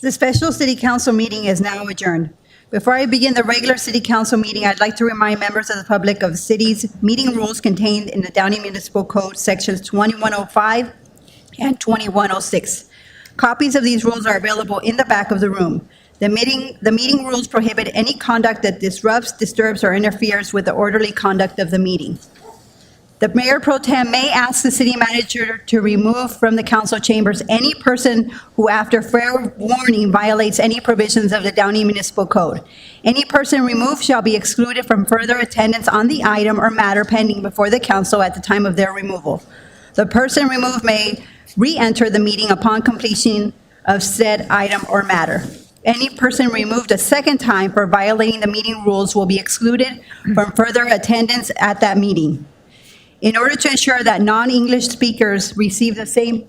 The special city council meeting is now adjourned. Before I begin the regular city council meeting, I'd like to remind members of the public of the city's meeting rules contained in the Downey Municipal Code, sections 2105 and 2106. Copies of these rules are available in the back of the room. The meeting rules prohibit any conduct that disrupts, disturbs, or interferes with the orderly conduct of the meeting. The mayor pro tem may ask the city manager to remove from the council chambers any person who, after fair warning, violates any provisions of the Downey Municipal Code. Any person removed shall be excluded from further attendance on the item or matter pending before the council at the time of their removal. The person removed may re-enter the meeting upon completion of said item or matter. Any person removed a second time for violating the meeting rules will be excluded from further attendance at that meeting. In order to ensure that non-English speakers receive the same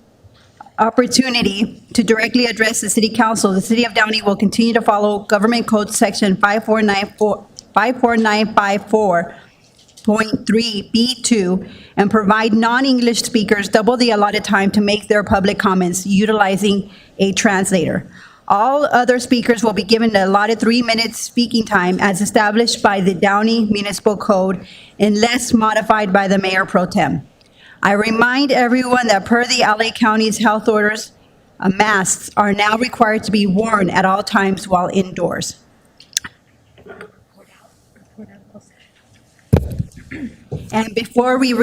opportunity to directly address the city council, the city of Downey will continue to follow Government Code Section 54954.3B2 and provide non-English speakers double the allotted time to make their public comments utilizing a translator. All other speakers will be given the allotted 3 minutes speaking time as established by the Downey Municipal Code unless modified by the mayor pro tem. I remind everyone that per the LA County's health orders, masks are now required to be worn at all times while indoors. And before we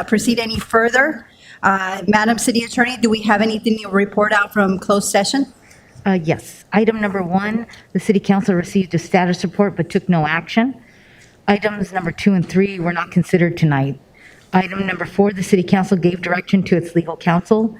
proceed any further, Madam City Attorney, do we have anything to report out from closed session? Yes. Item number 1, the City Council received a status report but took no action. Items number 2 and 3 were not considered tonight. Item number 4, the City Council gave direction to its legal counsel.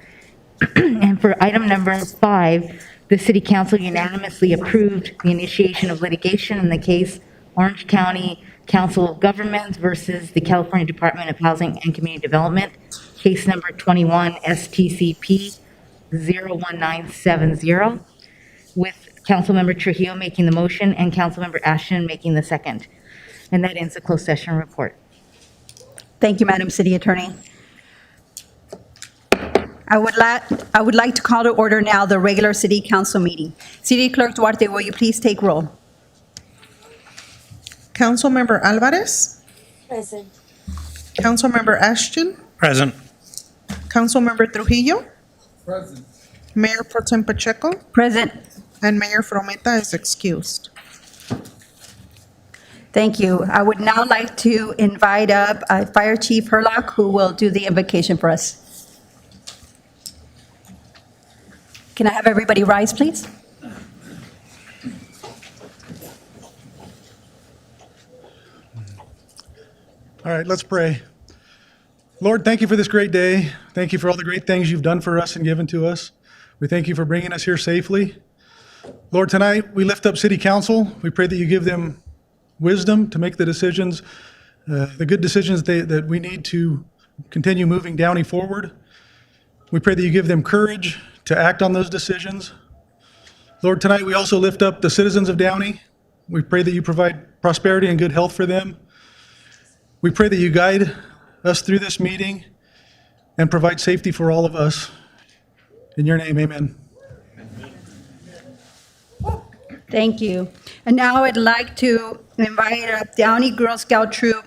And for item number 5, the City Council unanimously approved the initiation of litigation in the case Orange County Council of Governments versus the California Department of Housing and Community Development, case number 21 STCP 01970, with Councilmember Trujillo making the motion and Councilmember Ashton making the second. And that ends the closed session report. Thank you, Madam City Attorney. I would like to call to order now the regular City Council meeting. City Clerk Duarte, will you please take roll? Councilmember Alvarez, Present. Councilmember Ashton, Present. Councilmember Trujillo, Present. Mayor Pro Tem Pacheco, Present. and Mayor Frometa is excused. Thank you. I would now like to invite up Fire Chief Herlock, who will do the invocation for us. Can I have everybody rise, please? All right, let's pray. Lord, thank you for this great day. Thank you for all the great things you've done for us and given to us. We thank you for bringing us here safely. Lord, tonight we lift up City Council. We pray that you give them wisdom to make the decisions, the good decisions that we need to continue moving Downey forward. We pray that you give them courage to act on those decisions. Lord, tonight we also lift up the citizens of Downey. We pray that you provide prosperity and good health for them. We pray that you guide us through this meeting and provide safety for all of us. In your name, amen. Thank you. And now I'd like to invite up Downey Girl Scout Troop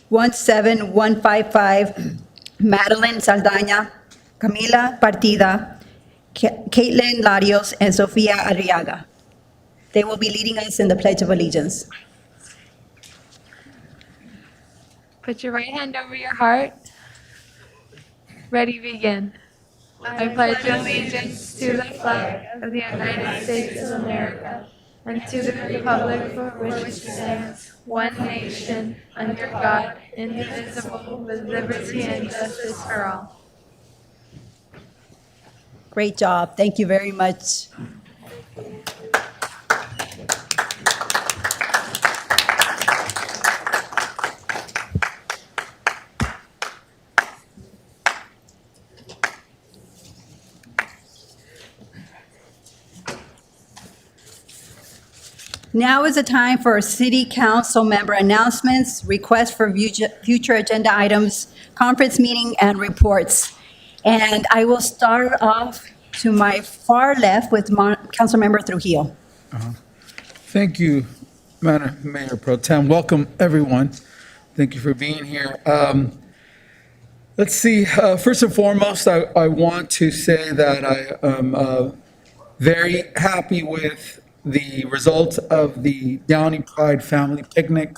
17155, Madeline Saldaña, Camila Partida, Caitlin Larios, and Sofia Arriaga. They will be leading us in the Pledge of Allegiance. Put your right hand over your heart. Ready, begin. I pledge allegiance to the flag of the United States of America and to the republic for which it stands, one nation, under God, indivisible, with liberty and justice for all. Great job. Thank you very much. Now is the time for city council member announcements, requests for future agenda items, conference meeting, and reports. And I will start off to my far left with Councilmember Trujillo. Thank you, Madam Mayor Pro Tem. Welcome, everyone. Thank you for being here. Let's see, first and foremost, I want to say that I am very happy with the results of the Downey Pride Family Picnic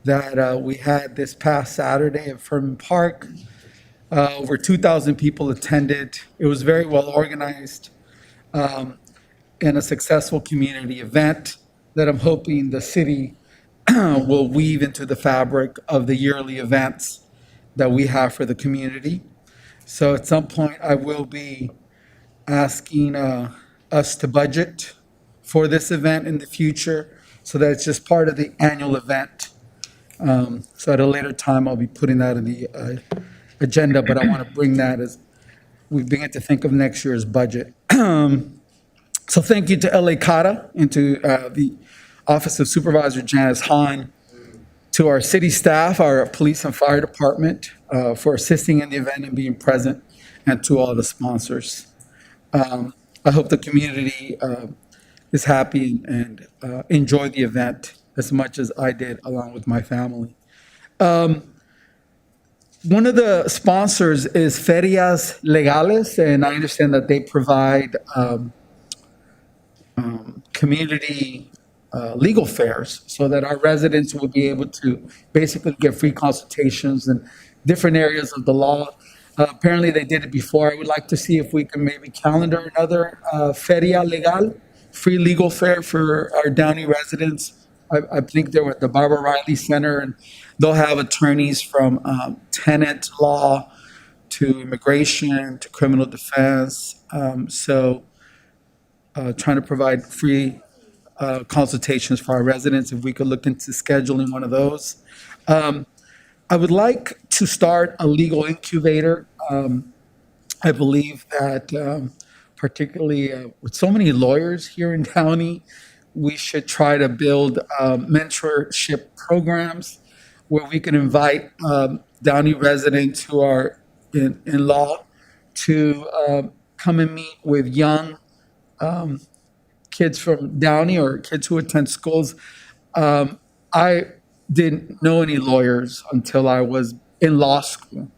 that we had this past Saturday at Furman Park. Over 2,000 people attended. It was very well organized and a successful community event that I'm hoping the city will weave into the fabric of the yearly events that we have for the community. So at some point, I will be asking us to budget for this event in the future so that it's just part of the annual event. So at a later time, I'll be putting that in the agenda, but I want to bring that as we begin to think of next year's budget. So thank you to LA CATA and to the Office of Supervisor Janice Hahn, to our city staff, our police and fire department for assisting in the event and being present, and to all the sponsors. I hope the community is happy and enjoy the event as much as I did along with my family. One of the sponsors is Ferias Legales, and I understand that they provide community legal fairs so that our residents will be able to basically get free consultations in different areas of the law. Apparently they did it before. I would like to see if we can maybe calendar another Feria Legal, free legal fair for our Downey residents. I think they're at the Barbara Riley Center, and they'll have attorneys from tenant law to immigration to criminal defense. Trying to provide free consultations for our residents, if we could look into scheduling one of those. I would like to start a legal incubator. I believe that particularly with so many lawyers here in Downey, we should try to build mentorship programs where we can invite Downey residents who are in law to come and meet with young kids from Downey or kids who attend schools. I didn't know any lawyers until I was in law school.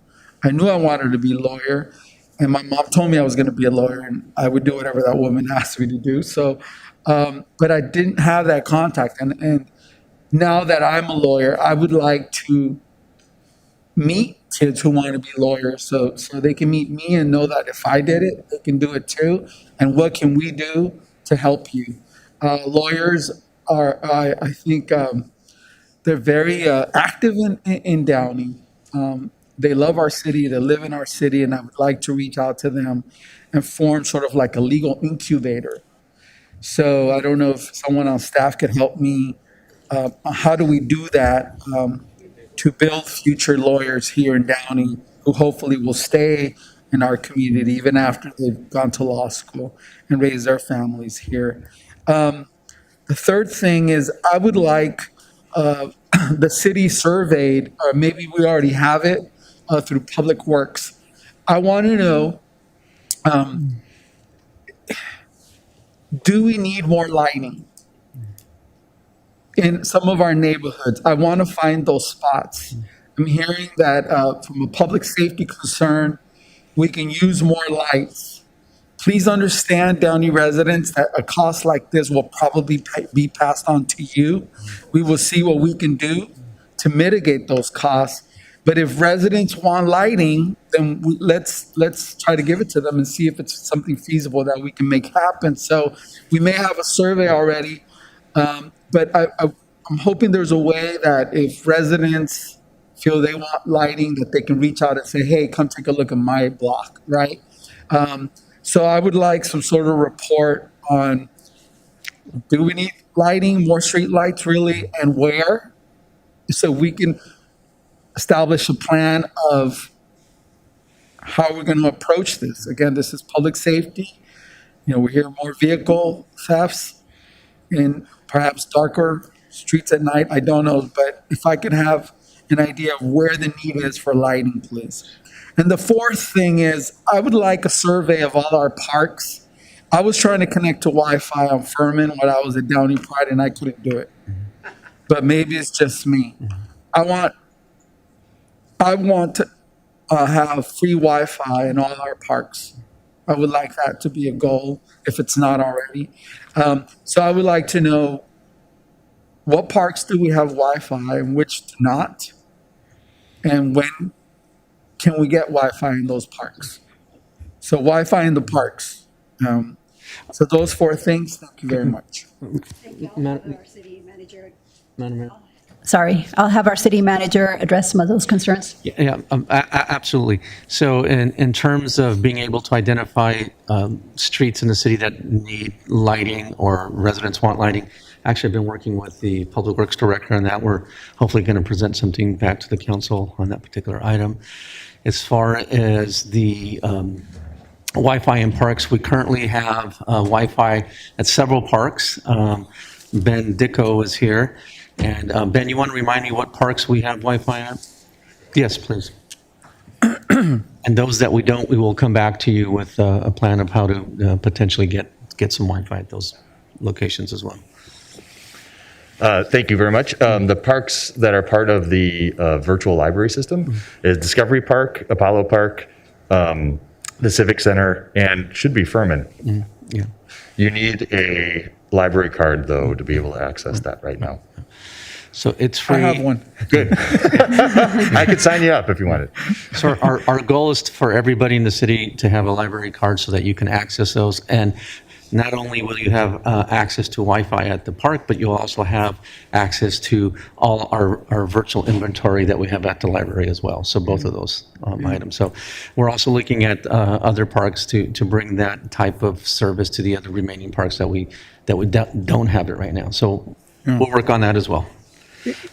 I knew I wanted to be a lawyer, and my mom told me I was going to be a lawyer, and I would do whatever that woman asked me to do. So, but I didn't have that contact. And now that I'm a lawyer, I would like to meet kids who want to be lawyers so they can meet me and know that if I did it, they can do it too. And what can we do to help you? Lawyers are, I think, they're very active in Downey. They love our city, they live in our city, and I would like to reach out to them and form sort of like a legal incubator. So I don't know if someone on staff could help me. How do we do that to build future lawyers here in Downey who hopefully will stay in our community even after they've gone to law school and raise their families here? The third thing is I would like the city surveyed, or maybe we already have it through Public Works. I want to know, do we need more lighting in some of our neighborhoods? I want to find those spots. I'm hearing that from a public safety concern, we can use more lights. Please understand, Downey residents, that a cost like this will probably be passed on to you. We will see what we can do to mitigate those costs. But if residents want lighting, then let's try to give it to them and see if it's something feasible that we can make happen. So we may have a survey already, but I'm hoping there's a way that if residents feel they want lighting, that they can reach out and say, hey, come take a look at my block, right? So I would like some sort of report on, do we need lighting, more street lights really, and where? So we can establish a plan of how we're going to approach this. Again, this is public safety. You know, we hear more vehicle thefts, and perhaps darker streets at night. I don't know, but if I could have an idea of where the need is for lighting, please. And the fourth thing is, I would like a survey of all our parks. I was trying to connect to Wi-Fi on Furman when I was at Downey Pride, and I couldn't do it. But maybe it's just me. I want to have free Wi-Fi in all our parks. I would like that to be a goal, if it's not already. So I would like to know, what parks do we have Wi-Fi and which do not? And when can we get Wi-Fi in those parks? So Wi-Fi in the parks. So those four things, thank you very much. Madam Mayor. Sorry, I'll have our city manager address some of those concerns. Yeah, absolutely. So in terms of being able to identify streets in the city that need lighting or residents want lighting, actually I've been working with the Public Works Director on that. We're hopefully going to present something back to the council on that particular item. As far as the Wi-Fi in parks, we currently have Wi-Fi at several parks. Ben Dicko is here. And Ben, you want to remind me what parks we have Wi-Fi at? Yes, please. And those that we don't, we will come back to you with a plan of how to potentially get some Wi-Fi at those locations as well. Thank you very much. The parks that are part of the virtual library system is Discovery Park, Apollo Park, the Civic Center, and should be Furman. Yeah. You need a library card, though, to be able to access that right now. So it's free. I have one. Good. I could sign you up if you wanted. So our goal is for everybody in the city to have a library card so that you can access those. And not only will you have access to Wi-Fi at the park, but you'll also have access to all our virtual inventory that we have at the library as well. So both of those items. So we're also looking at other parks to bring that type of service to the other remaining parks that we don't have it right now. So we'll work on that as well.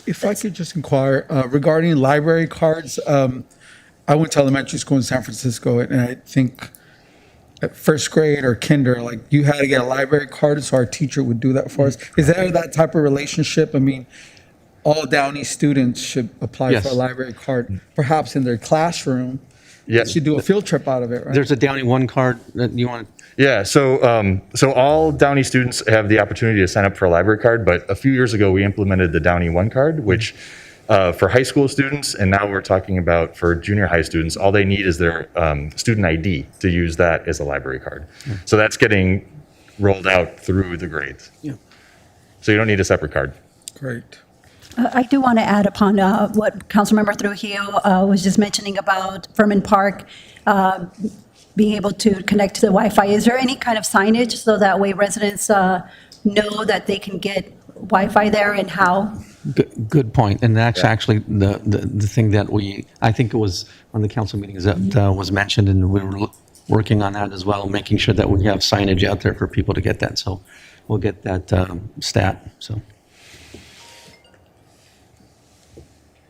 If I could just inquire regarding library cards, I went to elementary school in San Francisco, and I think at first grade or kinder, like you had to get a library card, so our teacher would do that for us. Is there that type of relationship? I mean, all Downey students should apply Yes. for a library card, perhaps in their classroom. Yeah. Should do a field trip out of it, right? There's a Downey One card that you want to. Yeah, so all Downey students have the opportunity to sign up for a library card, but a few years ago we implemented the Downey One card, which for high school students, and now we're talking about for junior high students, all they need is their student ID to use that as a library card. So that's getting rolled out through the grades. Yeah. So you don't need a separate card. Great. I do want to add upon what Councilmember Trujillo was just mentioning about Furman Park being able to connect to the Wi-Fi. Is there any kind of signage so that way residents know that they can get Wi-Fi there and how? Good point. And that's actually the thing that I think it was on the council meetings that was mentioned, and we were working on that as well, making sure that we have signage out there for people to get that. So we'll get that stat. So.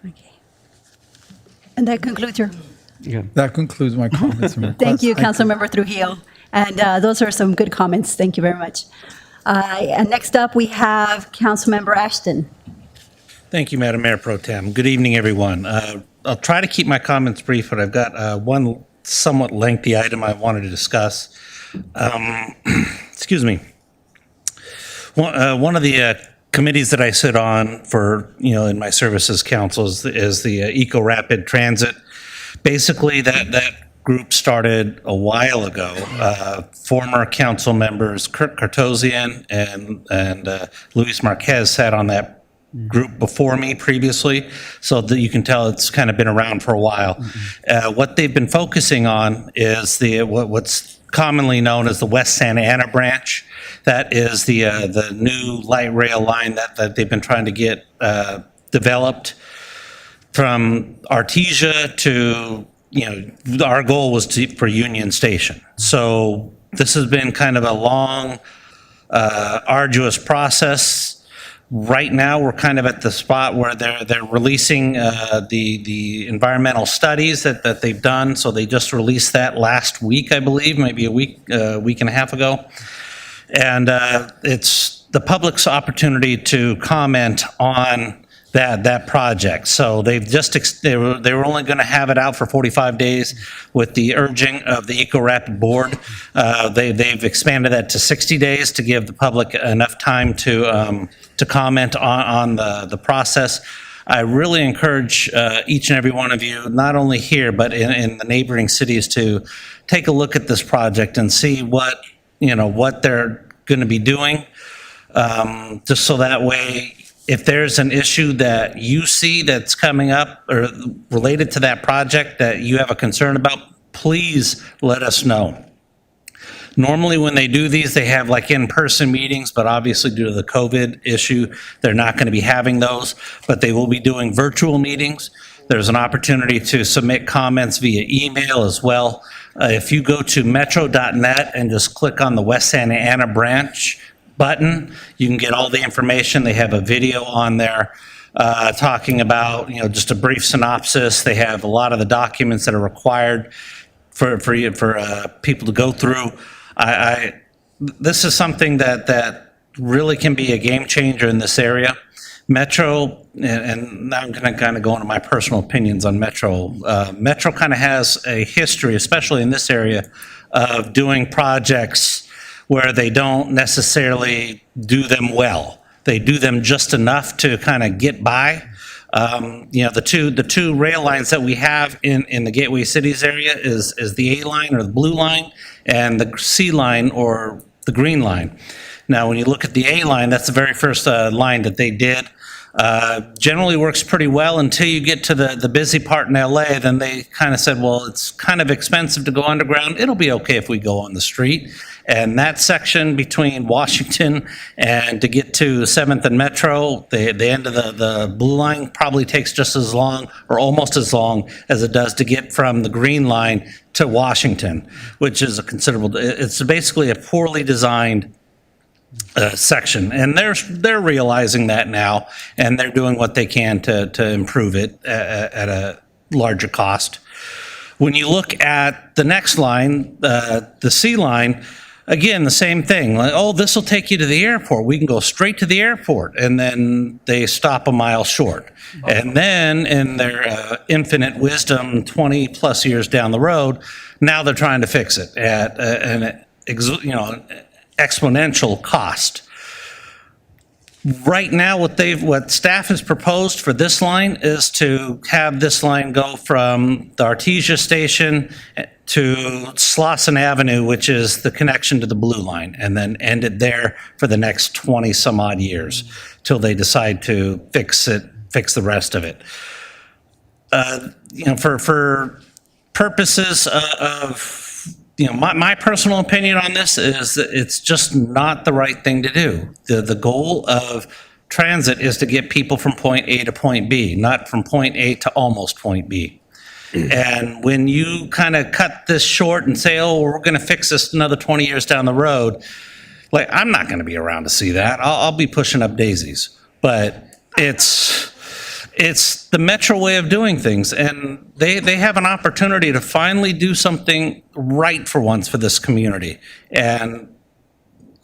Okay. And that concludes your, Yeah. That concludes my comments and requests. thank you, Councilmember Trujillo. And those are some good comments. Thank you very much. And next up, we have Councilmember Ashton. Thank you, Madam Mayor Pro Tem. Good evening, everyone. I'll try to keep my comments brief, but I've got one somewhat lengthy item I wanted to discuss. Excuse me. One of the committees that I sit on for, in my services council is the Eco Rapid Transit. Basically, that group started a while ago. Former council members Kurt Kartosian and Luis Marquez sat on that group before me previously, so that you can tell it's kind of been around for a while. What they've been focusing on is what's commonly known as the West Santa Ana branch. That is the new light rail line that they've been trying to get developed from Artesia to, our goal was for Union Station. So this has been kind of a long, arduous process. Right now, we're kind of at the spot where they're releasing the environmental studies that they've done. So they just released that last week, I believe, maybe a week and a half ago. And it's the public's opportunity to comment on that project. So they've they were only going to have it out for 45 days with the urging of the EcoRapid board. They've expanded that to 60 days to give the public enough time to comment on the process. I really encourage each and every one of you, not only here, but in the neighboring cities, to take a look at this project and see what they're going to be doing, just so that way, if there's an issue that you see that's coming up or related to that project that you have a concern about, please let us know. Normally, when they do these, they have like in-person meetings, but obviously due to the COVID issue, they're not going to be having those, but they will be doing virtual meetings. There's an opportunity to submit comments via email as well. If you go to metro.net and just click on the West Santa Ana branch button, you can get all the information. They have a video on there talking about, just a brief synopsis. They have a lot of the documents that are required for people to go through. This is something that really can be a game changer in this area. Metro, and now I'm going to kind of go into my personal opinions on Metro. Metro kind of has a history, especially in this area, of doing projects where they don't necessarily do them well. They do them just enough to kind of get by. The two rail lines that we have in the Gateway Cities area is the A line or the blue line, and the C line or the green line. Now, when you look at the A line, that's the very first line that they did. Generally works pretty well until you get to the busy part in LA. Then they kind of said, well, it's kind of expensive to go underground. It'll be okay if we go on the street. And that section between Washington and to get to 7th and Metro, the end of the blue line probably takes just as long or almost as long as it does to get from the green line to Washington, which is a considerable, it's basically a poorly designed section, and they're realizing that now, and they're doing what they can to improve it at a larger cost. When you look at the next line, the C line, again, the same thing. Like, oh, this will take you to the airport. We can go straight to the airport, and then they stop a mile short. And then, in their infinite wisdom, 20 plus years down the road, now they're trying to fix it at an exponential cost. Right now, what staff has proposed for this line is to have this line go from the Artesia station to Slauson Avenue, which is the connection to the blue line, and then end it there for the next 20 some odd years till they decide to fix the rest of it. For purposes of my personal opinion on this is that it's just not the right thing to do. The goal of transit is to get people from point A to point B, not from point A to almost point B. And when you kind of cut this short and say, oh, we're going to fix this another 20 years down the road, like, I'm not going to be around to see that. I'll be pushing up daisies. But it's the Metro way of doing things, and they have an opportunity to finally do something right for once for this community. And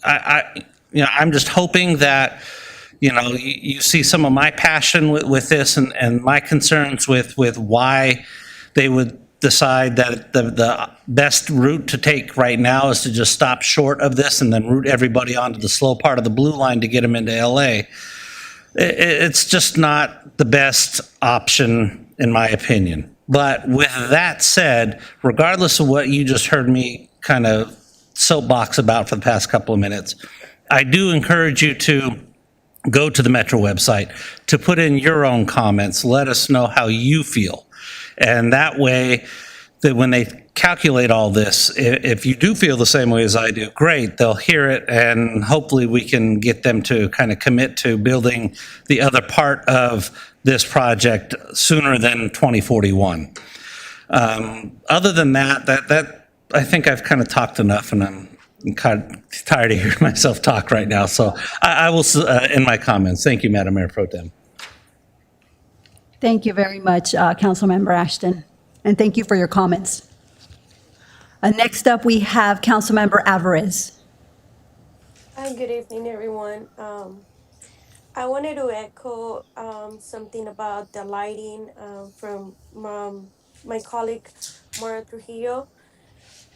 I'm just hoping that you see some of my passion with this and my concerns with why they would decide that the best route to take right now is to just stop short of this and then route everybody onto the slow part of the blue line to get them into LA. It's just not the best option, in my opinion. But with that said, regardless of what you just heard me kind of soapbox about for the past couple of minutes, I do encourage you to go to the Metro website, to put in your own comments. Let us know how you feel. And that way, that when they calculate all this, if you do feel the same way as I do, great, they'll hear it, and hopefully we can get them to kind of commit to building the other part of this project sooner than 2041. Other than that I think I've kind of talked enough, and I'm kind of tired of hearing myself talk right now, so I will end my comments. Thank you, Madam Mayor Pro Tem. Thank you very much, Councilmember Ashton, and thank you for your comments. Next up, we have Councilmember Alvarez. Good evening, everyone. I wanted to echo something about the lighting from my colleague Mara Trujillo.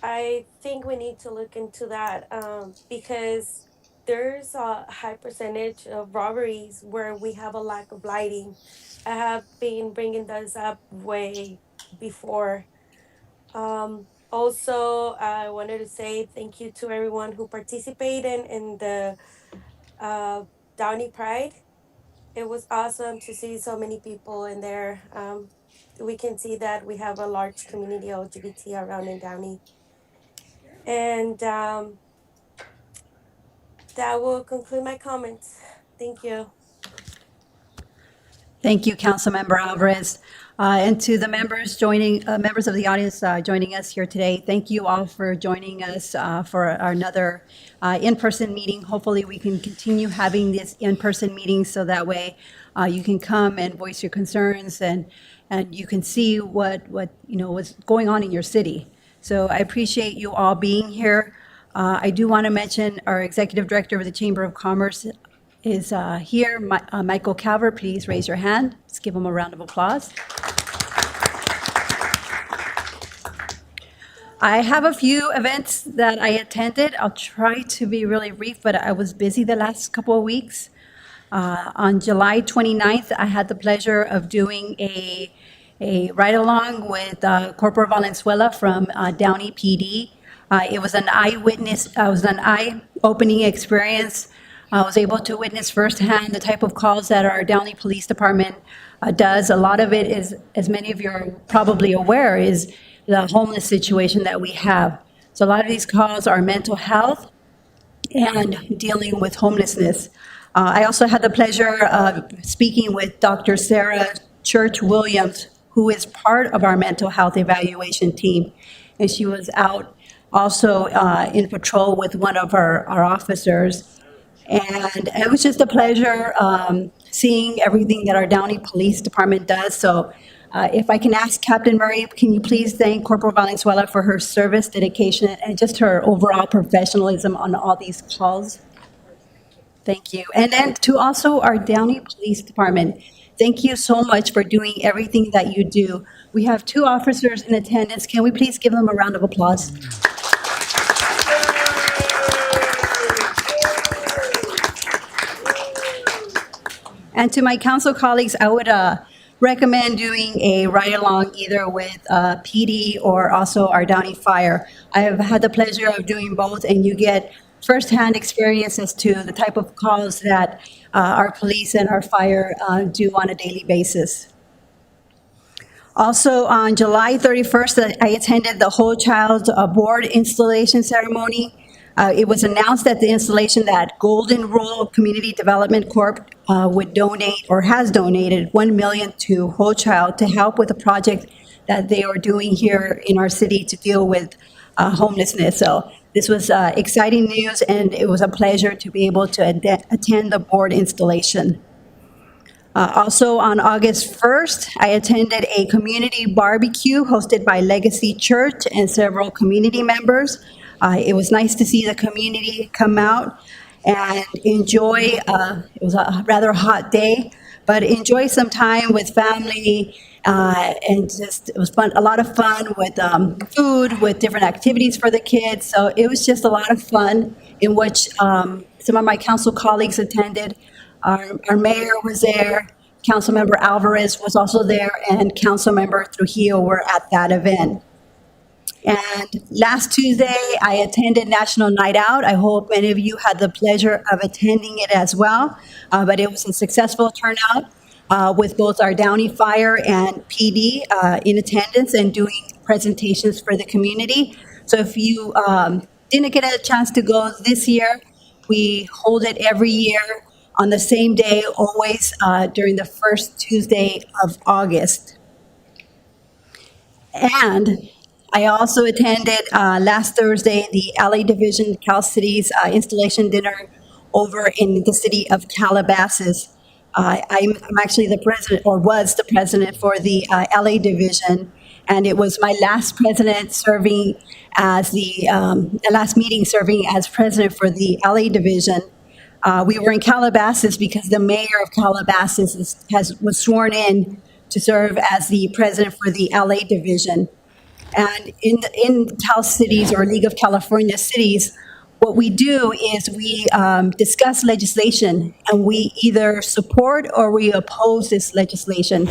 I think we need to look into that because there's a high percentage of robberies where we have a lack of lighting. I have been bringing this up way before. Also, I wanted to say thank you to everyone who participated in the uh, Downey Pride. It was awesome to see so many people in there. We can see that we have a large community LGBT around in Downey. And that will conclude my comments. Thank you. Thank you, Councilmember Alvarez. And to the members members of the audience joining us here today, thank you all for joining us for another in-person meeting. Hopefully, we can continue having these in-person meetings so that way you can come and voice your concerns and you can see what's going on in your city. So I appreciate you all being here. I do want to mention our Executive Director of the Chamber of Commerce is here. Michael Calvert, please raise your hand. Let's give him a round of applause. I have a few events that I attended. I'll try to be really brief, but I was busy the last couple of weeks. On July 29th, I had the pleasure of doing a ride-along with Corporal Valenzuela from Downey PD. It was an eye-opening experience. I was able to witness firsthand the type of calls that our Downey Police Department does. A lot of it is, as many of you are probably aware, is the homeless situation that we have. So a lot of these calls are mental health and dealing with homelessness. I also had the pleasure of speaking with Dr. Sarah Church Williams, who is part of our mental health evaluation team. And she was out also in patrol with one of our officers. And it was just a pleasure seeing everything that our Downey Police Department does. So if I can ask Captain Murray, can you please thank Corporal Valenzuela for her service, dedication, and just her overall professionalism on all these calls? Thank you. And then to also our Downey Police Department, thank you so much for doing everything that you do. We have 2 officers in attendance. Can we please give them a round of applause? And to my council colleagues, I would recommend doing a ride-along either with PD or also our Downey Fire. I have had the pleasure of doing both, and you get firsthand experience as to the type of calls that our police and our fire do on a daily basis. Also, on July 31st, I attended the Whole Child Board installation ceremony. It was announced at the installation that Golden Rule Community Development Corp. Would donate or has donated $1 million to Whole Child to help with a project that they are doing here in our city to deal with homelessness. So this was exciting news, and it was a pleasure to be able to attend the board installation. Also on August 1st, I attended a community barbecue hosted by Legacy Church and several community members. It was nice to see the community come out and enjoy, it was a rather hot day, but enjoy some time with family, and just, it was fun, a lot of fun with food, with different activities for the kids. So it was just a lot of fun in which some of my council colleagues attended. Our mayor was there, Councilmember Alvarez was also there, and Councilmember Trujillo were at that event. And last Tuesday, I attended National Night Out. I hope many of you had the pleasure of attending it as well. But it was a successful turnout with both our Downey Fire and PD in attendance and doing presentations for the community. So if you didn't get a chance to go this year, we hold it every year on the same day, always during the first Tuesday of August. And I also attended last Thursday the LA Division Cal Cities installation dinner over in the city of Calabasas. I'm actually the president, or was the president, for the LA Division, and it was my last president serving as last meeting serving as president for the LA division. We were in Calabasas because the mayor of Calabasas was sworn in to serve as the president for the LA division. And in Cal Cities, or League of California Cities, what we do is we discuss legislation, and we either support or we oppose this legislation.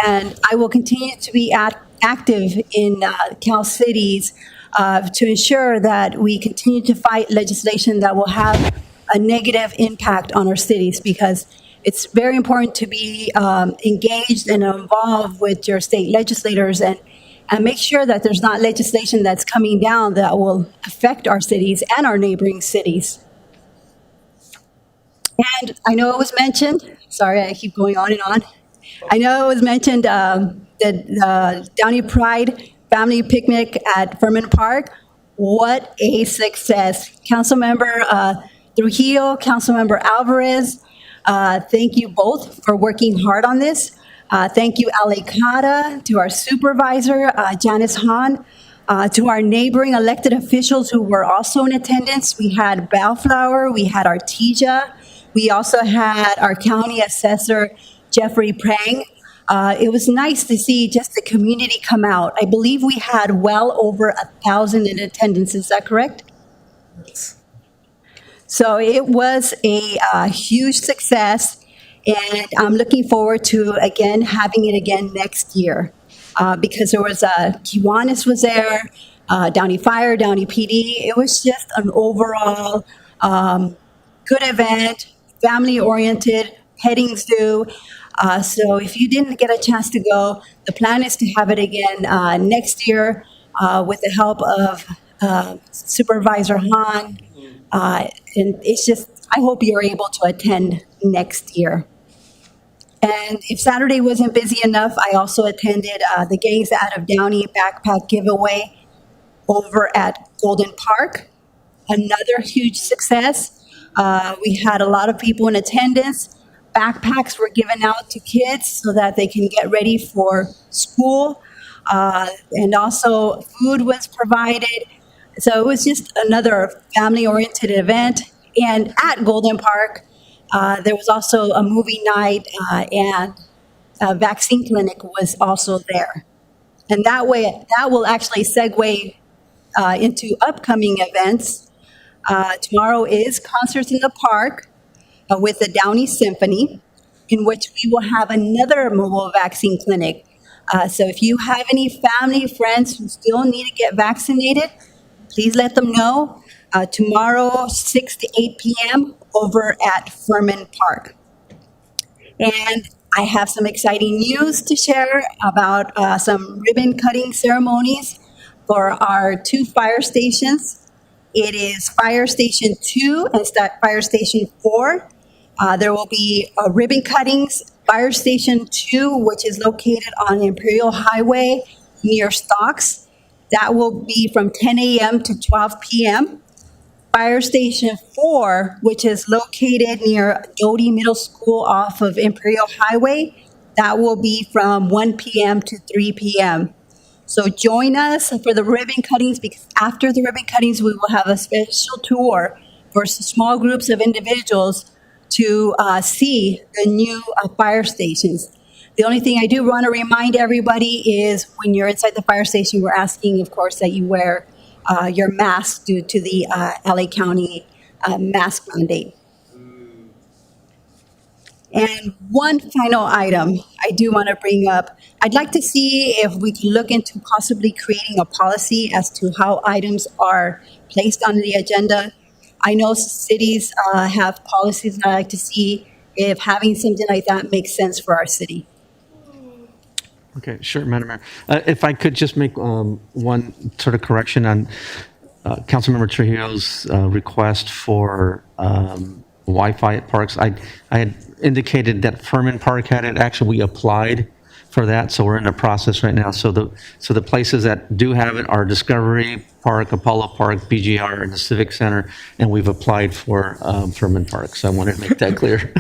And I will continue to be active in Cal Cities to ensure that we continue to fight legislation that will have a negative impact on our cities, because it's very important to be engaged and involved with your state legislators and make sure that there's not legislation that's coming down that will affect our cities and our neighboring cities. And I know it was mentioned, sorry, I keep going on and on. I know it was mentioned the Downey Pride family picnic at Furman Park. What a success. Councilmember Trujillo, Councilmember Alvarez, thank you both for working hard on this. Thank you, Ale Cata, to our supervisor, Janice Hahn, to our neighboring elected officials who were also in attendance. We had Bellflower, we had Artesia, we also had our county assessor, Jeffrey Prang. It was nice to see just the community come out. I believe we had well over 1,000 in attendance, is that correct? So it was a huge success. And I'm looking forward to, again, having it again next year, because there was Kiwanis was there, Downey Fire, Downey PD. It was just an overall good event, family-oriented, petting zoo. So if you didn't get a chance to go, the plan is to have it again next year with the help of Supervisor Hahn. And it's just, I hope you're able to attend next year. And if Saturday wasn't busy enough, I also attended the Gangs Out of Downey backpack giveaway over at Golden Park. Another huge success. We had a lot of people in attendance. Backpacks were given out to kids so that they can get ready for school. And also food was provided. So it was just another family-oriented event. And at Golden Park, there was also a movie night, and a vaccine clinic was also there. And that way, that will actually segue into upcoming events. Tomorrow is Concerts in the Park with the Downey Symphony, in which we will have another mobile vaccine clinic. So if you have any family, friends who still need to get vaccinated, please let them know. Tomorrow, 6 to 8 p.m. over at Furman Park. And I have some exciting news to share about some ribbon cutting ceremonies for our 2 fire stations. It is Fire Station 2 and Fire Station 4. There will be ribbon cuttings. Fire Station 2, which is located on Imperial Highway near Stocks. That will be from 10 a.m. to 12 p.m. Fire Station 4, which is located near Doty Middle School off of Imperial Highway, that will be from 1 p.m. to 3 p.m. So join us for the ribbon cuttings, because after the ribbon cuttings, we will have a special tour for small groups of individuals to see the new fire stations. The only thing I do want to remind everybody is when you're inside the fire station, we're asking, of course, that you wear your mask due to the LA County mask mandate. And one final item I do want to bring up. I'd like to see if we can look into possibly creating a policy as to how items are placed on the agenda. I know cities have policies, and I'd like to see if having something like that makes sense for our city. Okay, sure, Madam Mayor. If I could just make one sort of correction on Councilmember Trujillo's request for Wi-Fi at parks. I had indicated that Furman Park had it. Actually, we applied for that, so we're in the process right now. So the places that do have it are Discovery Park, Apollo Park, BGR, and the Civic Center, and we've applied for Furman Park. So I wanted to make that clear.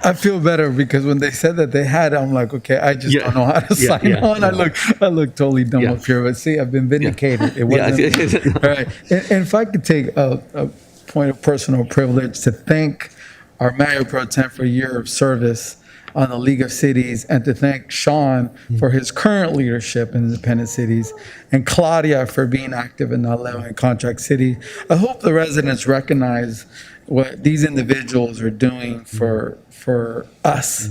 I feel better because when they said that they had, I'm like, okay, I just Yeah. don't know how to Yeah, sign yeah, on. I look totally dumb Yeah. up here, but see, I've been vindicated. It Yeah. wasn't. All right. And if I could take a point of personal privilege to thank our Mayor Pro Tem for a year of service on the League of Cities, and to thank Sean for his current leadership in Independent Cities, and Claudia for being active in Aleo and Contract City. I hope the residents recognize what these individuals are doing for us.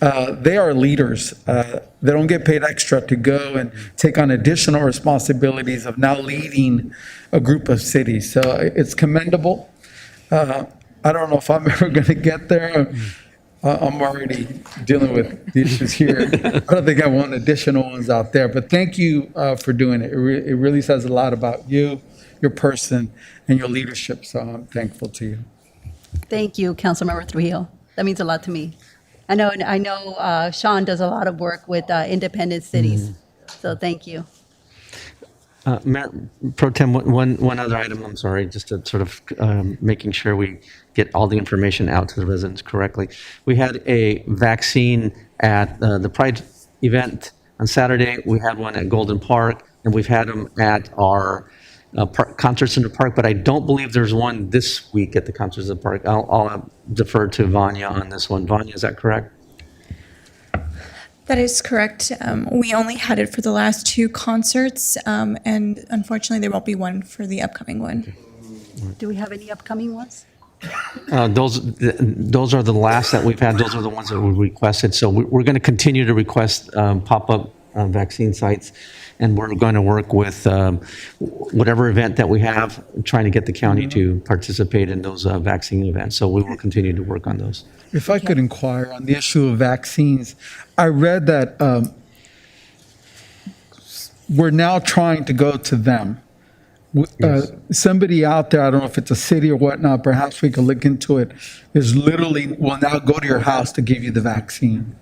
They are leaders. They don't get paid extra to go and take on additional responsibilities of now leading a group of cities. So it's commendable. I don't know if I'm ever going to get there. I'm already dealing with the issues here. I don't think I want additional ones out there, but thank you for doing it. It really says a lot about you, your person, and your leadership, so I'm thankful to you. Thank you, Councilmember Trujillo. That means a lot to me. I know Sean does a lot of work with independent cities, so thank you. Mayor Pro Tem, one other item, I'm sorry, just to sort of making sure we get all the information out to the residents correctly. We had a vaccine at the Pride event on Saturday. We had one at Golden Park, and we've had them at our Concert Center Park, but I don't believe there's one this week at the Concert Center Park. I'll defer to Vanya on this one. Vanya, is that correct? That is correct. We only had it for the last two concerts, and unfortunately, there won't be one for the upcoming one. Do we have any upcoming ones? Those are the last that we've had. Those are the ones that we requested. So we're going to continue to request pop-up vaccine sites, and we're going to work with whatever event that we have, trying to get the county to participate in those vaccine events. So we will continue to work on those. If I could inquire on the issue of vaccines, I read that we're now trying to go to them. Yes. Somebody out there, I don't know if it's a city or whatnot, perhaps we could look into it, is literally will now go to your house to give you the vaccine.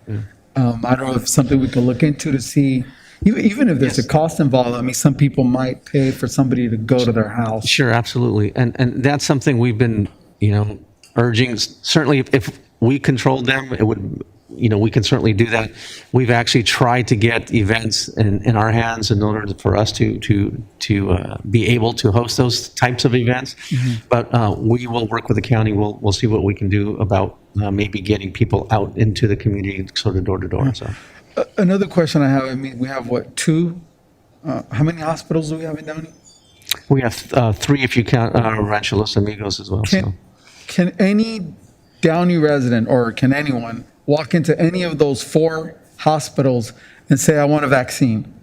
I don't know if it's something we could look into to see, even if there's a cost involved. I mean, some people might pay for somebody to go to their house. Sure, absolutely. And that's something we've been, urging. Certainly, if we controlled them, it would, we can certainly do that. We've actually tried to get events in our hands in order for us to be able to host those types of events. But we will work with the county. We'll see what we can do about maybe getting people out into the community, sort of door to door. So Another question I have, I mean, we have what, two? How many hospitals do we have in Downey? we have 3 if you count Rancho Los Amigos as well. So. Can any Downey resident, or can anyone walk into any of those 4 hospitals and say, I want a vaccine?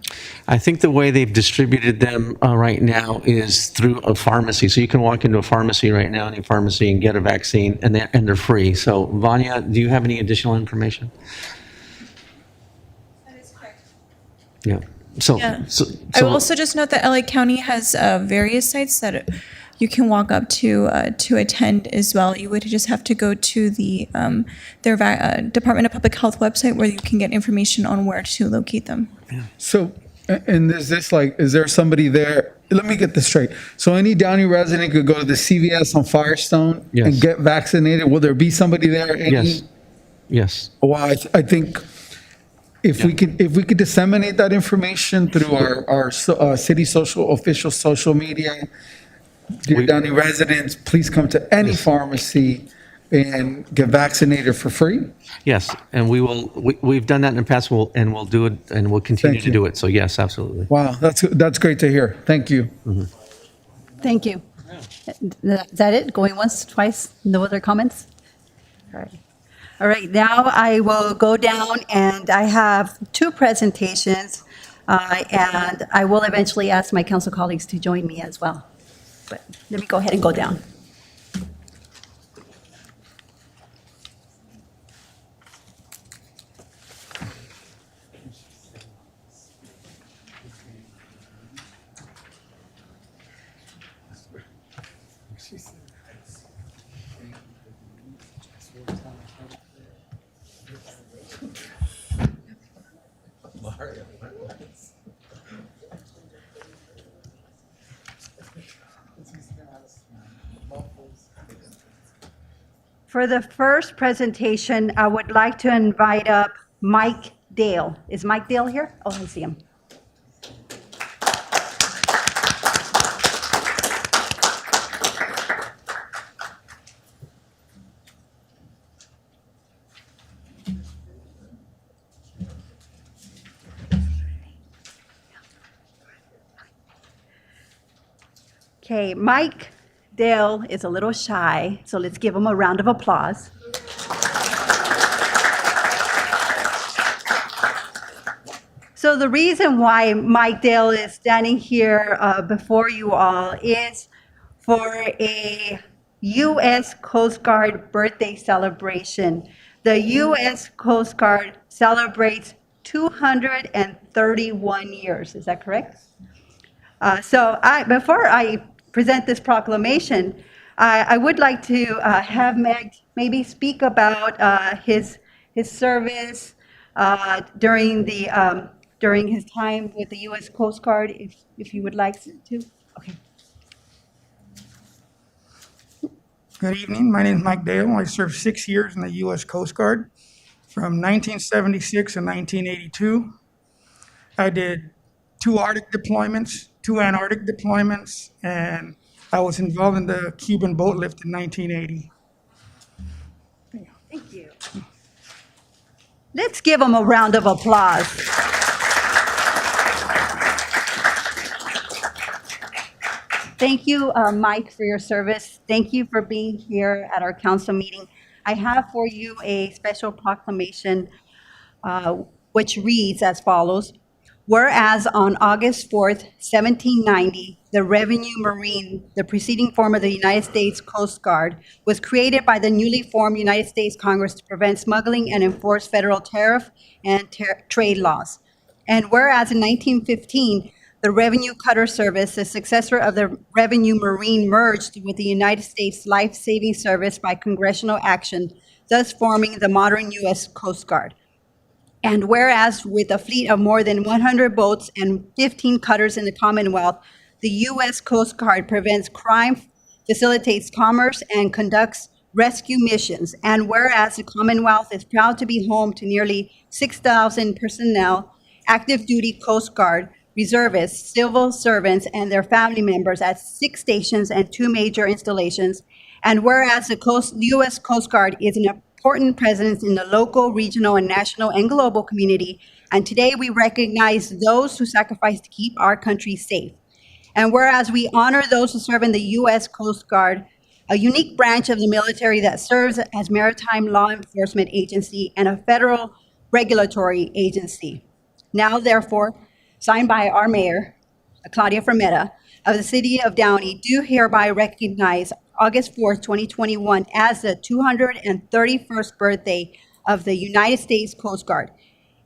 I think the way they've distributed them right now is through a pharmacy. So you can walk into a pharmacy right now, any pharmacy, and get a vaccine, and they're free. So Vanya, do you have any additional information? That is correct. Yeah. So, Yeah. so I will also just note that LA County has various sites that you can walk up to attend as well. You would just have to go to their Department of Public Health website where you can get information on where to locate them. So, and is there somebody there? Let me get this straight. So any Downey resident could go to the CVS on Firestone Yes. and get vaccinated? Will there be somebody there? yes, yes. Well, I think if we could disseminate that information through our city official social media, dear Downey residents, please come to any pharmacy and get vaccinated for free. Yes, and we've done that in the past, and we'll do it, and we'll continue Thank to you. do it. So yes, absolutely. Wow, that's great to hear. Thank you. Thank you. Is that it? Going once, twice? No other comments? All right. All right, now I will go down, and I have 2 presentations, and I will eventually ask my council colleagues to join me as well. But let me go ahead and go down. For the first presentation, I would like to invite up Mike Dale. Is Mike Dale here? Oh, I see him. Okay, Mike Dale is a little shy, so let's give him a round of applause. So the reason why Mike Dale is standing here before you all is for a U.S. Coast Guard birthday celebration. The U.S. Coast Guard celebrates 231 years, is that correct? Before I present this proclamation, I would like to have Meg maybe speak about his service during his time with the U.S. Coast Guard, if you would like to. Okay. Good evening. My name is Mike Dale. I served 6 years in the U.S. Coast Guard from 1976 to 1982. I did 2 Arctic deployments, 2 Antarctic deployments, and I was involved in the Cuban boat lift in 1980. Thank you. Let's give him a round of applause. Thank you, Mike, for your service. Thank you for being here at our council meeting. I have for you a special proclamation which reads as follows. Whereas on August 4th, 1790, the Revenue Marine, the preceding form of the United States Coast Guard, was created by the newly formed United States Congress to prevent smuggling and enforce federal tariff and trade laws. And whereas in 1915, the Revenue Cutter Service, the successor of the Revenue Marine, merged with the United States Life-Saving Service by congressional action, thus forming the modern U.S. Coast Guard. And whereas with a fleet of more than 100 boats and 15 cutters in the Commonwealth, the U.S. Coast Guard prevents crime, facilitates commerce, and conducts rescue missions. And whereas the Commonwealth is proud to be home to nearly 6,000 personnel, active duty Coast Guard, reservists, civil servants, and their family members at 6 stations and 2 major installations. And whereas the U.S. Coast Guard is an important presence in the local, regional, and national and global community, and today we recognize those who sacrifice to keep our country safe. And whereas we honor those who serve in the U.S. Coast Guard, a unique branch of the military that serves as maritime law enforcement agency and a federal regulatory agency. Now, therefore, signed by our mayor, Claudia Fermetta, of the city of Downey, do hereby recognize August 4th, 2021 as the 231st birthday of the United States Coast Guard.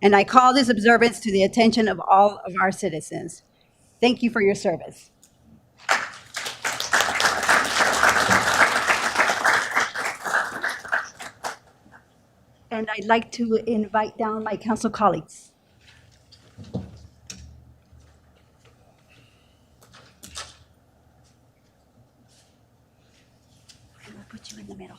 And I call this observance to the attention of all of our citizens. Thank you for your service. And I'd like to invite down my council colleagues. Put you in the middle.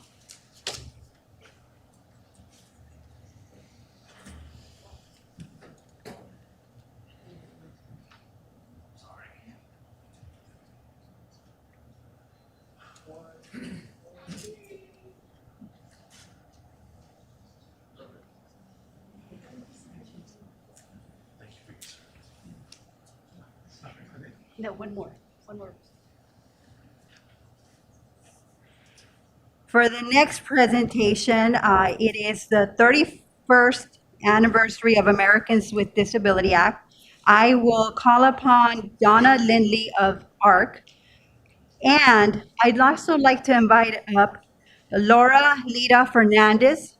No, one more. For the next presentation, it is the 31st anniversary of Americans with Disability Act. I will call upon Donna Lindley of ARC. And I'd also like to invite up Laura Lita Fernandez,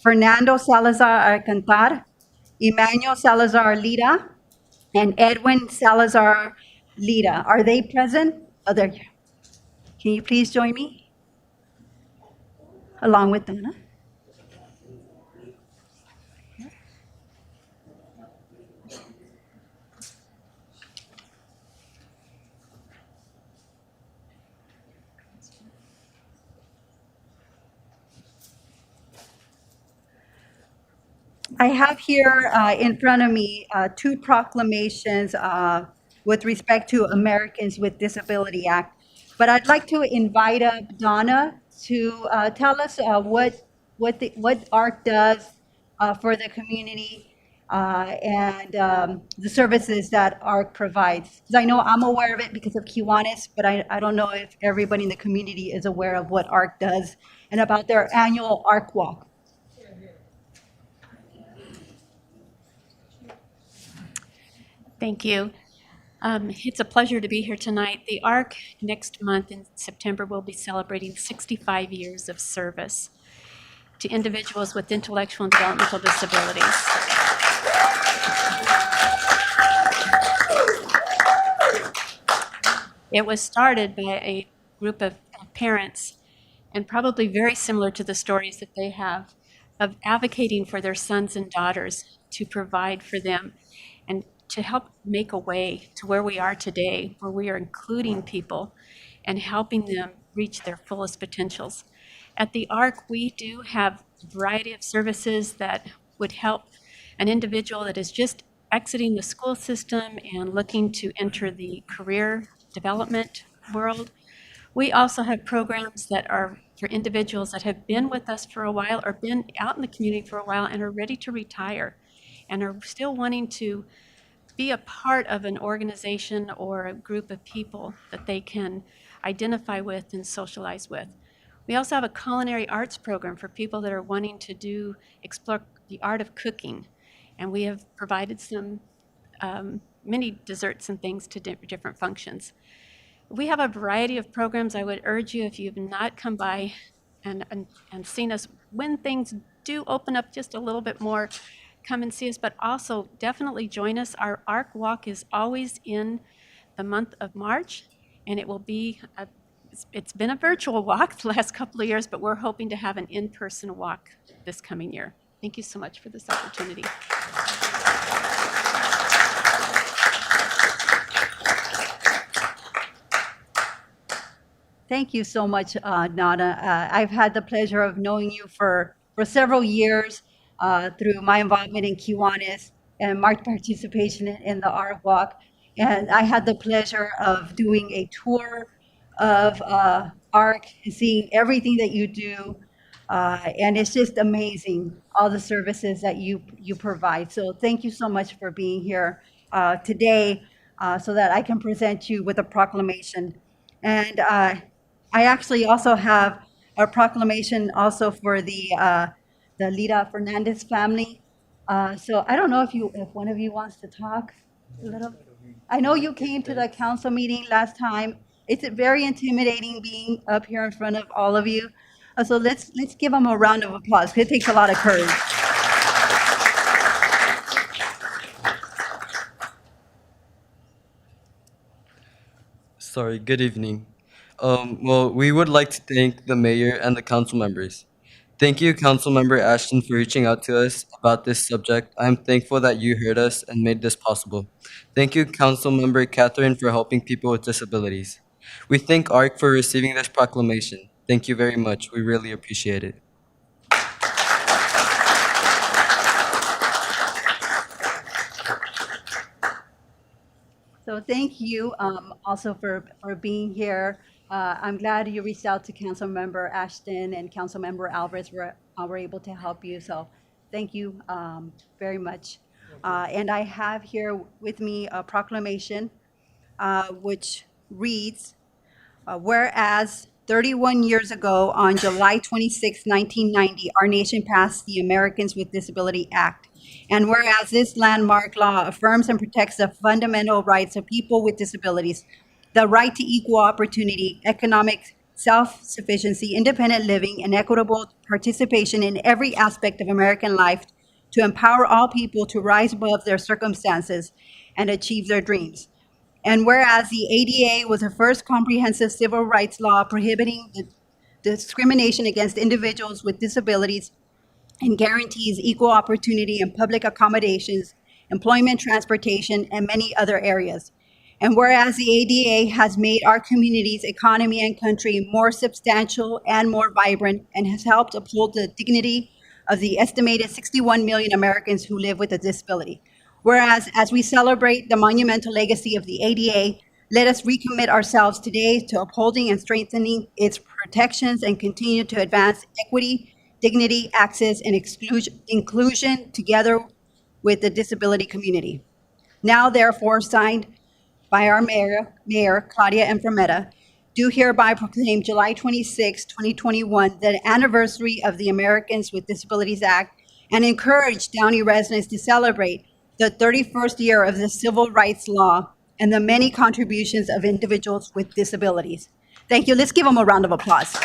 Fernando Salazar Alcantar, Emmanuel Salazar Lita, and Edwin Salazar Lita. Are they present? Oh, there you are. Can you please join me? Along with Donna. I have here in front of me two proclamations with respect to Americans with Disability Act. But I'd like to invite up Donna to tell us what ARC does for the community and the services that ARC provides. Because I know I'm aware of it because of Kiwanis, but I don't know if everybody in the community is aware of what ARC does and about their annual ARC Walk. Thank you. It's a pleasure to be here tonight. The ARC next month in September will be celebrating 65 years of service to individuals with intellectual and developmental disabilities. It was started by a group of parents, and probably very similar to the stories that they have, of advocating for their sons and daughters to provide for them and to help make a way to where we are today, where we are including people and helping them reach their fullest potentials. At the ARC, we do have a variety of services that would help an individual that is just exiting the school system and looking to enter the career development world. We also have programs that are for individuals that have been with us for a while or been out in the community for a while and are ready to retire and are still wanting to be a part of an organization or a group of people that they can identify with and socialize with. We also have a culinary arts program for people that are wanting to explore the art of cooking. And we have provided some many desserts and things to different functions. We have a variety of programs. I would urge you, if you've not come by and seen us, when things do open up just a little bit more, come and see us, but also definitely join us. Our ARC Walk is always in the month of March, and it will be, it's been a virtual walk the last couple of years, but we're hoping to have an in-person walk this coming year. Thank you so much for this opportunity. Thank you so much, Nana. I've had the pleasure of knowing you for several years through my involvement in Kiwanis and my participation in the Art Walk. And I had the pleasure of doing a tour of ARC and seeing everything that you do. And it's just amazing, all the services that you provide. So thank you so much for being here today so that I can present you with a proclamation. And I actually also have a proclamation also for the Lita Fernandez family. So I don't know if one of you wants to talk a little. I know you came to the council meeting last time. It's very intimidating being up here in front of all of you. So let's give them a round of applause. It takes a lot of courage. Sorry, good evening. Well, we would like to thank the mayor and the council members. Thank you, Councilmember Ashton, for reaching out to us about this subject. I'm thankful that you heard us and made this possible. Thank you, Councilmember Catherine, for helping people with disabilities. We thank ARC for receiving this proclamation. Thank you very much. We really appreciate it. So thank you also for being here. I'm glad you reached out to Councilmember Ashton and Councilmember Alvarez were able to help you. So thank you very much. And I have here with me a proclamation which reads, whereas 31 years ago, on July 26, 1990, our nation passed the Americans with Disability Act. And whereas this landmark law affirms and protects the fundamental rights of people with disabilities, the right to equal opportunity, economic self-sufficiency, independent living, and equitable participation in every aspect of American life to empower all people to rise above their circumstances and achieve their dreams. And whereas the ADA was the first comprehensive civil rights law prohibiting the discrimination against individuals with disabilities and guarantees equal opportunity in public accommodations, employment, transportation, and many other areas. And whereas the ADA has made our community's economy and country more substantial and more vibrant and has helped uphold the dignity of the estimated 61 million Americans who live with a disability. Whereas, as we celebrate the monumental legacy of the ADA, let us recommit ourselves today to upholding and strengthening its protections and continue to advance equity, dignity, access, and inclusion together with the disability community. Now, therefore, signed by our Mayor Claudia Enframeta, do hereby proclaim July 26, 2021, the anniversary of the Americans with Disabilities Act, and encourage Downey residents to celebrate the 31st year of the civil rights law and the many contributions of individuals with disabilities. Thank you. Let's give them a round of applause.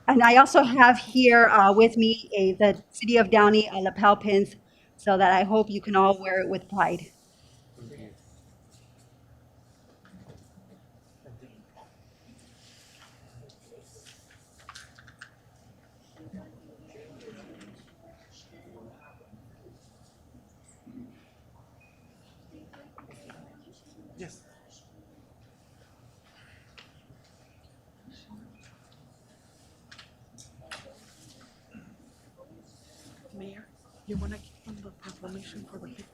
And I also have here with me the City of Downey lapel pins, so that I hope you can all wear it with pride. Mayor, you want to give them the proclamation for the picture?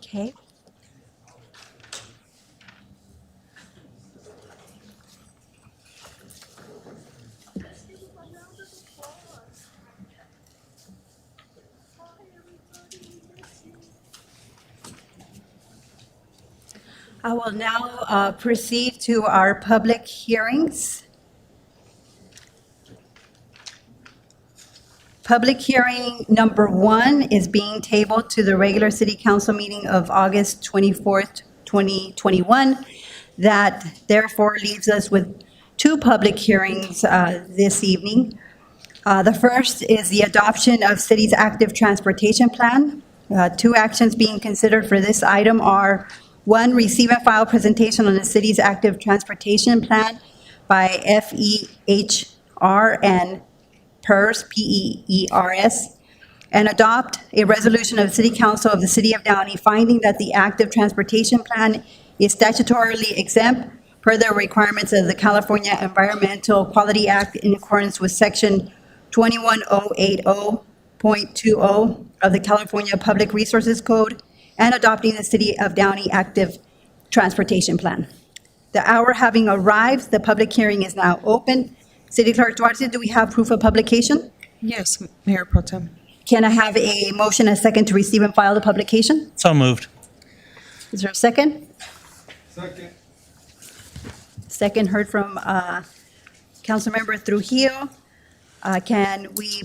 Okay. I will now proceed to our public hearings. Public hearing number 1 is being tabled to the regular city council meeting of August 24th, 2021. That therefore leaves us with 2 public hearings this evening. The first is the adoption of city's active transportation plan. 2 actions being considered for this item are: 1, receive and file presentation on the city's active transportation plan by FEHR and PERS, P-E-E-R-S, and adopt a resolution of the City Council of the City of Downey finding that the active transportation plan is statutorily exempt per the requirements of the California Environmental Quality Act in accordance with Section 21080.20 of the California Public Resources Code, and adopting the City of Downey active transportation plan. The hour having arrived, the public hearing is now open. City Clerk Duarte, do we have proof of publication? Yes, Mayor Pro Tem. Can I have a motion and a second to receive and file the publication? So moved. Is there a second? Second. Second heard from Councilmember Trujillo. Can we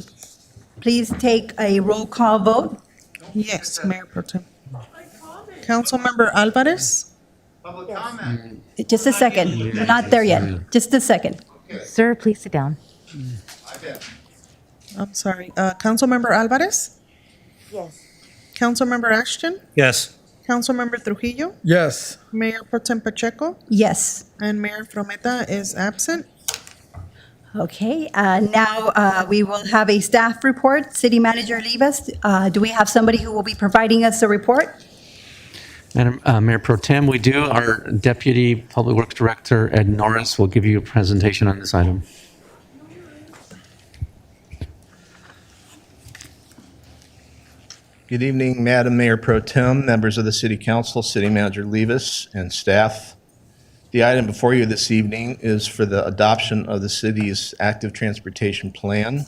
please take a roll call vote? Yes, Mayor Pro Tem. Councilmember Alvarez? Just a second. We're not there yet. Just a second. Sir, please sit down. I'm sorry. Councilmember Alvarez? Yes. Councilmember Ashton? Yes. Councilmember Trujillo, Yes. Mayor Pro Tem Pacheco, Yes. and Mayor Frometa is absent. Okay, now we will have a staff report. City Manager Rivas, do we have somebody who will be providing us a report? Madam Mayor Pro Tem, we do. Our Deputy Public Works Director, Ed Norris, will give you a presentation on this item. Good evening, Madam Mayor Pro Tem, members of the City Council, City Manager Levis, and staff. The item before you this evening is for the adoption of the city's active transportation plan.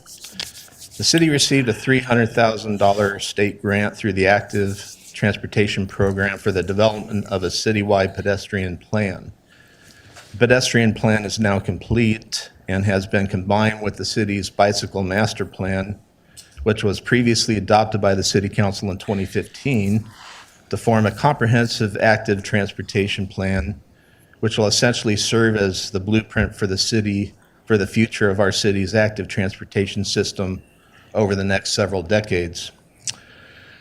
The city received a $300,000 state grant through the active transportation program for the development of a citywide pedestrian plan. The pedestrian plan is now complete and has been combined with the city's bicycle master plan, which was previously adopted by the City Council in 2015, to form a comprehensive active transportation plan, which will essentially serve as the blueprint for the city, for the future of our city's active transportation system over the next several decades.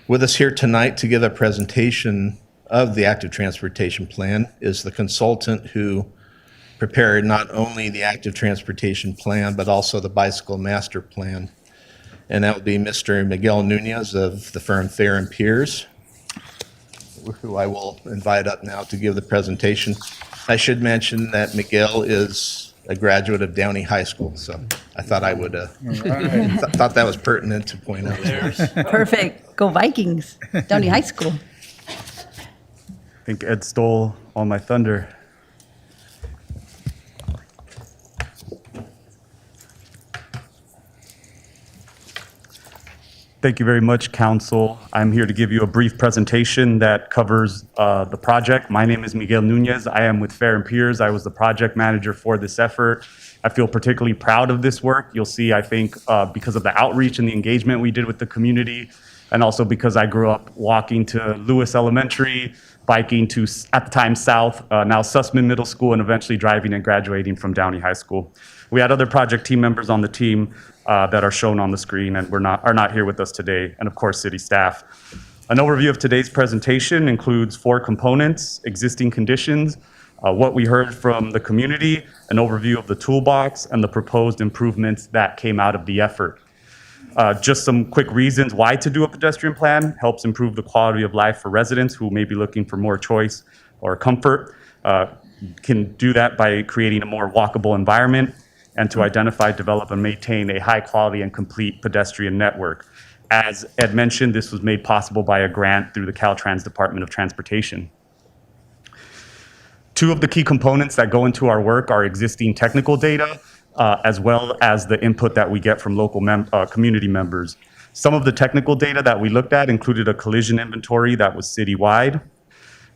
With us here tonight to give a presentation of the active transportation plan is the consultant who prepared not only the active transportation plan, but also the bicycle master plan. And that would be Mr. Miguel Nunez of the firm Fair and Peers, who I will invite up now to give the presentation. I should mention that Miguel is a graduate of Downey High School, so I thought I would, thought that was pertinent to point out. Perfect. Go Vikings. Downey High School. I think Ed stole all my thunder. Thank you very much, Council. I'm here to give you a brief presentation that covers the project. My name is Miguel Nunez. I am with Fair and Peers. I was the project manager for this effort. I feel particularly proud of this work. You'll see, I think, because of the outreach and the engagement we did with the community, and also because I grew up walking to Lewis Elementary, biking to, at the time, South, now Sussman Middle School, and eventually driving and graduating from Downey High School. We had other project team members on the team that are shown on the screen and are not here with us today, and of course, city staff. An overview of today's presentation includes 4 components: existing conditions, what we heard from the community, an overview of the toolbox, and the proposed improvements that came out of the effort. Just some quick reasons why to do a pedestrian plan: helps improve the quality of life for residents who may be looking for more choice or comfort. Can do that by creating a more walkable environment, and to identify, develop, and maintain a high-quality and complete pedestrian network. As Ed mentioned, this was made possible by a grant through the Caltrans Department of Transportation. 2 of the key components that go into our work are existing technical data, as well as the input that we get from local community members. Some of the technical data that we looked at included a collision inventory that was citywide,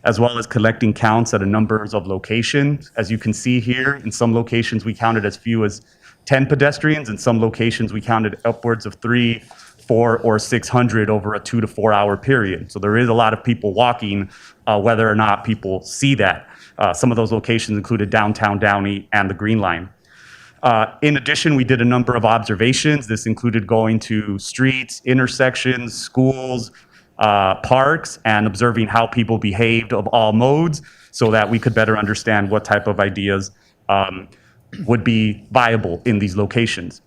as well as collecting counts at a number of locations. As you can see here, in some locations we counted as few as 10 pedestrians. In some locations we counted upwards of 300, 400, or 600 over a 2 to 4 hour period. So there is a lot of people walking, whether or not people see that. Some of those locations included downtown Downey and the Green Line. In addition, we did a number of observations. This included going to streets, intersections, schools, parks, and observing how people behaved of all modes so that we could better understand what type of ideas would be viable in these locations.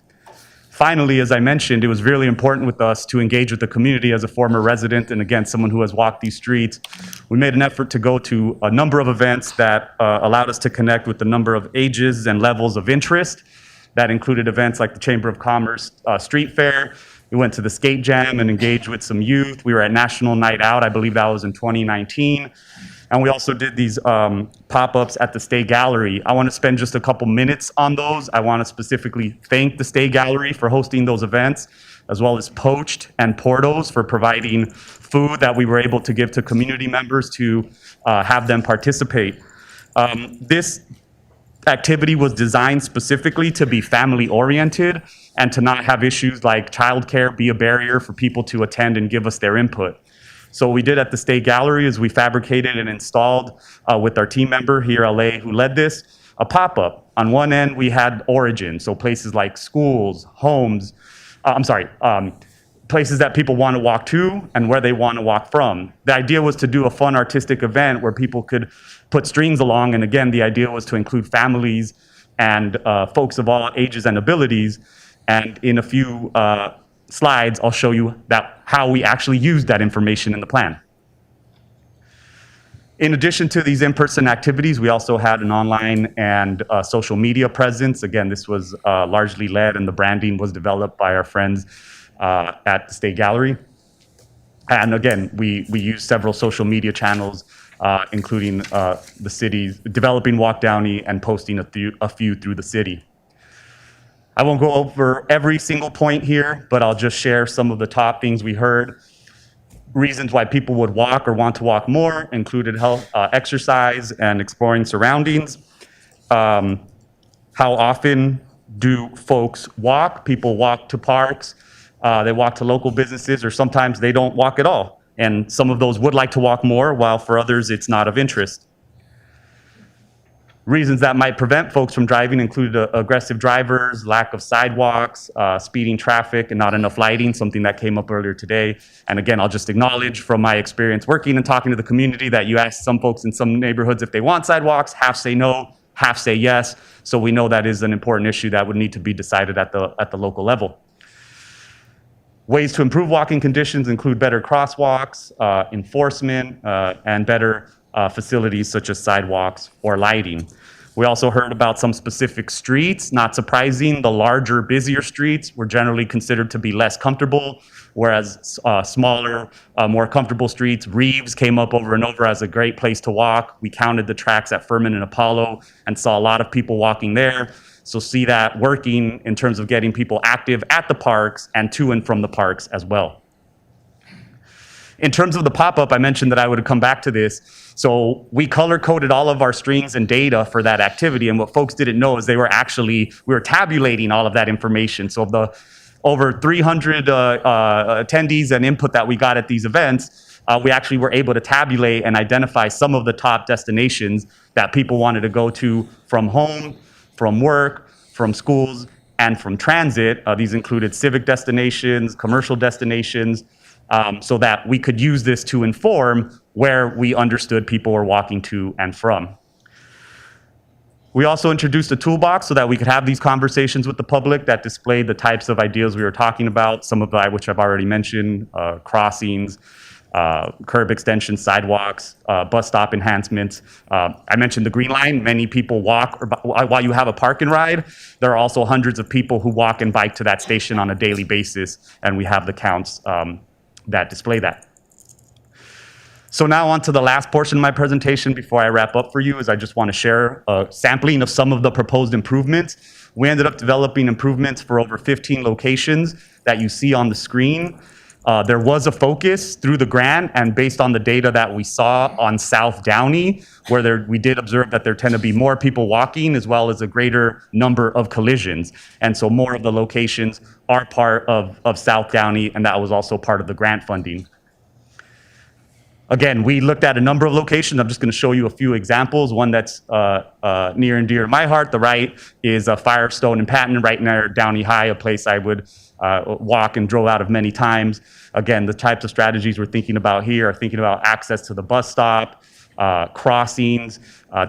Finally, as I mentioned, it was really important with us to engage with the community. As a former resident and again, someone who has walked these streets, we made an effort to go to a number of events that allowed us to connect with a number of ages and levels of interest. That included events like the Chamber of Commerce Street Fair. We went to the Skate Jam and engaged with some youth. We were at National Night Out, I believe that was in 2019. And we also did these pop-ups at the State Gallery. I want to spend just a couple minutes on those. I want to specifically thank the State Gallery for hosting those events, as well as Poached and Portos for providing food that we were able to give to community members to have them participate. This activity was designed specifically to be family-oriented and to not have issues like childcare be a barrier for people to attend and give us their input. So what we did at the State Gallery is we fabricated and installed with our team member here, LA, who led this, a pop-up. On one end, we had origin, so places like schools, homes, places that people want to walk to and where they want to walk from. The idea was to do a fun artistic event where people could put strings along. And again, the idea was to include families and folks of all ages and abilities. And in a few slides, I'll show you how we actually used that information in the plan. In addition to these in-person activities, we also had an online and social media presence. Again, this was largely led and the branding was developed by our friends at the State Gallery. And again, we used several social media channels, including the city's developing Walk Downey and posting a few through the city. I won't go over every single point here, but I'll just share some of the top things we heard. Reasons why people would walk or want to walk more included health, exercise, and exploring surroundings. How often do folks walk? People walk to parks, they walk to local businesses, or sometimes they don't walk at all. And some of those would like to walk more, while for others it's not of interest. Reasons that might prevent folks from driving included aggressive drivers, lack of sidewalks, speeding traffic, and not enough lighting, something that came up earlier today. And again, I'll just acknowledge from my experience working and talking to the community that you ask some folks in some neighborhoods if they want sidewalks, half say no, half say yes. So we know that is an important issue that would need to be decided at the local level. Ways to improve walking conditions include better crosswalks, enforcement, and better facilities such as sidewalks or lighting. We also heard about some specific streets. Not surprising, the larger, busier streets were generally considered to be less comfortable, whereas smaller, more comfortable streets, Reeves came up over and over as a great place to walk. We counted the tracks at Furman and Apollo and saw a lot of people walking there. So see that working in terms of getting people active at the parks and to and from the parks as well. In terms of the pop-up, I mentioned that I would come back to this. So we color-coded all of our strings and data for that activity, and what folks didn't know is we were tabulating all of that information. So of the over 300 attendees and input that we got at these events, we actually were able to tabulate and identify some of the top destinations that people wanted to go to from home, from work, from schools, and from transit. These included civic destinations, commercial destinations, so that we could use this to inform where we understood people were walking to and from. We also introduced a toolbox so that we could have these conversations with the public that displayed the types of ideas we were talking about, some of which I've already mentioned, crossings, curb extensions, sidewalks, bus stop enhancements. I mentioned the Green Line. Many people walk, while you have a park and ride, there are also hundreds of people who walk and bike to that station on a daily basis, and we have the counts that display that. So now on to the last portion of my presentation before I wrap up for you, is I just want to share a sampling of some of the proposed improvements. We ended up developing improvements for over 15 locations that you see on the screen. There was a focus through the grant and based on the data that we saw on South Downey, where we did observe that there tend to be more people walking as well as a greater number of collisions. And so more of the locations are part of South Downey, and that was also part of the grant funding. Again, we looked at a number of locations. I'm just going to show you a few examples. One that's near and dear to my heart. The right is Firestone and Patton, right near Downey High, a place I would walk and drove out of many times. Again, the types of strategies we're thinking about here are thinking about access to the bus stop, crossings,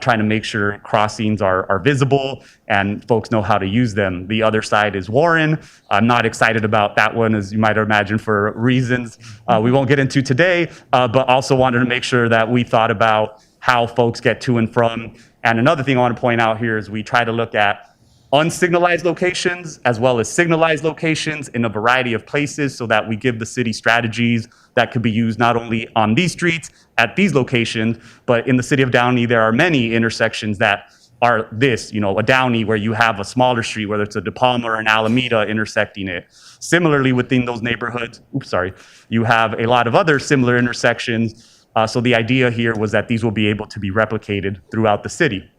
trying to make sure crossings are visible and folks know how to use them. The other side is Warren. I'm not excited about that one, as you might imagine, for reasons we won't get into today, but also wanted to make sure that we thought about how folks get to and from. And another thing I want to point out here is we try to look at unsignalized locations as well as signalized locations in a variety of places so that we give the city strategies that could be used not only on these streets at these locations, but in the city of Downey, there are many intersections that are this, a Downey where you have a smaller street, whether it's a De Palma or an Alameda intersecting it. Similarly, within those neighborhoods, you have a lot of other similar intersections. So the idea here was that these will be able to be replicated throughout the city.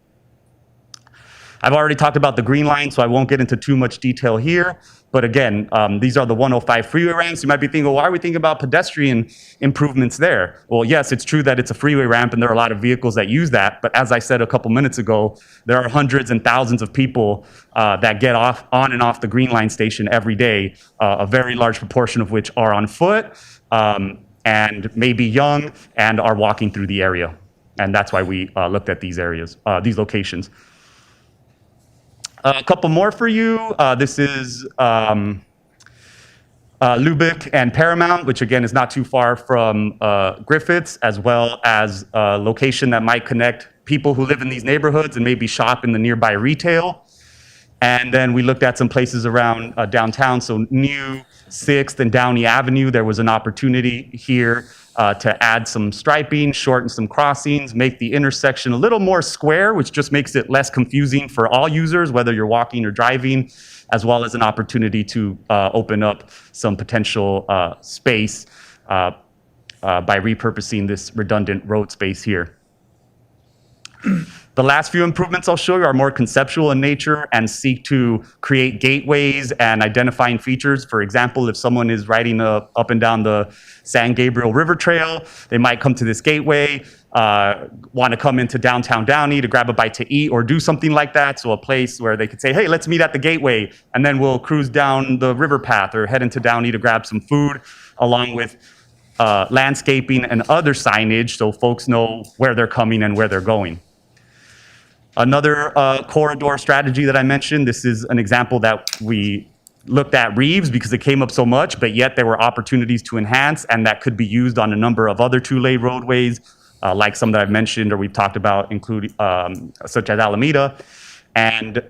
I've already talked about the green line, so I won't get into too much detail here. But again, these are the 105 freeway ramps. You might be thinking, well, why are we thinking about pedestrian improvements there? Well, yes, it's true that it's a freeway ramp and there are a lot of vehicles that use that. But as I said a couple minutes ago, there are hundreds and thousands of people that get on and off the green line station every day, a very large proportion of which are on foot and maybe young and are walking through the area. And that's why we looked at these areas, these locations. A couple more for you. This is Lubick and Paramount, which again is not too far from Griffiths, as well as a location that might connect people who live in these neighborhoods and maybe shop in the nearby retail. And then we looked at some places around downtown, so New, 6th, and Downey Avenue. There was an opportunity here to add some striping, shorten some crossings, make the intersection a little more square, which just makes it less confusing for all users, whether you're walking or driving, as well as an opportunity to open up some potential space by repurposing this redundant road space here. The last few improvements I'll show you are more conceptual in nature and seek to create gateways and identifying features. For example, if someone is riding up and down the San Gabriel River Trail, they might come to this gateway, want to come into downtown Downey to grab a bite to eat or do something like that. So a place where they could say, hey, let's meet at the gateway, and then we'll cruise down the river path or head into Downey to grab some food, along with landscaping and other signage so folks know where they're coming and where they're going. Another corridor strategy that I mentioned, this is an example that we looked at Reeves because it came up so much, but yet there were opportunities to enhance, and that could be used on a number of other two-lane roadways, like some that I've mentioned or we've talked about, including such as Alameda. And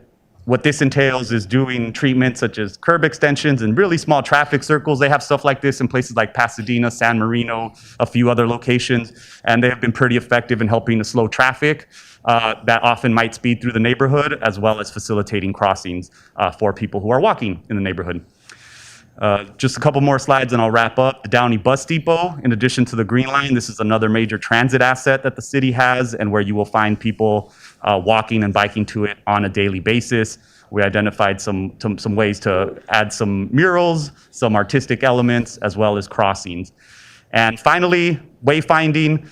what this entails is doing treatments such as curb extensions and really small traffic circles. They have stuff like this in places like Pasadena, San Marino, a few other locations, and they have been pretty effective in helping to slow traffic that often might speed through the neighborhood, as well as facilitating crossings for people who are walking in the neighborhood. Just a couple more slides and I'll wrap up. The Downey Bus Depot, in addition to the Green Line, this is another major transit asset that the city has and where you will find people walking and biking to it on a daily basis. We identified some ways to add some murals, some artistic elements, as well as crossings. And finally, wayfinding.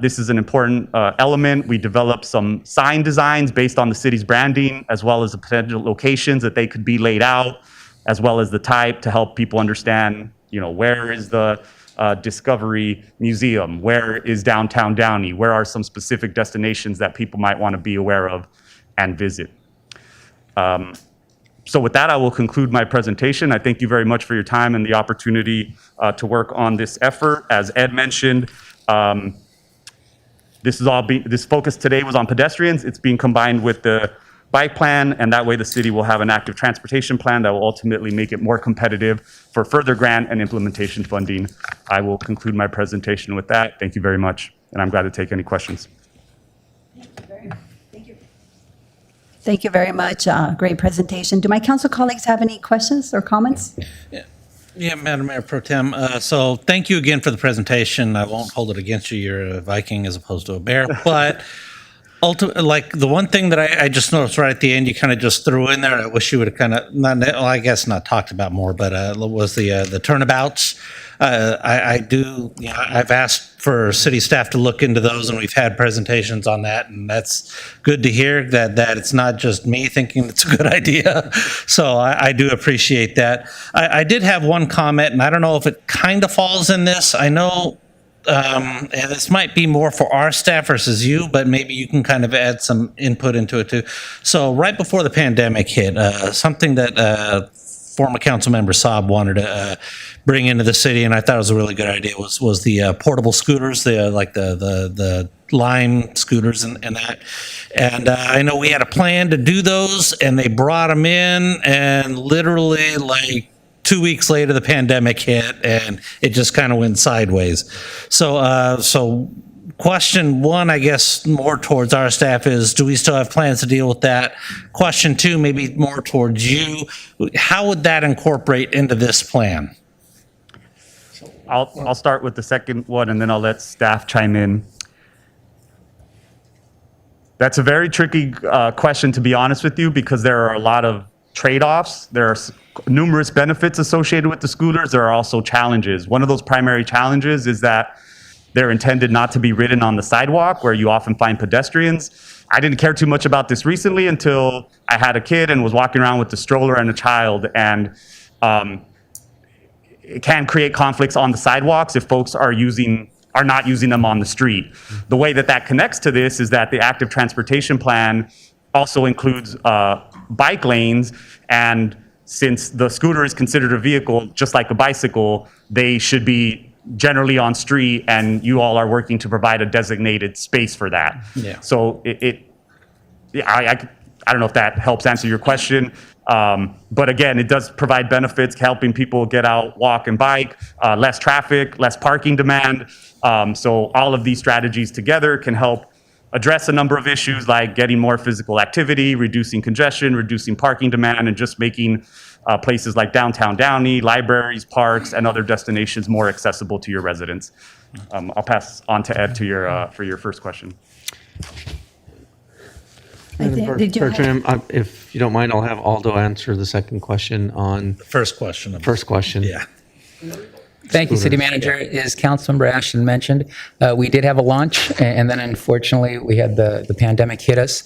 This is an important element. We developed some sign designs based on the city's branding, as well as the potential locations that they could be laid out, as well as the type to help people understand, where is the Discovery Museum? Where is downtown Downey? Where are some specific destinations that people might want to be aware of and visit? So with that, I will conclude my presentation. I thank you very much for your time and the opportunity to work on this effort. As Ed mentioned, this focus today was on pedestrians. It's being combined with the bike plan, and that way the city will have an active transportation plan that will ultimately make it more competitive for further grant and implementation funding. I will conclude my presentation with that. Thank you very much, and I'm glad to take any questions. Thank you very much. Great presentation. Do my council colleagues have any questions or comments? Yeah, Madam Mayor Pro Tem. So thank you again for the presentation. I won't hold it against you. You're a Viking as opposed to a bear. But ultimately, like the one thing that I just noticed right at the end, you kind of just threw in there. I wish you would have kind of, I guess not talked about more, but was the turnabouts. I've asked for city staff to look into those, and we've had presentations on that, and that's good to hear that it's not just me thinking it's a good idea. So I do appreciate that. I did have one comment, and I don't know if it kind of falls in this. I know, and this might be more for our staff versus you, but maybe you can kind of add some input into it too. So right before the pandemic hit, something that former council member Saab wanted to bring into the city, and I thought it was a really good idea, was the portable scooters, the Lime scooters and that. And I know we had a plan to do those, and they brought them in, and literally like 2 weeks later, the pandemic hit, and it just kind of went sideways. So question one, I guess, more towards our staff is, do we still have plans to deal with that? Question two, maybe more towards you, how would that incorporate into this plan? I'll start with the second one, and then I'll let staff chime in. That's a very tricky question, to be honest with you, because there are a lot of trade-offs. There are numerous benefits associated with the scooters. There are also challenges. One of those primary challenges is that they're intended not to be ridden on the sidewalk, where you often find pedestrians. I didn't care too much about this recently until I had a kid and was walking around with the stroller and a child, and it can create conflicts on the sidewalks if folks are not using them on the street. The way that connects to this is that the active transportation plan also includes bike lanes, and since the scooter is considered a vehicle, just like a bicycle, they should be generally on street, and you all are working to provide a designated space for that. Yeah. So I don't know if that helps answer your question. But again, it does provide benefits, helping people get out, walk and bike, less traffic, less parking demand. So all of these strategies together can help address a number of issues like getting more physical activity, reducing congestion, reducing parking demand, and just making places like downtown Downey, libraries, parks, and other destinations more accessible to your residents. I'll pass on to Ed for your first question. Did you Bertram, if you don't mind, I'll have Aldo answer the second question on. First question. First question. Yeah. Thank you, City Manager. As Councilmember Ashton mentioned, we did have a launch, and then unfortunately, we had the pandemic hit us.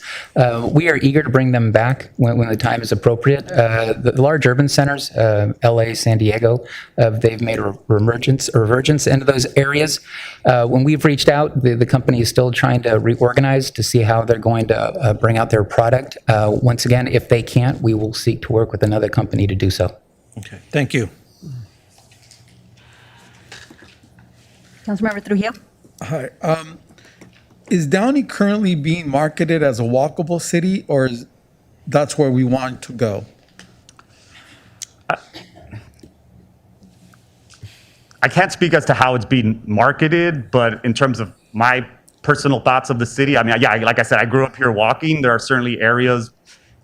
We are eager to bring them back when the time is appropriate. The large urban centers, LA, San Diego, they've made a revergence into those areas. When we've reached out, the company is still trying to reorganize to see how they're going to bring out their product. Once again, if they can't, we will seek to work with another company to do so. Okay, thank you. Councilmember Trujillo? Hi. Is Downey currently being marketed as a walkable city, or is that's where we want to go? I can't speak as to how it's being marketed, but in terms of my personal thoughts of the city, I mean, yeah, like I said, I grew up here walking. There are certainly areas,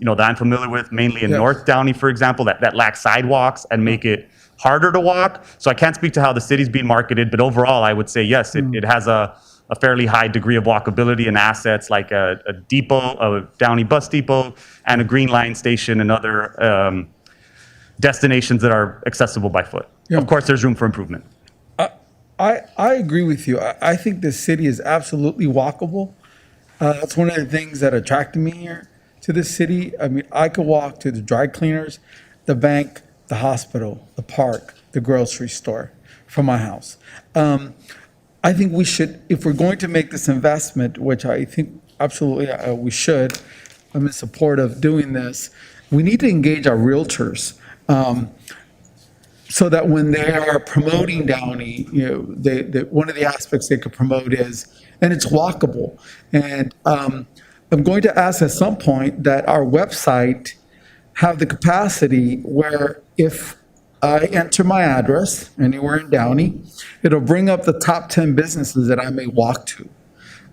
that I'm familiar with, mainly in North Downey, for example, that lack sidewalks and make it harder to walk. So I can't speak to how the city's being marketed, but overall, I would say yes, it has a fairly high degree of walkability and assets like a depot, a Downey Bus Depot, and a Green Line station and other destinations that are accessible by foot. Yeah. Of course, there's room for improvement. I agree with you. I think the city is absolutely walkable. That's one of the things that attracted me here to this city. I mean, I could walk to the dry cleaners, the bank, the hospital, the park, the grocery store from my house. I think we should, if we're going to make this investment, which I think absolutely we should, I'm in support of doing this, we need to engage our realtors so that when they are promoting Downey, one of the aspects they could promote is, and it's walkable. And I'm going to ask at some point that our website have the capacity where if I enter my address anywhere in Downey, it'll bring up the top 10 businesses that I may walk to.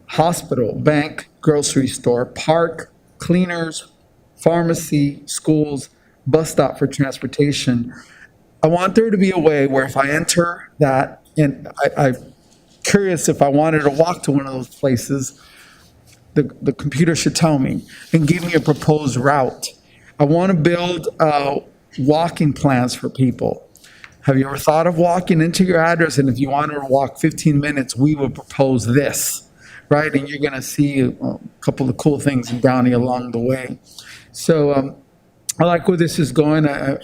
Hospital, bank, grocery store, park, cleaners, pharmacy, schools, bus stop for transportation. I want there to be a way where if I enter that, and I'm curious if I wanted to walk to one of those places, the computer should tell me and give me a proposed route. I want to build walking plans for people. Have you ever thought of walking into your address, and if you wanted to walk 15 minutes, we would propose this, right? And you're going to see a couple of cool things in Downey along the way. So I like where this is going. I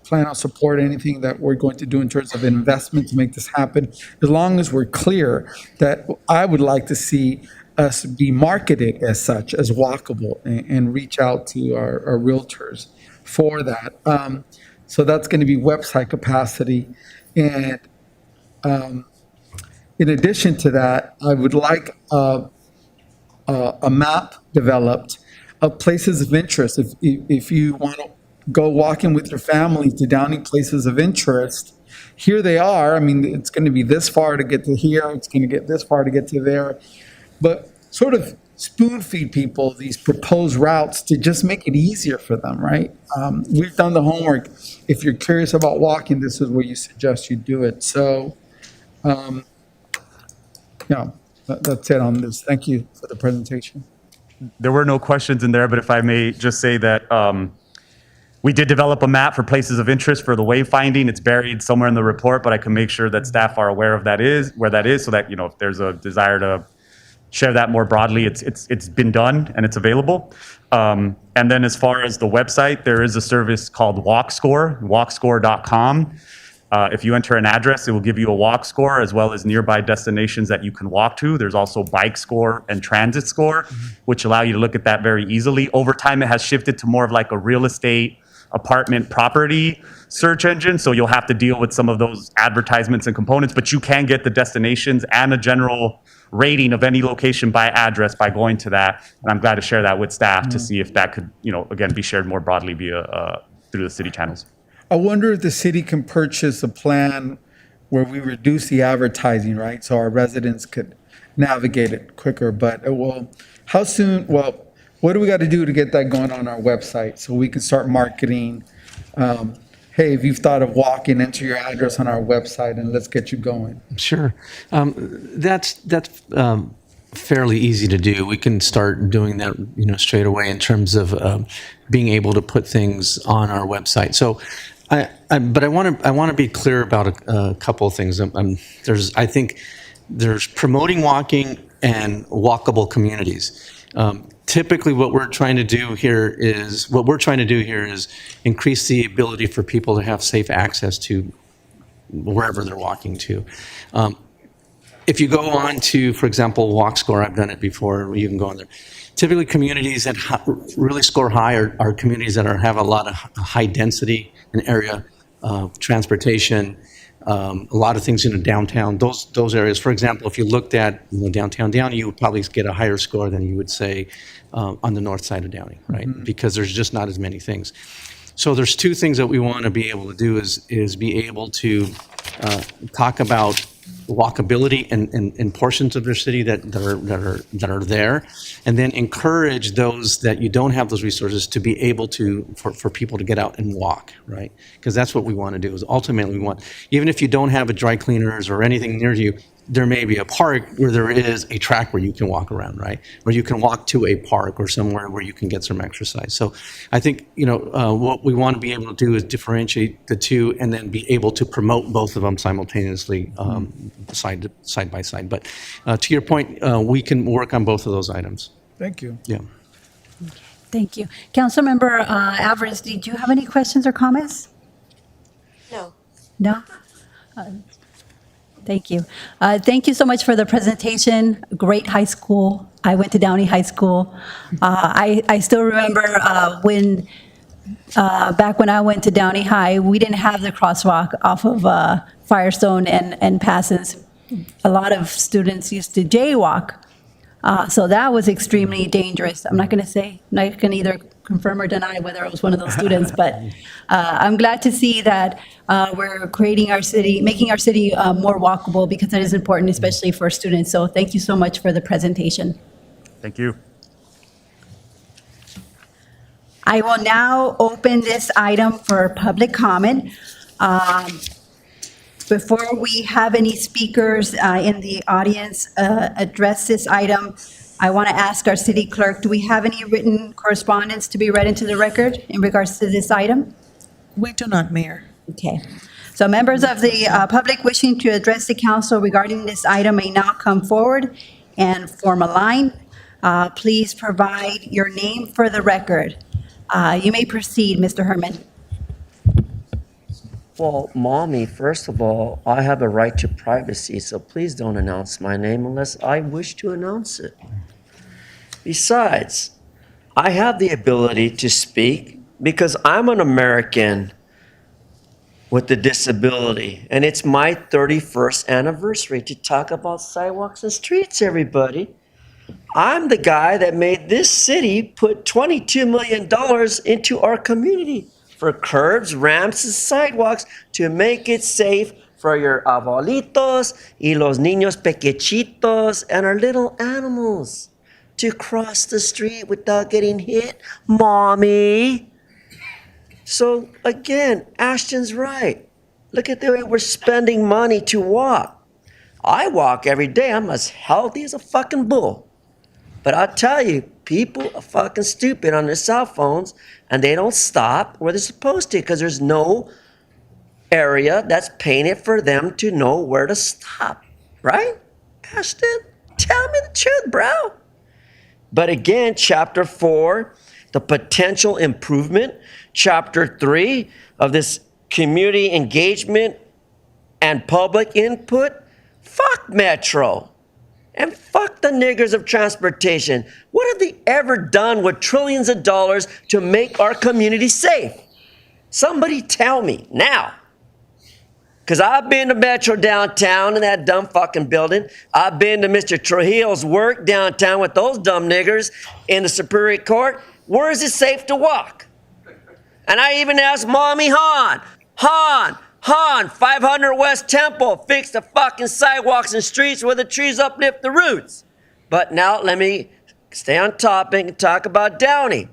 plan on supporting anything that we're going to do in terms of investment to make this happen, as long as we're clear that I would like to see us be marketed as such, as walkable, and reach out to our realtors for that. So that's going to be website capacity. And in addition to that, I would like a map developed of places of interest. If you want to go walking with your family to Downey places of interest, here they are. I mean, it's going to be this far to get to here. It's going to get this far to get to there. But sort of spoon feed people these proposed routes to just make it easier for them, right? We've done the homework. If you're curious about walking, this is where you suggest you do it. So, that's it on this. Thank you for the presentation. there were no questions in there, but if I may just say that we did develop a map for places of interest for the wayfinding. It's buried somewhere in the report, but I can make sure that staff are aware of where that is, so that, if there's a desire to share that more broadly, it's been done and it's available. And then as far as the website, there is a service called walkscore.com. If you enter an address, it will give you a walk score as well as nearby destinations that you can walk to. There's also bike score and transit score, which allow you to look at that very easily. Over time, it has shifted to more of like a real estate apartment property search engine. So you'll have to deal with some of those advertisements and components, but you can get the destinations and a general rating of any location by address by going to that. And I'm glad to share that with staff to see if that could, again, be shared more broadly via through the city channels. I wonder if the city can purchase a plan where we reduce the advertising, right? So our residents could navigate it quicker. But how soon, what do we got to do to get that going on our website so we can start marketing? Hey, if you've thought of walking, enter your address on our website and let's get you going. Sure. That's fairly easy to do. We can start doing that, straight away in terms of being able to put things on our website. So, but I want to be clear about a couple of things. I think there's promoting walking and walkable communities. Typically, what we're trying to do here is increase the ability for people to have safe access to wherever they're walking to. If you go on to, for example, Walk Score, I've done it before, you can go on there. Typically, communities that really score high are communities that have a lot of high density in area, transportation, a lot of things in the downtown, those areas. For example, if you looked at downtown Downey, you would probably get a higher score than you would say on the north side of Downey, right? Mm-hmm. Because there's just not as many things. So there's two things that we want to be able to do is be able to talk about walkability in portions of their city that are there, and then encourage those that you don't have those resources to be able to for people to get out and walk, right? Because that's what we want to do. Is ultimately we want, even if you don't have a dry cleaners or anything near you, there may be a park where there is a track where you can walk around, right? Where you can walk to a park or somewhere where you can get some exercise. So I think, what we want to be able to do is differentiate the two and then be able to promote both of them simultaneously, side by side. But to your point, we can work on both of those items. Thank you. Yeah. Thank you. Councilmember Alvarez, did you have any questions or comments? No. No? Thank you. Thank you so much for the presentation. Great high school. I went to Downey High School. I still remember back when I went to Downey High, we didn't have the crosswalk off of Firestone and Passons. A lot of students used to jaywalk. So that was extremely dangerous. I'm not going to either confirm or deny whether I was one of those students, but I'm glad to see that we're making our city more walkable, because that is important, especially for students. So thank you so much for the presentation. Thank you. I will now open this item for public comment. Before we have any speakers in the audience address this item, I want to ask our city clerk, do we have any written correspondence to be read into the record in regards to this item? We do not, Mayor. Okay. So members of the public wishing to address the council regarding this item may now come forward and form a line. Please provide your name for the record. You may proceed, Mr. Herman. Well, Mommy, first of all, I have a right to privacy, so please don't announce my name unless I wish to announce it. Besides, I have the ability to speak because I'm an American with a disability, and it's my 31st anniversary to talk about sidewalks and streets, everybody. I'm the guy that made this city put $22 million into our community for curbs, ramps, and sidewalks to make it safe for your abuelitos y los niños pequechitos and our little animals to cross the street without getting hit, Mommy. So again, Ashton's right. Look at the way we're spending money to walk. I walk every day. I'm as healthy as a fucking bull. But I'll tell you, people are fucking stupid on their cell phones and they don't stop where they're supposed to because there's no area that's painted for them to know where to stop. Right? Ashton, tell me the truth, bro. But again, chapter 4, the potential improvement. Chapter 3 of this community engagement and public input. Fuck Metro. And fuck the niggers of transportation. What have they ever done with trillions of dollars to make our community safe? Somebody tell me now. Because I've been to Metro downtown in that dumb fucking building. I've been to Mr. Trujillo's work downtown with those dumb niggers in the Superior Court. Where is it safe to walk? And I even asked Mommy Han, 500 West Temple, fix the fucking sidewalks and streets where the trees uplift the roots. But now let me stay on topic and talk about Downey.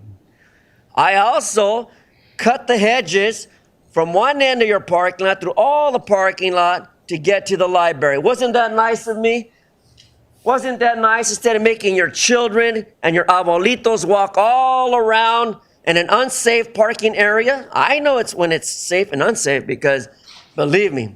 I also cut the hedges from one end of your parking lot through all the parking lot to get to the library. Wasn't that nice of me? Wasn't that nice? Instead of making your children and your abuelitos walk all around in an unsafe parking area. I know it's when it's safe and unsafe because, believe me,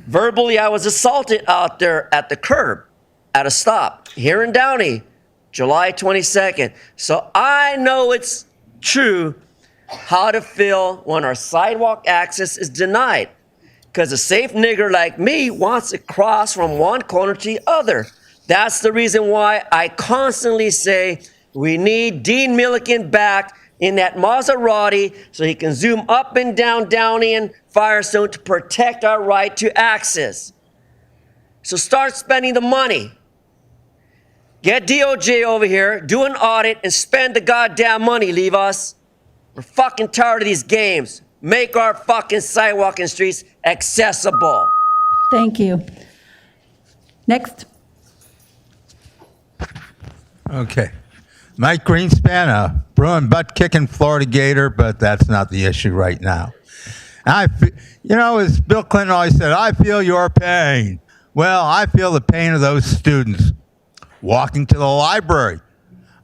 verbally I was assaulted out there at the curb at a stop here in Downey, July 22nd. So I know it's true how to feel when our sidewalk access is denied. Because a safe nigger like me wants to cross from one corner to the other. That's the reason why I constantly say we need Dean Milliken back in that Maserati so he can zoom up and down Downey and Firestone to protect our right to access. So start spending the money. Get DOJ over here, do an audit, and spend the goddamn money, leave us. We're fucking tired of these games. Make our fucking sidewalk and streets accessible. Thank you. Next. Okay. Mike Greenspan, a Bruin butt-kicking Florida Gator, but that's not the issue right now. As Bill Clinton always said, I feel your pain. Well, I feel the pain of those students walking to the library.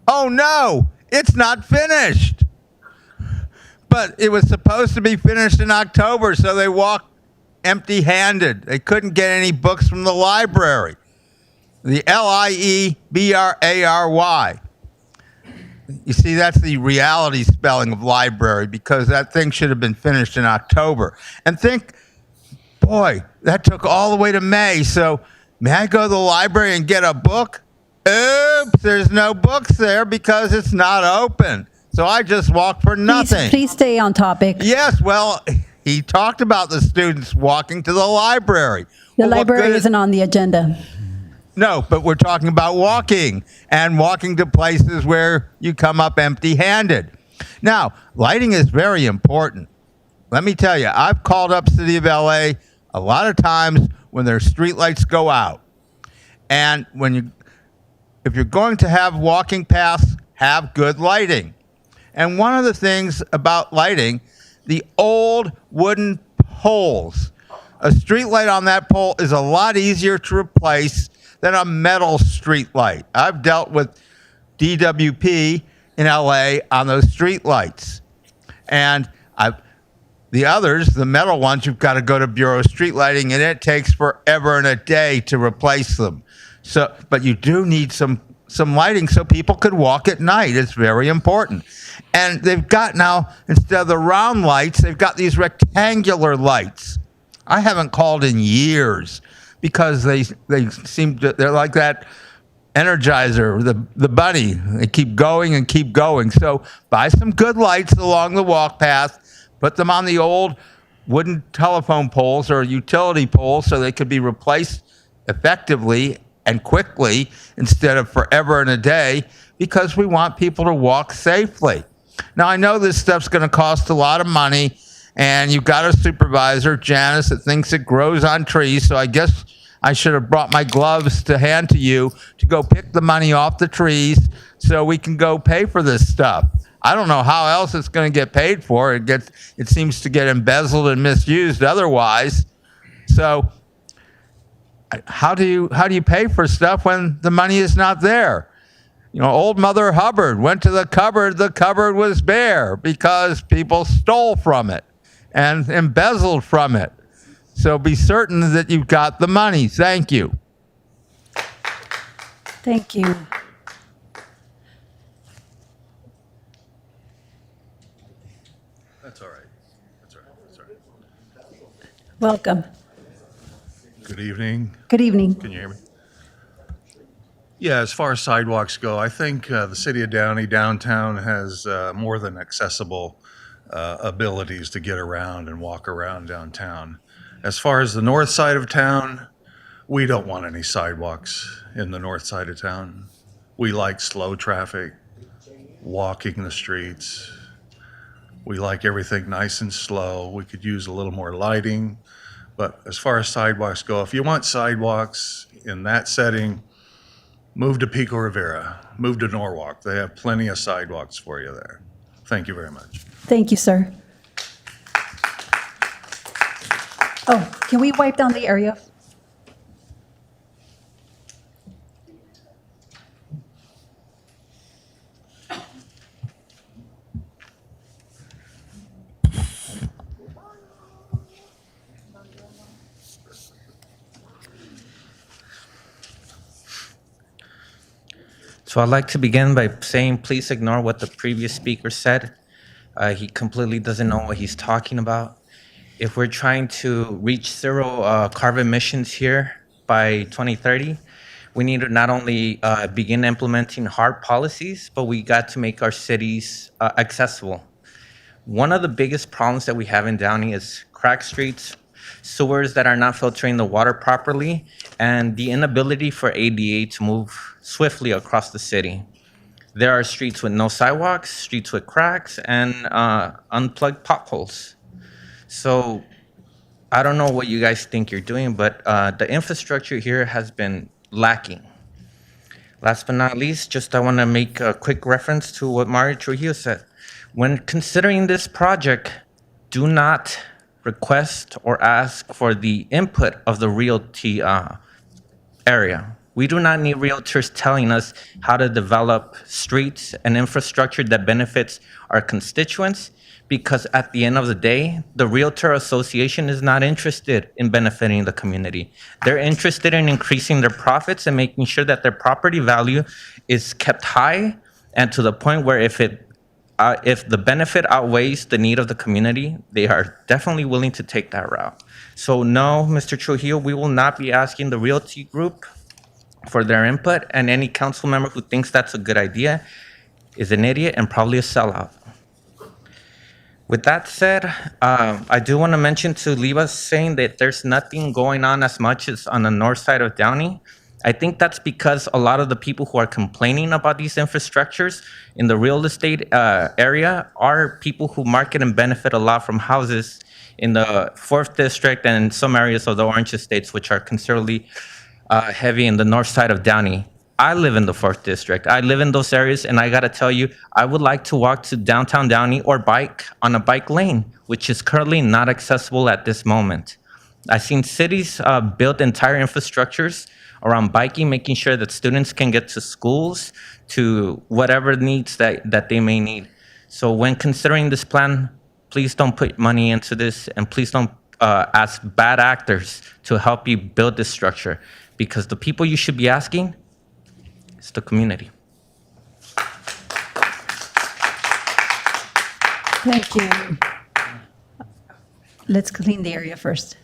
Oh no, it's not finished. But it was supposed to be finished in October, so they walked empty-handed. They couldn't get any books from the library. The Liebrary. You see, that's the reality spelling of library because that thing should have been finished in October. And think, boy, that took all the way to May. So may I go to the library and get a book? Oops, there's no books there because it's not open. So I just walked for nothing. Please stay on topic. Yes, well, he talked about the students walking to the library. The library isn't on the agenda. No, but we're talking about walking and walking to places where you come up empty-handed. Now, lighting is very important. Let me tell you, I've called up City of LA a lot of times when their streetlights go out. And if you're going to have walking paths, have good lighting. And one of the things about lighting, the old wooden poles. A street light on that pole is a lot easier to replace than a metal street light. I've dealt with DWP in LA on those street lights. And the others, the metal ones, you've got to go to Bureau of Street Lighting, and it takes forever and a day to replace them. But you do need some lighting so people could walk at night. It's very important. And they've got now, instead of the round lights, they've got these rectangular lights. I haven't called in years because they seem to, they're like that Energizer, the bunny. They keep going and keep going. So buy some good lights along the walk path, put them on the old wooden telephone poles or utility poles so they could be replaced effectively and quickly instead of forever and a day, because we want people to walk safely. Now, I know this stuff's going to cost a lot of money, and you've got a supervisor, Janice, that thinks it grows on trees, so I guess I should have brought my gloves to hand to you to go pick the money off the trees so we can go pay for this stuff. I don't know how else it's going to get paid for. It seems to get embezzled and misused otherwise. So how do you pay for stuff when the money is not there? Old Mother Hubbard went to the cupboard was bare because people stole from it and embezzled from it. So be certain that you've got the money. Thank you. Thank you. That's all right. That's all right. That's all right. Welcome. Good evening. Good evening. Can you hear me? Yeah, as far as sidewalks go, I think the city of Downey downtown has more than accessible abilities to get around and walk around downtown. As far as the north side of town, we don't want any sidewalks in the north side of town. We like slow traffic, walking the streets. We like everything nice and slow. We could use a little more lighting. But as far as sidewalks go, if you want sidewalks in that setting, move to Pico Rivera, move to Norwalk. They have plenty of sidewalks for you there. Thank you very much. Thank you, sir. Oh, can we wipe down the area? So I'd like to begin by saying, please ignore what the previous speaker said. He completely doesn't know what he's talking about. If we're trying to reach zero carbon emissions here by 2030, we need to not only begin implementing hard policies, but we got to make our cities accessible. One of the biggest problems that we have in Downey is cracked streets, sewers that are not filtering the water properly, and the inability for ADA to move swiftly across the city. There are streets with no sidewalks, streets with cracks, and unplugged potholes. So I don't know what you guys think you're doing, but the infrastructure here has been lacking. Last but not least, I want to make a quick reference to what Mario Trujillo said. When considering this project, do not request or ask for the input of the realty area. We do not need realtors telling us how to develop streets and infrastructure that benefits our constituents, because at the end of the day, the Realtor Association is not interested in benefiting the community. They're interested in increasing their profits and making sure that their property value is kept high, and to the point where if the benefit outweighs the need of the community, they are definitely willing to take that route. So no, Mr. Trujillo, we will not be asking the realty group for their input, and any council member who thinks that's a good idea is an idiot and probably a sellout. With that said, I do want to mention to leave us saying that there's nothing going on as much as on the north side of Downey. I think that's because a lot of the people who are complaining about these infrastructures in the real estate area are people who market and benefit a lot from houses in the 4th District and some areas of the Orange Estates, which are considerably heavy in the north side of Downey. I live in the 4th District. I live in those areas, and I gotta tell you, I would like to walk to downtown Downey or bike on a bike lane, which is currently not accessible at this moment. I've seen cities build entire infrastructures around biking, making sure that students can get to schools, to whatever needs that they may need. So when considering this plan, please don't put money into this, and please don't ask bad actors to help you build this structure, because the people you should be asking is the community. Thank you. Let's clean the area first.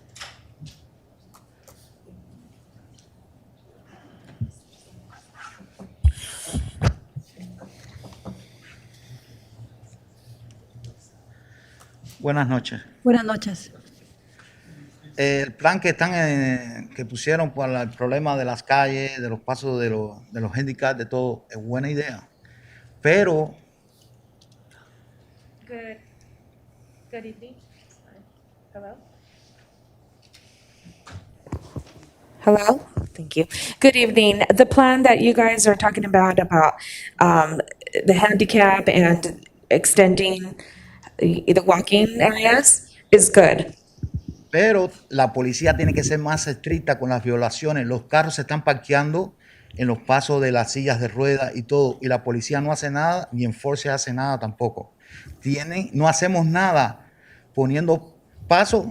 Buenas noches. Buenas noches. El plan que pusieron para el problema de las calles, de los pasos de los handicaps, de todo, es buena idea. Pero Good evening. Hello? Hello? Thank you. Good evening. The plan that you guys are talking about the handicap and extending the walking areas is good. Pero la policía tiene que ser más estricta con las violaciones. Los carros se están parqueando en los pasos de las sillas de ruedas y todo, y la policía no hace nada, ni Enforce hace nada tampoco. No hacemos nada poniendo pasos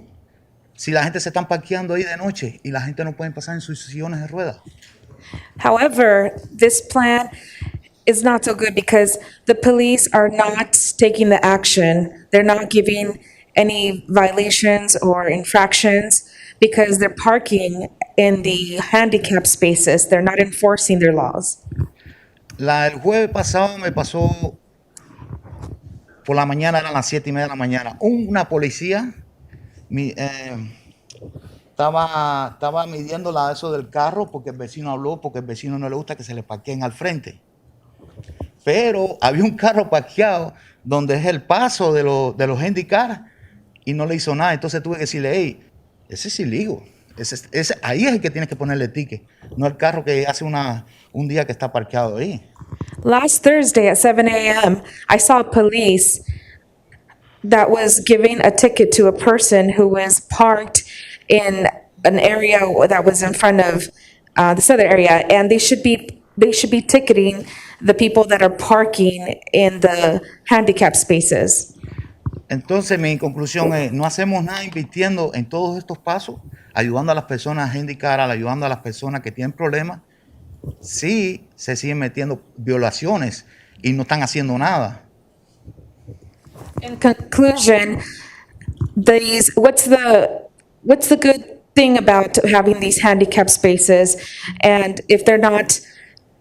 si la gente se están parqueando ahí de noche y la gente no puede pasar en sus sillones de ruedas. However, this plan is not so good because the police are not taking the action. They're not giving any violations or infractions because they're parking in the handicap spaces. They're not enforcing their laws. El jueves pasado me pasó por la mañana, eran las 7:30 de la mañana. Una policía estaba midiendo eso del carro porque el vecino habló, porque el vecino no le gusta que se le parqueen al frente. Pero había un carro parqueado donde es el paso de los handicaps y no le hizo nada. Entonces tuve que decirle, hey, ese es ilegal. Ahí es el que tienes que ponerle ticket, no el carro que hace un día que está parqueado ahí. Last Thursday at 7 a.m., I saw police that was giving a ticket to a person who was parked in an area that was in front of this other area, and they should be ticketing the people that are parking in the handicap spaces. Entonces mi conclusión es, no hacemos nada invirtiendo en todos estos pasos, ayudando a las personas handicapadas, ayudando a las personas que tienen problemas. Sí, se siguen metiendo violaciones y no están haciendo nada. In conclusion, what's the good thing about having these handicap spaces, and if they're not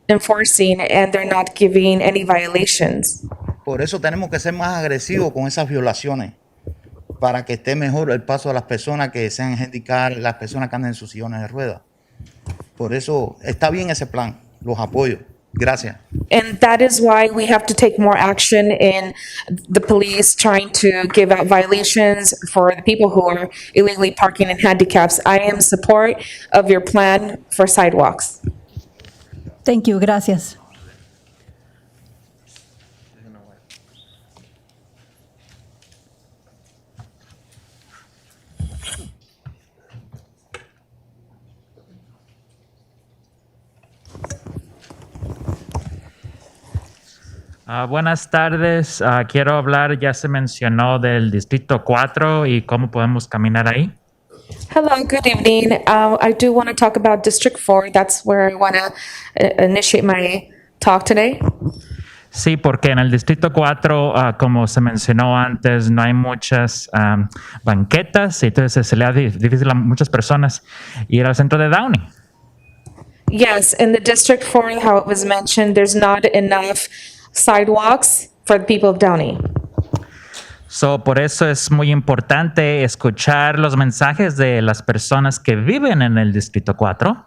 enforcing and they're not giving any violations? Por eso tenemos que ser más agresivos con esas violaciones, para que esté mejor el paso de las personas que sean handicapadas, las personas que andan en sus sillones de ruedas. Por eso está bien ese plan, los apoyo. Gracias. And that is why we have to take more action in the police trying to give out violations for the people who are illegally parking in handicaps. I am in support of your plan for sidewalks. Thank you, gracias. Buenas tardes. Quiero hablar, ya se mencionó del Distrito 4 y cómo podemos caminar ahí. Hello, good evening. I do want to talk about District 4. That's where I want to initiate my talk today. Sí, porque en el Distrito 4, como se mencionó antes, no hay muchas banquetas y entonces se le hace difícil a muchas personas ir al centro de Downey. Yes, in the District 4, how it was mentioned, there's not enough sidewalks for the people of Downey. Por eso es muy importante escuchar los mensajes de las personas que viven en el Distrito 4.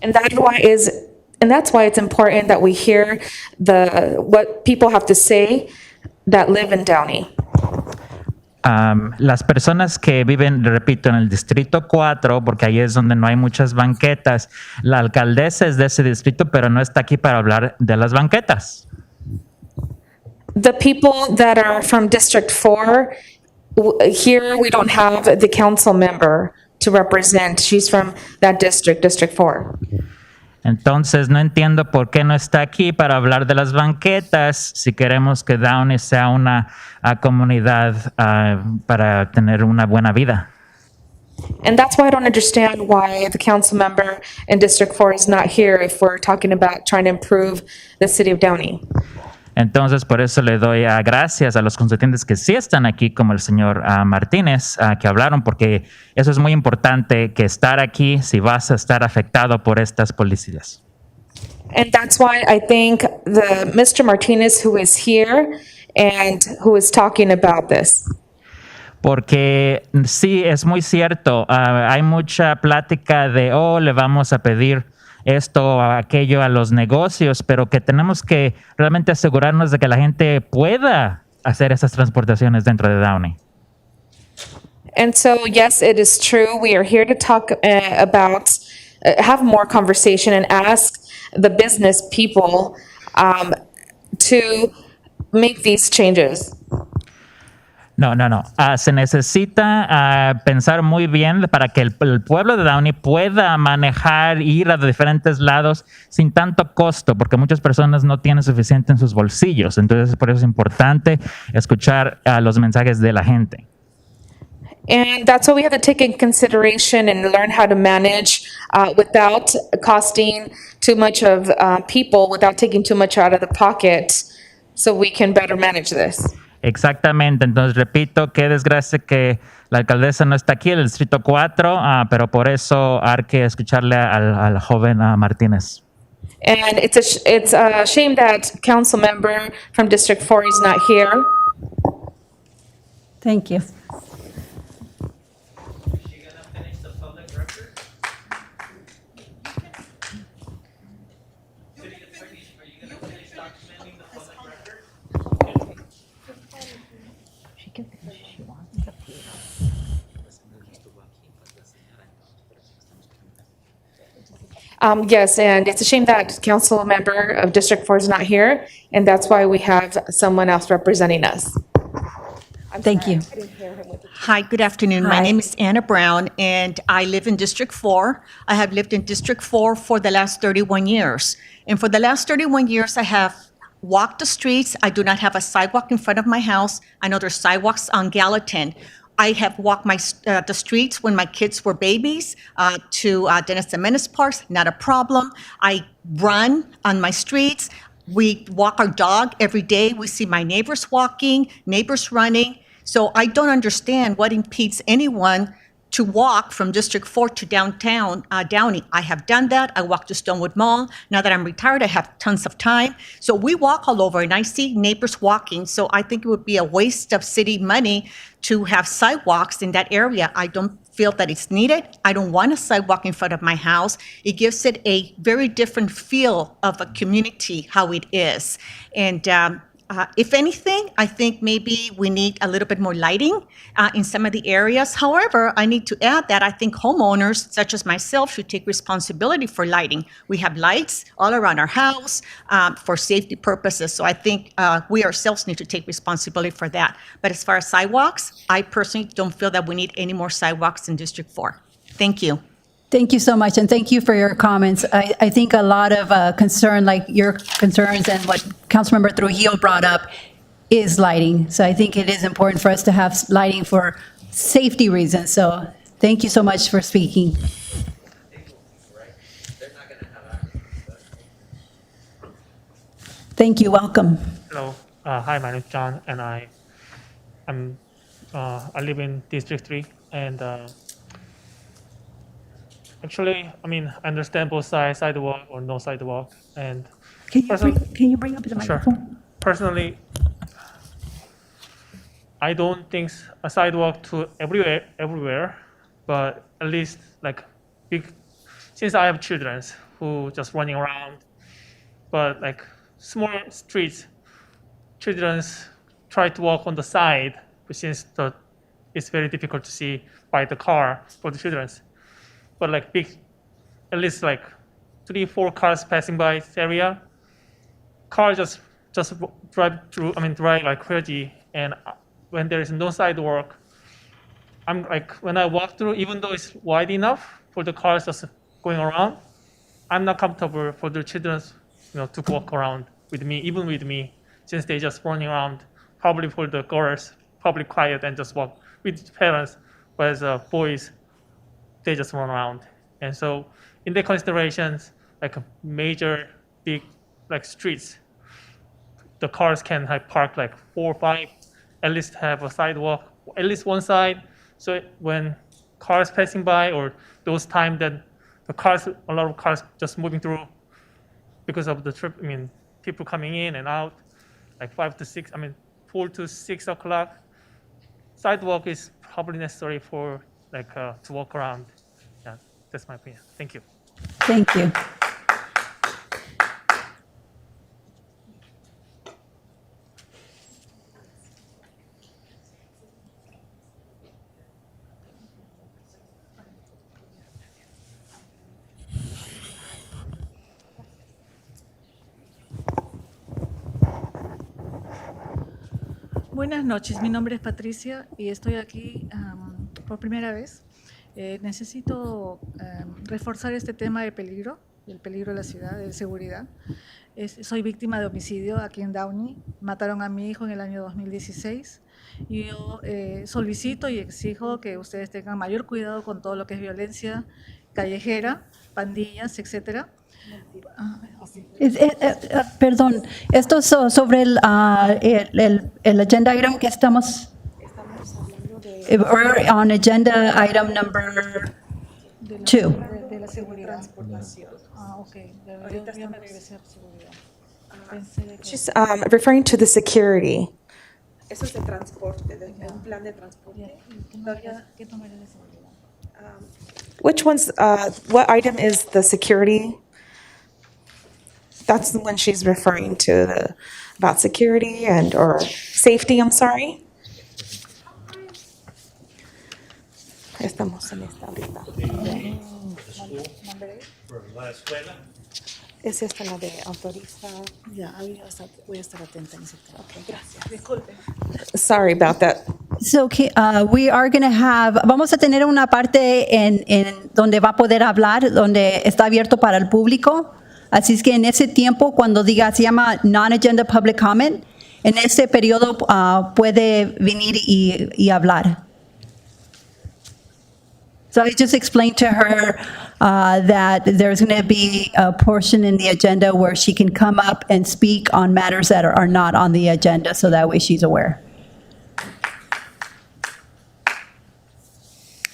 And that's why it's important that we hear what people have to say that live in Downey. Las personas que viven, repito, en el Distrito 4, porque ahí es donde no hay muchas banquetas. La alcaldesa es de ese distrito, pero no está aquí para hablar de las banquetas. The people that are from District 4, here we don't have the council member to represent. She's from that district, District 4. Entonces no entiendo por qué no está aquí para hablar de las banquetas si queremos que Downey sea una comunidad para tener una buena vida. And that's why I don't understand why the council member in District 4 is not here if we're talking about trying to improve the city of Downey. Entonces, por eso le doy gracias a los constituyentes que sí están aquí, como el señor Martínez, que hablaron, porque eso es muy importante, que estar aquí si vas a estar afectado por estas policías. And that's why I think Mr. Martinez, who is here and who is talking about this. Porque sí, es muy cierto, hay mucha plática de, le vamos a pedir esto o aquello a los negocios, pero que tenemos que realmente asegurarnos de que la gente pueda hacer esas transportaciones dentro de Downey. And so, yes, it is true. We are here to talk have more conversation and ask the business people to make these changes. No, no, no. Se necesita pensar muy bien para que el pueblo de Downey pueda manejar, ir a diferentes lados sin tanto costo, porque muchas personas no tienen suficiente en sus bolsillos. Entonces, por eso es importante escuchar los mensajes de la gente. And that's what we have to take in consideration and learn how to manage without costing too much of people, without taking too much out of the pocket, so we can better manage this. Exactamente, entonces repito, qué desgracia que la alcaldesa no está aquí, el Distrito 4, pero por eso hay que escucharle al joven Martínez. And it's a shame that council member from District 4 is not here. Thank you. Yes, and it's a shame that council member of District 4 is not here, and that's why we have someone else representing us. Thank you. Hi, good afternoon. My Hi. name is Anna Brown, and I live in District 4. I have lived in District 4 for the last 31 years. And for the last 31 years, I have walked the streets. I do not have a sidewalk in front of my house. I know there's sidewalks on Gallatin. I have walked the streets when my kids were babies to Dennis and Menace Parks, not a problem. I run on my streets. We walk our dog every day. We see my neighbors walking, neighbors running. So I don't understand what impedes anyone to walk from District 4 to downtown Downey. I have done that. I walked to Stonewood Mall. Now that I'm retired, I have tons of time. So we walk all over, and I see neighbors walking. So I think it would be a waste of city money to have sidewalks in that area. I don't feel that it's needed. I don't want a sidewalk in front of my house. It gives it a very different feel of a community, how it is. And if anything, I think maybe we need a little bit more lighting in some of the areas. However, I need to add that I think homeowners, such as myself, should take responsibility for lighting. We have lights all around our house for safety purposes. So I think we ourselves need to take responsibility for that. But as far as sidewalks, I personally don't feel that we need any more sidewalks in District 4. Thank you. Thank you so much, and thank you for your comments. I think a lot of concern, like your concerns and what Councilmember Trujillo brought up, is lighting. So I think it is important for us to have lighting for safety reasons. So thank you so much for speaking. Thank you, welcome. Hello, hi, my name is John, and I live in District 3, and actually, I mean, I understand both sides, sidewalk or no sidewalk, and Can you bring up the microphone? Sure. Personally, I don't think a sidewalk to everywhere, but at least like since I have children who just running around, but like small streets, children try to walk on the side, but since it's very difficult to see by the car for the children. But like at least like 3-4 cars passing by this area, car just drive like crazy. And when there is no sidewalk, I'm like, when I walk through, even though it's wide enough for the cars just going around, I'm not comfortable for the children, to walk around with me, even with me, since they just running around. Probably for the girls, probably quiet and just walk with parents, whereas boys, they just run around. And so in the considerations, like major big like streets, the cars can park like 4 or 5, at least have a sidewalk, at least one side. So when cars passing by, or those times that a lot of cars just moving through because of the trip, people coming in and out, like 4 to 6 o'clock, sidewalk is probably necessary for to walk around. Yeah, that's my opinion. Thank you. Thank you. Buenas noches, mi nombre es Patricia y estoy aquí por primera vez. Necesito reforzar este tema del peligro de la ciudad, de seguridad. Soy víctima de homicidio aquí en Downey. Mataron a mi hijo en el año 2016 y yo solicito y exijo que ustedes tengan mayor cuidado con todo lo que es violencia callejera, pandillas, etcétera. Perdón, esto es sobre el agenda item que estamos... We're on agenda item number 2. De la seguridad. Ok. Ya me regresé a seguridad. She's referring to the security. Eso es de transporte, un plan de transporte. ¿Qué tomaré de seguridad? Which one's, what item is the security? That's the one she's referring to, about security or safety, I'm sorry. Estamos en esta ahorita. Es esta la de autoriza. Ya, voy a estar atenta en ese tema. Ok, gracias. Disculpe. Sorry about that. So, okay, we are going to have, vamos a tener una parte en donde va a poder hablar, donde está abierto para el público. Así es que en ese tiempo, cuando diga, se llama non-agenda public comment, en ese periodo puede venir y hablar. So I just explained to her that there's going to be a portion in the agenda where she can come up and speak on matters that are not on the agenda, so that way she's aware.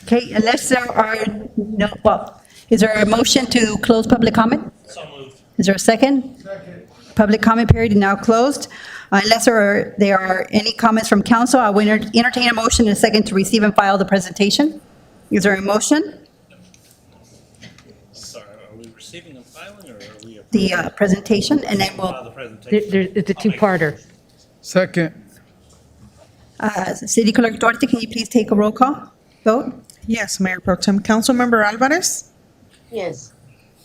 Okay, unless there are no, well, is there a motion to close public comment? So moved. Is there a second? Second. Public comment period is now closed. Unless there are any comments from council, I will entertain a motion in a second to receive and file the presentation. Is there a motion? Sorry, are we receiving and filing, or are we? The presentation, and then we'll, The presentation. It's a two-parter. Second. City Clerk Duarte, can you please take a roll call vote? Yes, Mayor Pro Tem. Councilmember Alvarez? Yes.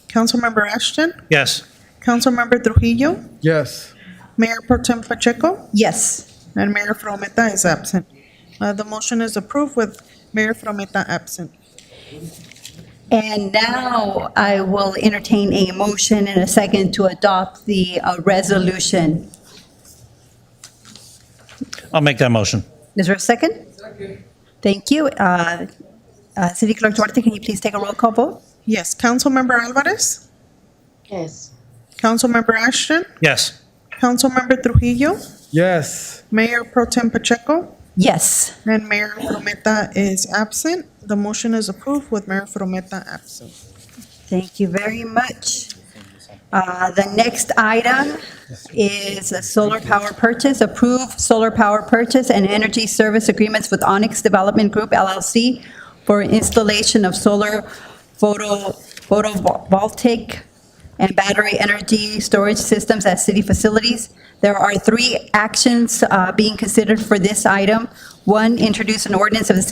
Councilmember Ashton? Yes. Councilmember Trujillo? Yes. Mayor Pro Tem Pacheco? Yes. And Mayor Frometa is absent. The motion is approved with Mayor Frometa absent. And now I will entertain a motion in a second to adopt the resolution. I'll make that motion. Is there a second? Second. Thank you. City Clerk Duarte, can you please take a roll call vote? Yes. Councilmember Alvarez? Yes. Councilmember Ashton? Yes. Councilmember Trujillo? Yes. Mayor Pro Tem Pacheco? Yes. And Mayor Frometa is absent. The motion is approved with Mayor Frometa absent. Thank you very much. The next item is a solar power purchase. Approve solar power purchase and energy service agreements with Onyx Development Group LLC for installation of solar photovoltaic and battery energy storage systems at city facilities. There are 3 actions being considered for this item. 1, introduce an ordinance of the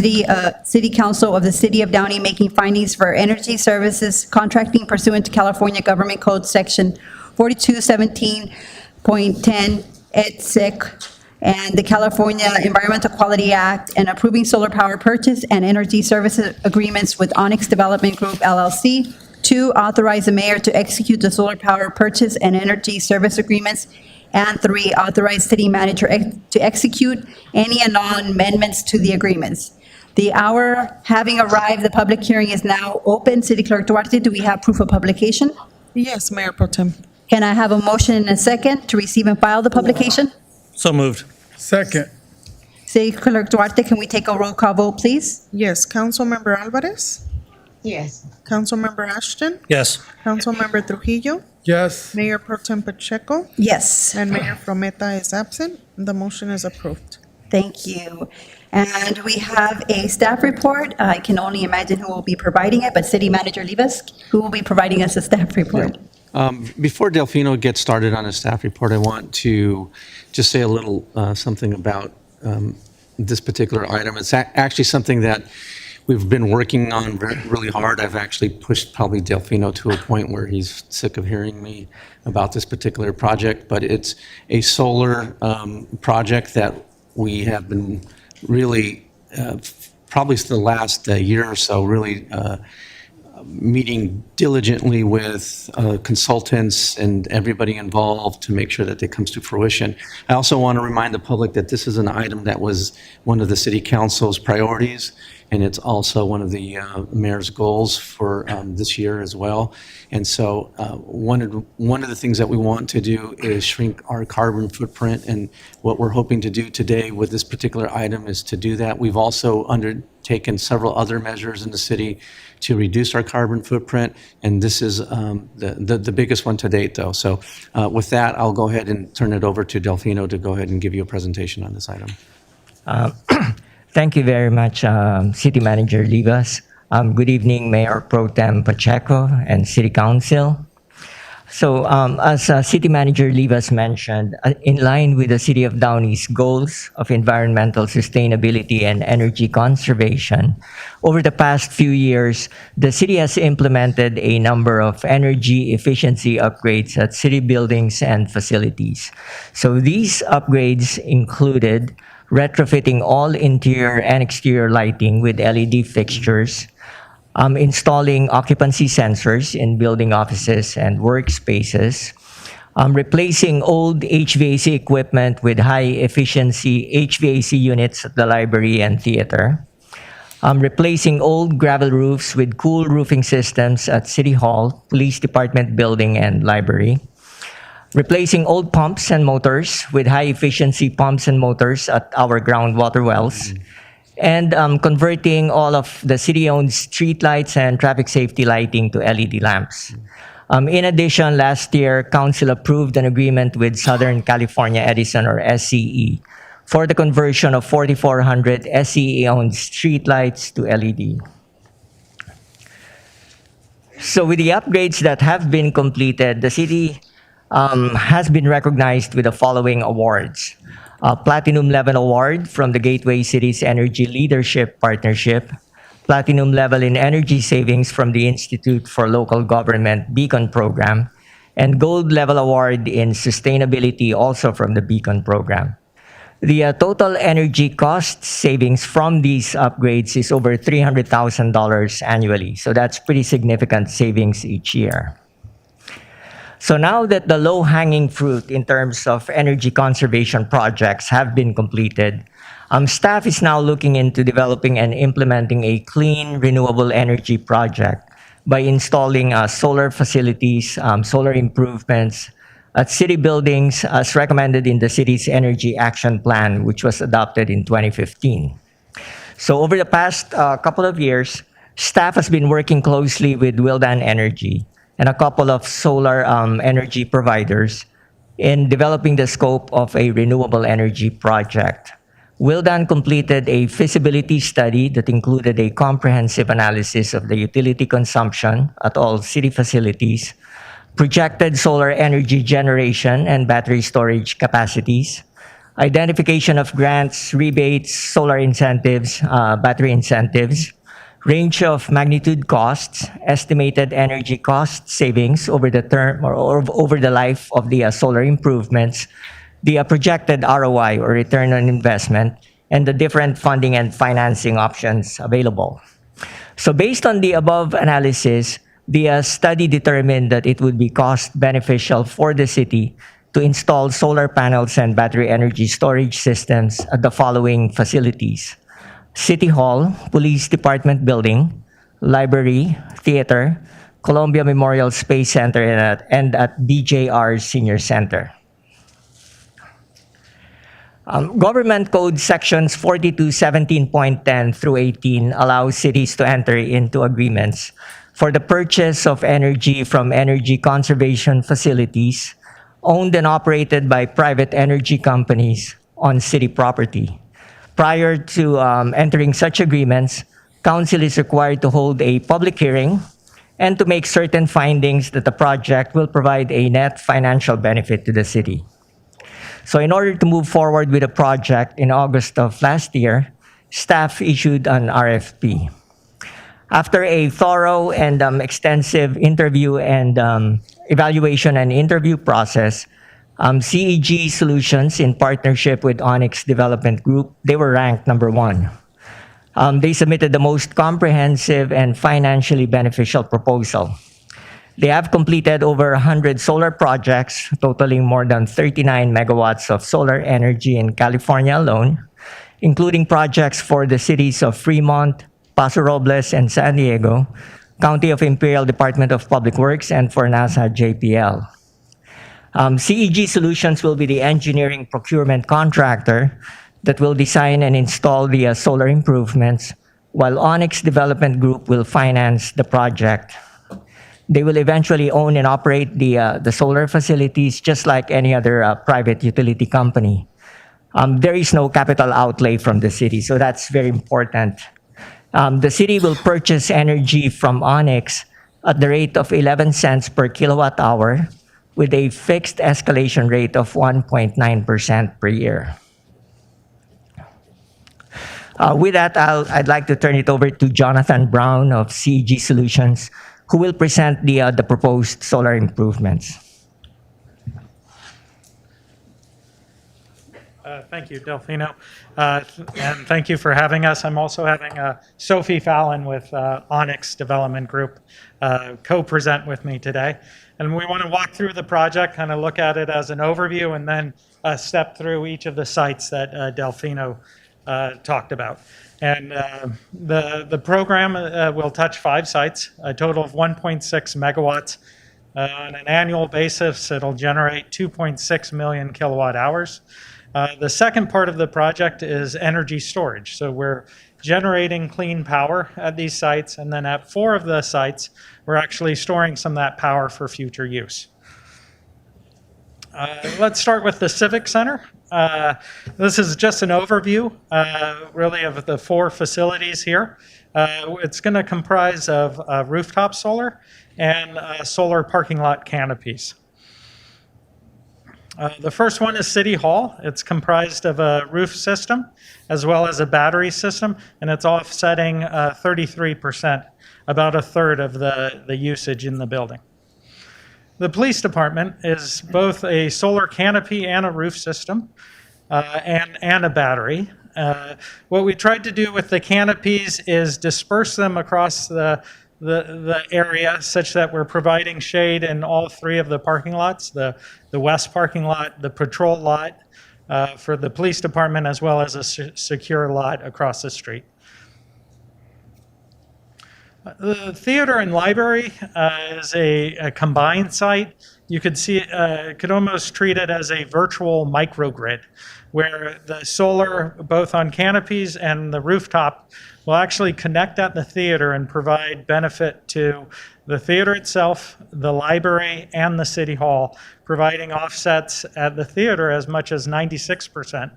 City Council of the City of Downey making findings for energy services contracting pursuant to California Government Code Section 4217.10 et sec. And the California Environmental Quality Act, and approving solar power purchase and energy services agreements with Onyx Development Group LLC. 2, authorize the mayor to execute the solar power purchase and energy service agreements. And 3, authorize city manager to execute any and all amendments to the agreements. The hour having arrived, the public hearing is now open. City Clerk Duarte, do we have proof of publication? Yes, Mayor Pro Tem. Can I have a motion and a second to receive and file the publication? So moved. Second. City Clerk Duarte, can we take a roll call vote, please? Yes. Councilmember Alvarez? Yes. Councilmember Ashton? Yes. Councilmember Trujillo? Yes. Mayor Pro Tem Pacheco? Yes. And Mayor Frometa is absent. The motion is approved. Thank you. And we have a staff report. I can only imagine who will be providing it, but City Manager Livas, who will be providing us a staff report? Before Delfino gets started on his staff report, I want to just say a little something about this particular item. It's actually something that we've been working on really hard. I've actually pushed probably Delfino to a point where he's sick of hearing me about this particular project, but it's a solar project that we have been really, probably for the last year or so, really meeting diligently with consultants and everybody involved to make sure that it comes to fruition. I also want to remind the public that this is an item that was one of the city council's priorities, and it's also one of the mayor's goals for this year as well. And so one of the things that we want to do is shrink our carbon footprint, and what we're hoping to do today with this particular item is to do that. We've also undertaken several other measures in the city to reduce our carbon footprint, and this is the biggest one to date, though. So with that, I'll go ahead and turn it over to Delfino to go ahead and give you a presentation on this item. Thank you very much, City Manager Livas. Good evening, Mayor Pro Tem Pacheco and City Council. So as City Manager Livas mentioned, in line with the City of Downey's goals of environmental sustainability and energy conservation, over the past few years, the city has implemented a number of energy efficiency upgrades at city buildings and facilities. So these upgrades included retrofitting all interior and exterior lighting with LED fixtures, installing occupancy sensors in building offices and workspaces, replacing old HVAC equipment with high-efficiency HVAC units at the library and theater, replacing old gravel roofs with cool roofing systems at City Hall, Police Department building, and library, replacing old pumps and motors with high-efficiency pumps and motors at our groundwater wells, and converting all of the city-owned streetlights and traffic safety lighting to LED lamps. In addition, last year, Council approved an agreement with Southern California Edison, or SCE, for the conversion of 4,400 SCE-owned streetlights to LED. So with the upgrades that have been completed, the city has been recognized with the following awards. Platinum Level Award from the Gateway Cities Energy Leadership Partnership, Platinum Level in Energy Savings from the Institute for Local Government Beacon Program, and Gold Level Award in Sustainability also from the Beacon Program. The total energy cost savings from these upgrades is over $300,000 annually, so that's pretty significant savings each year. So now that the low-hanging fruit in terms of energy conservation projects have been completed, staff is now looking into developing and implementing a clean, renewable energy project by installing solar facilities, solar improvements at city buildings as recommended in the city's Energy Action Plan, which was adopted in 2015. So over the past couple of years, staff has been working closely with Willdan Energy and a couple of solar energy providers in developing the scope of a renewable energy project. Willdan completed a feasibility study that included a comprehensive analysis of the utility consumption at all city facilities, projected solar energy generation and battery storage capacities, identification of grants, rebates, solar incentives, battery incentives, range of magnitude costs, estimated energy cost savings over the term or over the life of the solar improvements, the projected ROI or return on investment, and the different funding and financing options available. So based on the above analysis, the study determined that it would be cost beneficial for the city to install solar panels and battery energy storage systems at the following facilities: City Hall, Police Department Building, Library, Theater, Columbia Memorial Space Center, and at BJR Senior Center. Government Code Sections 4217.10 through 18 allow cities to enter into agreements for the purchase of energy from energy conservation facilities owned and operated by private energy companies on city property. Prior to entering such agreements, Council is required to hold a public hearing and to make certain findings that the project will provide a net financial benefit to the city. So in order to move forward with the project in August of last year, staff issued an RFP. After a thorough and extensive interview and evaluation and interview process, CEG Solutions, in partnership with Onyx Development Group, they were ranked number 1. They submitted the most comprehensive and financially beneficial proposal. They have completed over 100 solar projects, totaling more than 39 megawatts of solar energy in California alone, including projects for the cities of Fremont, Paso Robles, and San Diego, County of Imperial Department of Public Works, and for NASA JPL. CEG Solutions will be the engineering procurement contractor that will design and install the solar improvements, while Onyx Development Group will finance the project. They will eventually own and operate the solar facilities just like any other private utility company. There is no capital outlay from the city, so that's very important. The city will purchase energy from Onyx at the rate of 11 cents per kilowatt hour with a fixed escalation rate of 1.9% per year. With that, I'd like to turn it over to Jonathan Brown of CEG Solutions, who will present the proposed solar improvements. Thank you, Delfino. And thank you for having us. I'm also having Sophie Fallon with Onyx Development Group co-present with me today. And we want to walk through the project, kind of look at it as an overview, and then step through each of the sites that Delfino talked about. And the program will touch 5 sites, a total of 1.6 megawatts. On an annual basis, it'll generate 2.6 million kilowatt hours. The second part of the project is energy storage. So we're generating clean power at these sites, and then at 4 of the sites, we're actually storing some of that power for future use. Let's start with the Civic Center. This is just an overview, really, of the 4 facilities here. It's going to comprise of rooftop solar and solar parking lot canopies. The first one is City Hall. It's comprised of a roof system as well as a battery system, and it's offsetting 33%, about a third of the usage in the building. The police department is both a solar canopy and a roof system, and a battery. What we tried to do with the canopies is disperse them across the area such that we're providing shade in all 3 of the parking lots, the west parking lot, the patrol lot for the police department, as well as a secure lot across the street. The theater and library is a combined site. You could see, could almost treat it as a virtual microgrid, where the solar, both on canopies and the rooftop, will actually connect at the theater and provide benefit to the theater itself, the library, and the city hall, providing offsets at the theater as much as 96%,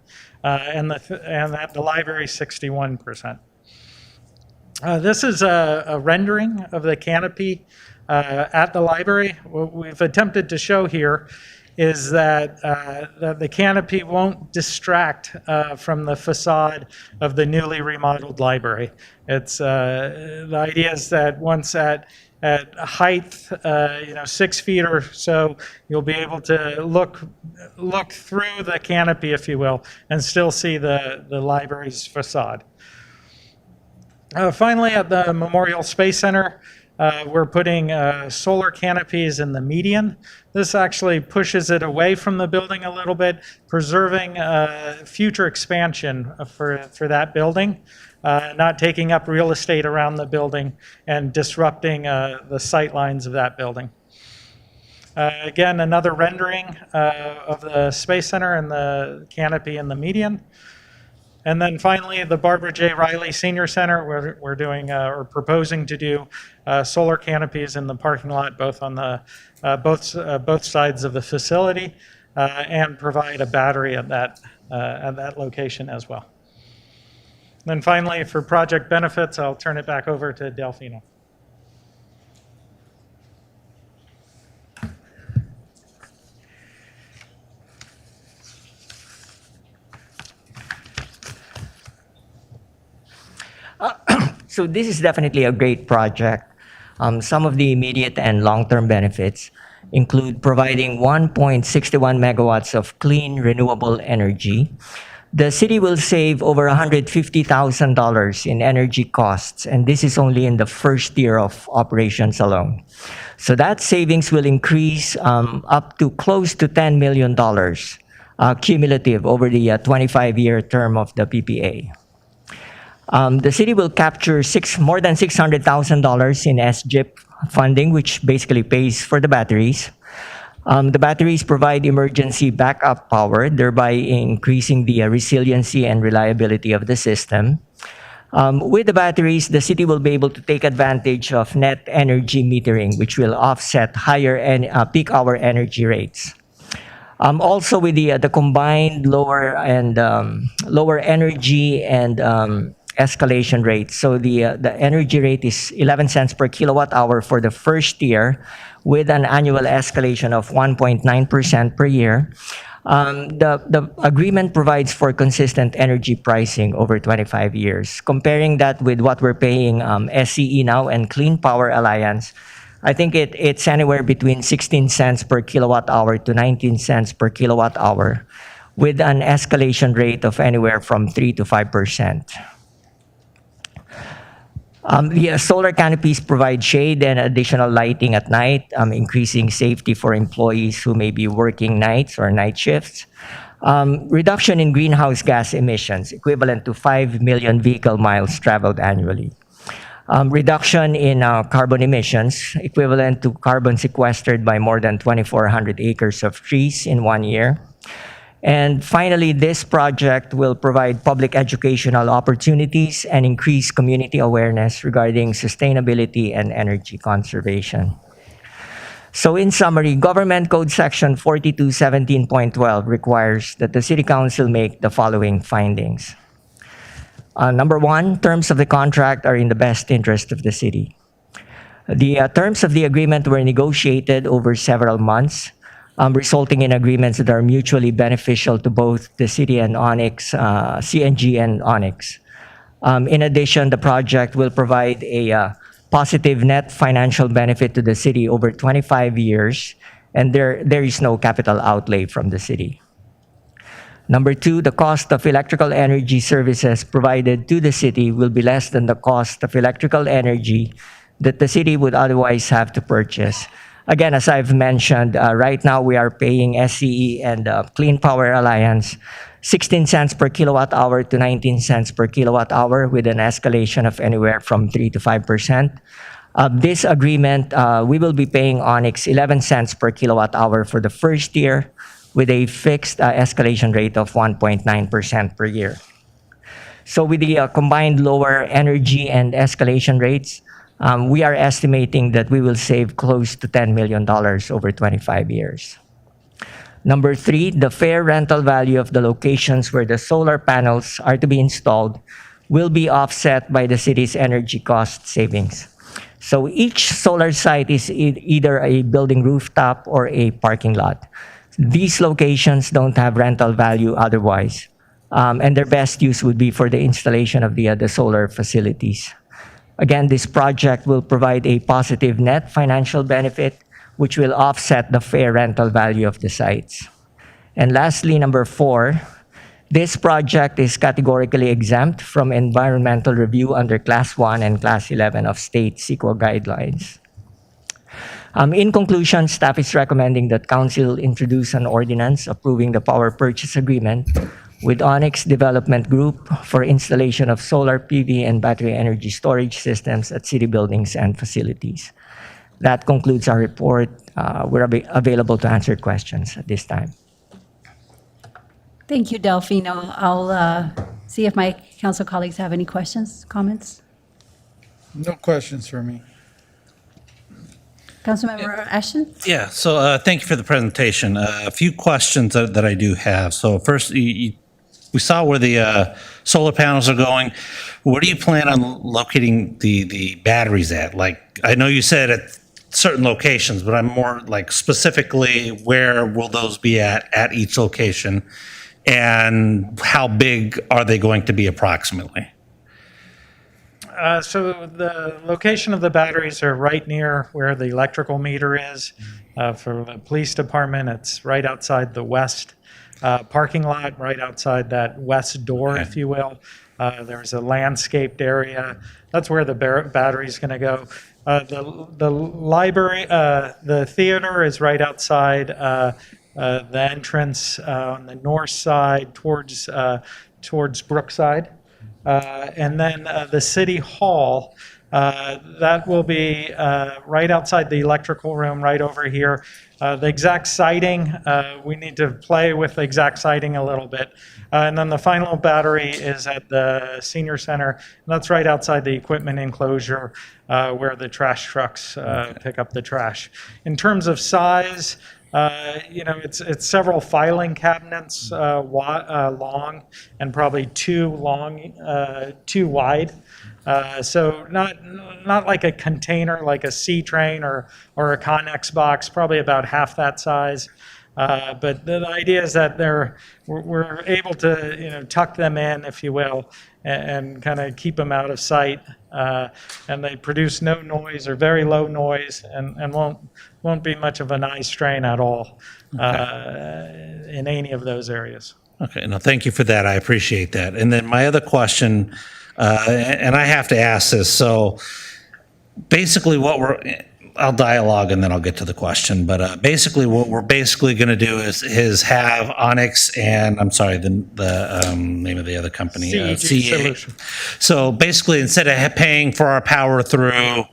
and at the library 61%. This is a rendering of the canopy at the library. What we've attempted to show here is that the canopy won't distract from the facade of the newly remodeled library. It's the idea is that once at height, 6 feet or so, you'll be able to look through the canopy, if you will, and still see the library's facade. Finally, at the Memorial Space Center, we're putting solar canopies in the median. This actually pushes it away from the building a little bit, preserving future expansion for that building, not taking up real estate around the building and disrupting the sight lines of that building. Again, another rendering of the Space Center and the canopy in the median. And then finally, the Barbara J. Riley Senior Center, we're doing or proposing to do solar canopies in the parking lot, both on the both sides of the facility, and provide a battery at that location as well. And then finally, for project benefits, I'll turn it back over to Delfino. So this is definitely a great project. Some of the immediate and long-term benefits include providing 1.61 megawatts of clean renewable energy. The city will save over $150,000 in energy costs, and this is only in the first year of operations alone. So that savings will increase up to close to $10 million cumulative over the 25-year term of the PPA. The city will capture more than $600,000 in SGIP funding, which basically pays for the batteries. The batteries provide emergency backup power, thereby increasing the resiliency and reliability of the system. With the batteries, the city will be able to take advantage of net energy metering, which will offset higher peak hour energy rates. Also, with the combined lower energy and escalation rates. So the energy rate is 11 cents per kilowatt hour for the first year, with an annual escalation of 1.9% per year. The agreement provides for consistent energy pricing over 25 years. Comparing that with what we're paying SCE now and Clean Power Alliance, I think it's anywhere between 16 cents per kilowatt hour to 19 cents per kilowatt hour, with an escalation rate of anywhere from 3 to 5%. The solar canopies provide shade and additional lighting at night, increasing safety for employees who may be working nights or night shifts. Reduction in greenhouse gas emissions, equivalent to 5 million vehicle miles traveled annually. Reduction in carbon emissions, equivalent to carbon sequestered by more than 2,400 acres of trees in 1 year. And finally, this project will provide public educational opportunities and increase community awareness regarding sustainability and energy conservation. So in summary, Government Code Section 4217.12 requires that the City Council make the following findings. Number one, terms of the contract are in the best interest of the city. The terms of the agreement were negotiated over several months, resulting in agreements that are mutually beneficial to both the city and Onyx, CNG and Onyx. In addition, the project will provide a positive net financial benefit to the city over 25 years, and there is no capital outlay from the city. Number two, the cost of electrical energy services provided to the city will be less than the cost of electrical energy that the city would otherwise have to purchase. Again, as I've mentioned, right now we are paying SCE and Clean Power Alliance 16 cents per kilowatt hour to 19 cents per kilowatt hour, with an escalation of anywhere from 3 to 5%. This agreement, we will be paying Onyx 11 cents per kilowatt hour for the first year, with a fixed escalation rate of 1.9% per year. So with the combined lower energy and escalation rates, we are estimating that we will save close to $10 million over 25 years. Number three, the fair rental value of the locations where the solar panels are to be installed will be offset by the city's energy cost savings. So each solar site is either a building rooftop or a parking lot. These locations don't have rental value otherwise, and their best use would be for the installation of the solar facilities. Again, this project will provide a positive net financial benefit, which will offset the fair rental value of the sites. And lastly, number four, this project is categorically exempt from environmental review under Class 1 and Class 11 of state CEQA guidelines. In conclusion, staff is recommending that Council introduce an ordinance approving the power purchase agreement with Onyx Development Group for installation of solar PV and battery energy storage systems at city buildings and facilities. That concludes our report. We're available to answer questions at this time. Thank you, Delfino. I'll see if my council colleagues have any questions, comments. No questions for me. Councilmember Ashton? Yeah, so thank you for the presentation. A few questions that I do have. So first, we saw where the solar panels are going. Where do you plan on locating the batteries at? Like, I know you said at certain locations, but I'm more like specifically where will those be at each location? And how big are they going to be approximately? So the location of the batteries are right near where the electrical meter is. For the police department, it's right outside the west parking lot, right outside that west door, if you will. There's a landscaped area. That's where the battery's going to go. The library, the theater is right outside the entrance on the north side towards Brookside. And then the city hall, that will be right outside the electrical room, right over here. The exact siting, we need to play with the exact siting a little bit. And then the final battery is at the senior center, and that's right outside the equipment enclosure where the trash trucks pick up the trash. In terms of size, it's several filing cabinets long and probably two wide. So not like a container, like a C train or a Connex box, probably about half that size. But the idea is that we're able to tuck them in, if you will, and kind of keep them out of sight. And they produce no noise or very low noise, and won't be much of an eye strain at all in any of those areas. Okay, no, thank you for that. I appreciate that. And then my other question, and I have to ask this. So basically I'll dialogue and then I'll get to the question. But basically what we're basically going to do is have Onyx and, I'm sorry, the name of the other company. CEG Solution. So basically instead of paying for our power through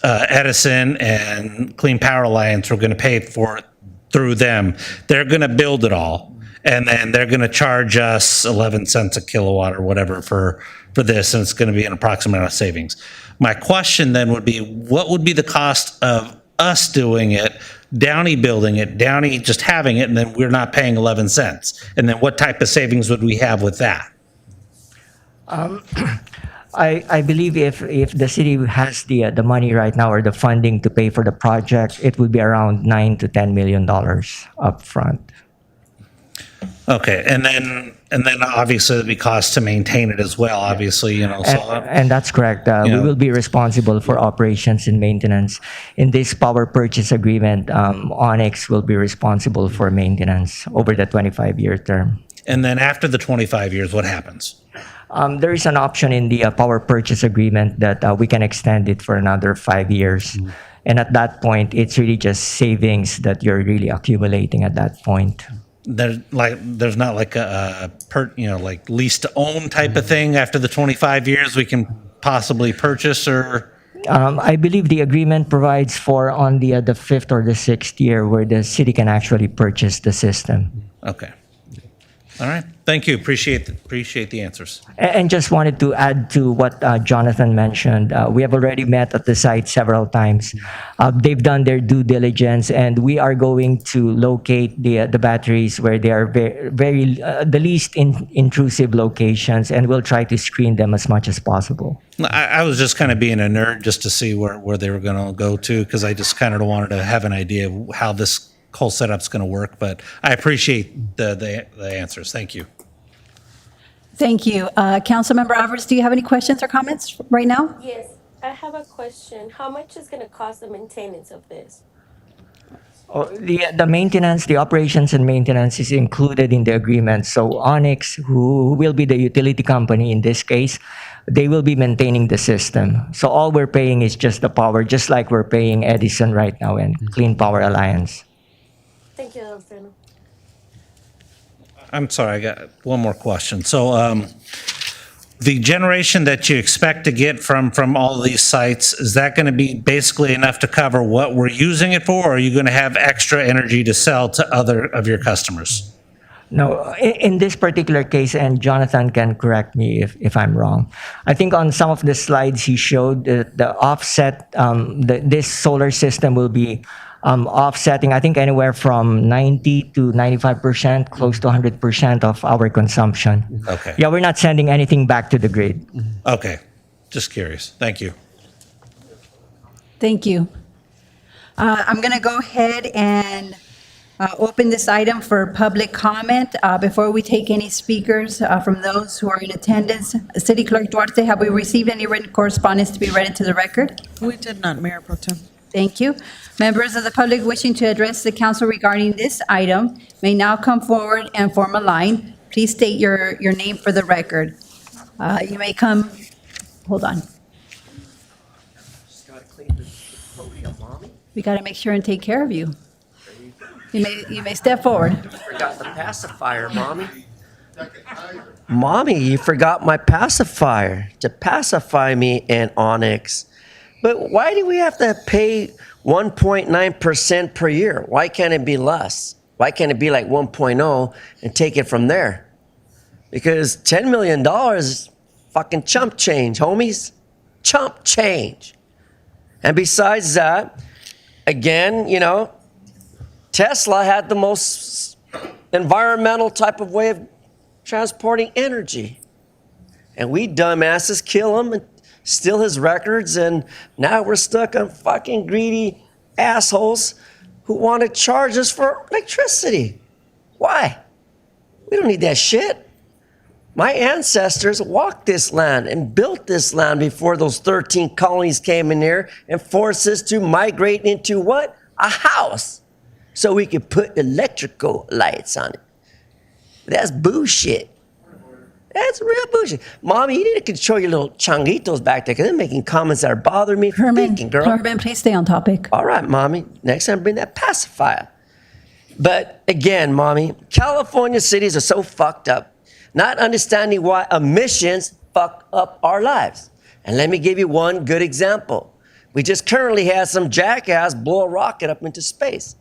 Edison and Clean Power Alliance, we're going to pay for it through them. They're going to build it all. And then they're going to charge us 11 cents a kilowatt or whatever for this, and it's going to be an approximate amount of savings. My question then would be, what would be the cost of us doing it, Downey building it, Downey just having it, and then we're not paying 11 cents? And then what type of savings would we have with that? I believe if the city has the money right now or the funding to pay for the project, it would be around $9 to $10 million up front. Okay, and then obviously it'd be cost to maintain it as well, obviously, And that's correct. We will be responsible for operations and maintenance. In this power purchase agreement, Onyx will be responsible for maintenance over the 25-year term. And then after the 25 years, what happens? There is an option in the power purchase agreement that we can extend it for another 5 years. And at that point, it's really just savings that you're really accumulating at that point. There's not like a like lease to own type of thing after the 25 years we can possibly purchase, or I believe the agreement provides for on the fifth or the sixth year where the city can actually purchase the system. Okay. All right. Thank you. Appreciate the answers. And just wanted to add to what Jonathan mentioned. We have already met at the site several times. They've done their due diligence, and we are going to locate the batteries where they are very the least intrusive locations, and we'll try to screen them as much as possible. I was just kind of being a nerd just to see where they were going to go to, because I just kind of wanted to have an idea of how this whole setup's going to work. But I appreciate the answers. Thank you. Thank you. Councilmember Alvarez, do you have any questions or comments right now? Yes, I have a question. How much is going to cost the maintenance of this? The maintenance, the operations and maintenance is included in the agreement. So Onyx, who will be the utility company in this case, they will be maintaining the system. So all we're paying is just the power, just like we're paying Edison right now and Clean Power Alliance. Thank you, Alfredo. I'm sorry, I got one more question. So the generation that you expect to get from all of these sites, is that going to be basically enough to cover what we're using it for, or are you going to have extra energy to sell to other of your customers? No, in this particular case, and Jonathan can correct me if I'm wrong, I think on some of the slides he showed the offset, this solar system will be offsetting, I think, anywhere from 90 to 95%, close to 100% of our consumption. Okay. Yeah, we're not sending anything back to the grid. Okay. Just curious. Thank you. Thank you. I'm going to go ahead and Open this item for public comment. Before we take any speakers from those who are in attendance, City Clerk Duarte, have we received any written correspondence to be read into the record? We did not, Mayor Pro Tem. Thank you. Members of the public wishing to address the council regarding this item may now come forward and form a line. Please state your name for the record. You may come, hold on. We got to make sure and take care of you. You may step forward. Forgot the pacifier, Mommy. Mommy, you forgot my pacifier to pacify me and Onyx. But why do we have to pay 1.9% per year? Why can't it be less? Why can't it be like 1.0 and take it from there? Because $10 million is fucking chump change, homies. Chump change. And besides that, again, you know, Tesla had the most environmental type of way of transporting energy. And we dumbasses kill him and steal his records, and now we're stuck on fucking greedy assholes who want to charge us for electricity. Why? We don't need that shit. My ancestors walked this land and built this land before those 13 colonies came in here and forced us to migrate into what? A house. So we could put electrical lights on it. That's bullshit. That's real bullshit. Mommy, you need to control your little changuitos back there because they're making comments that are bothering me. Thinking, girl. Herman, please stay on topic. All right, Mommy. Next time, bring that pacifier. But again, Mommy, California cities are so fucked up, not understanding why emissions fuck up our lives. And let me give you one good example. We just currently had some jackass blow a rocket up into space,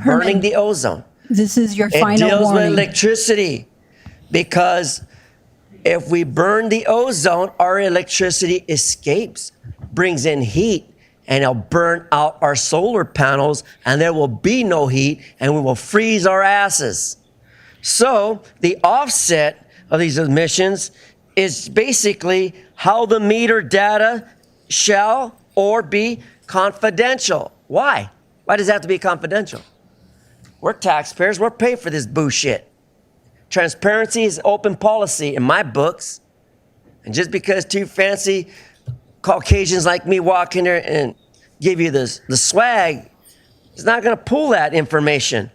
burning the ozone. This is your It final deals warning. with electricity because if we burn the ozone, our electricity escapes, brings in heat, and it'll burn out our solar panels, and there will be no heat, and we will freeze our asses. So the offset of these emissions is basically how the meter data shall or be confidential. Why? Why does it have to be confidential? We're taxpayers. We're paying for this bullshit. Transparency is open policy in my books. And just because two fancy Caucasians like me walk in there and give you the swag, it's not going to pull that information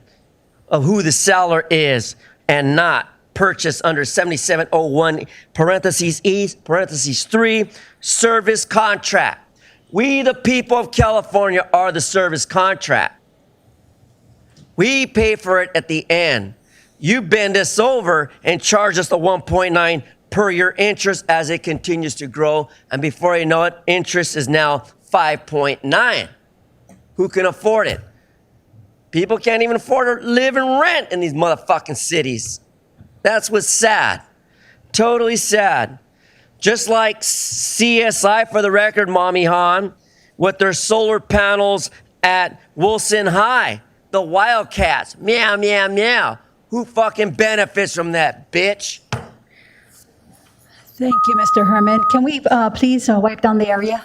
of who the seller is and not purchase under 7701 parentheses E, parentheses 3, service contract. We, the people of California, are the service contract. We pay for it at the end. You bend us over and charge us the 1.9 per year interest as it continues to grow. And before you know it, interest is now 5.9. Who can afford it? People can't even afford to live and rent in these motherfucking cities. That's what's sad. Totally sad. Just like CSI, for the record, Mommy Han, with their solar panels at Wilson High, the Wildcats, meow, meow, meow. Who fucking benefits from that, bitch? Thank you, Mr. Herman. Can we please wipe down the area?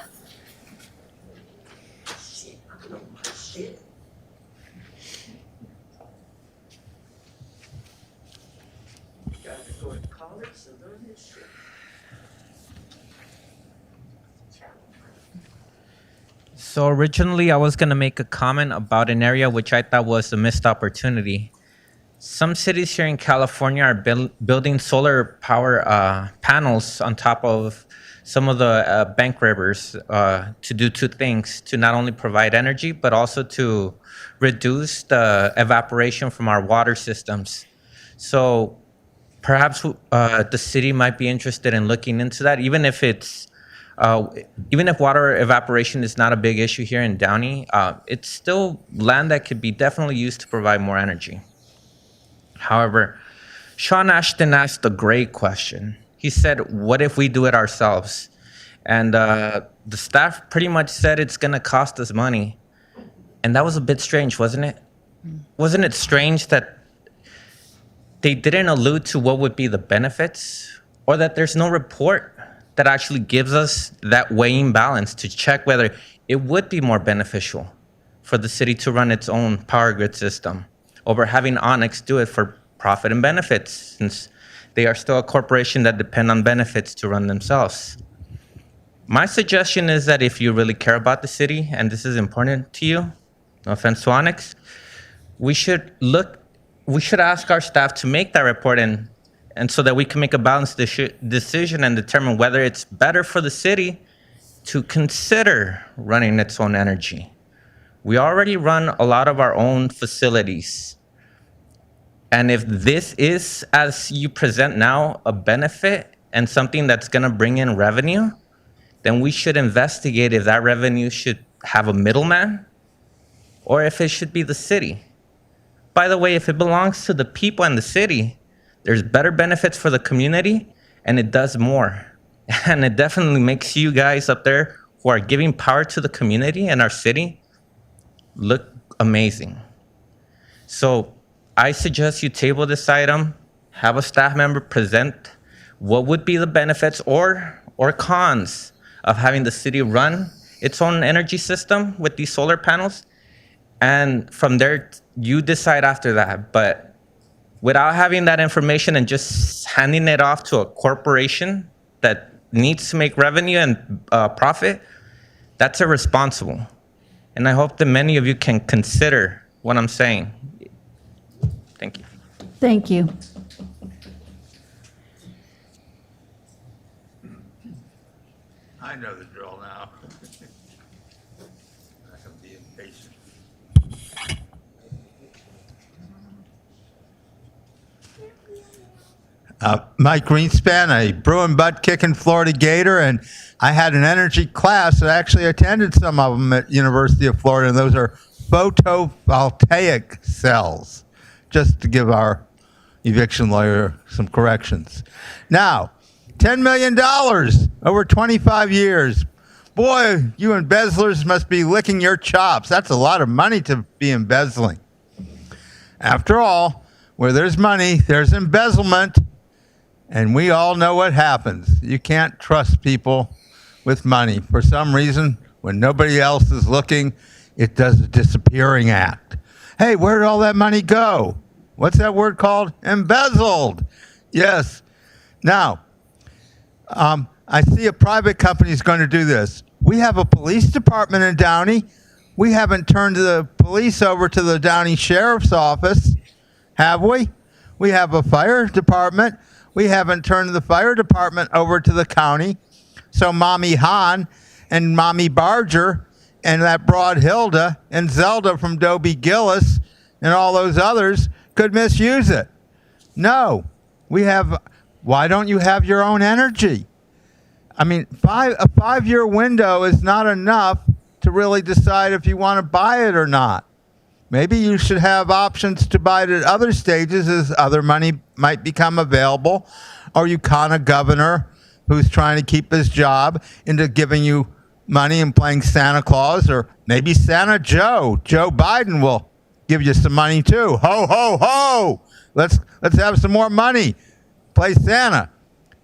So originally I was going to make a comment about an area which I thought was a missed opportunity. Some cities here in California are building solar power panels on top of some of the bank rivers to do two things: to not only provide energy, but also to reduce the evaporation from our water systems. So perhaps the city might be interested in looking into that, even if water evaporation is not a big issue here in Downey. It's still land that could be definitely used to provide more energy. However, Sean Ashton asked a great question. He said, what if we do it ourselves? And the staff pretty much said it's going to cost us money. And that was a bit strange, wasn't it? Wasn't it strange that they didn't allude to what would be the benefits, or that there's no report that actually gives us that weighing balance to check whether it would be more beneficial for the city to run its own power grid system over having Onyx do it for profit and benefits, since they are still a corporation that depend on benefits to run themselves. My suggestion is that if you really care about the city and this is important to you, no offense to Onyx, we should ask our staff to make that report and so that we can make a balanced decision and determine whether it's better for the city to consider running its own energy. We already run a lot of our own facilities. And if this is, as you present now, a benefit and something that's gonna bring in revenue, then we should investigate if that revenue should have a middleman or if it should be the city. By the way, if it belongs to the people and the city, there's better benefits for the community and it does more. And it definitely makes you guys up there who are giving power to the community and our city look amazing. So I suggest you table this item, have a staff member present what would be the benefits or cons of having the city run its own energy system with these solar panels. And from there, you decide after that. But without having that information and just handing it off to a corporation that needs to make revenue and profit, that's irresponsible. And I hope that many of you can consider what I'm saying. Thank you. Thank you. I know the drill now. I can be impatient. Mike Greenspan, a Bruin butt kicking Florida Gator, and I had an energy class. I actually attended some of them at University of Florida, and those are photovoltaic cells, just to give our eviction lawyer some corrections. Now, $10 million over 25 years. Boy, you embezzlers must be licking your chops. That's a lot of money to be embezzling. After all, where there's money, there's embezzlement. And we all know what happens. You can't trust people with money. For some reason, when nobody else is looking, it does a disappearing act. Hey, where did all that money go? What's that word called? Embezzled. Yes. Now, I see a private company is going to do this. We have a police department in Downey. We haven't turned the police over to the Downey Sheriff's Office, have we? We have a fire department. We haven't turned the fire department over to the county. So Mommy Hahn and Mommy Barger and that broad Hilda and Zelda from Dobie Gillis and all those others could misuse it. No, we have, why don't you have your own energy? I mean, a 5-year window is not enough to really decide if you want to buy it or not. Maybe you should have options to buy it at other stages as other money might become available, or you con a governor who's trying to keep his job into giving you money and playing Santa Claus, or maybe Santa Joe Biden will give you some money too. Ho, ho, ho! Let's have some more money. Play Santa.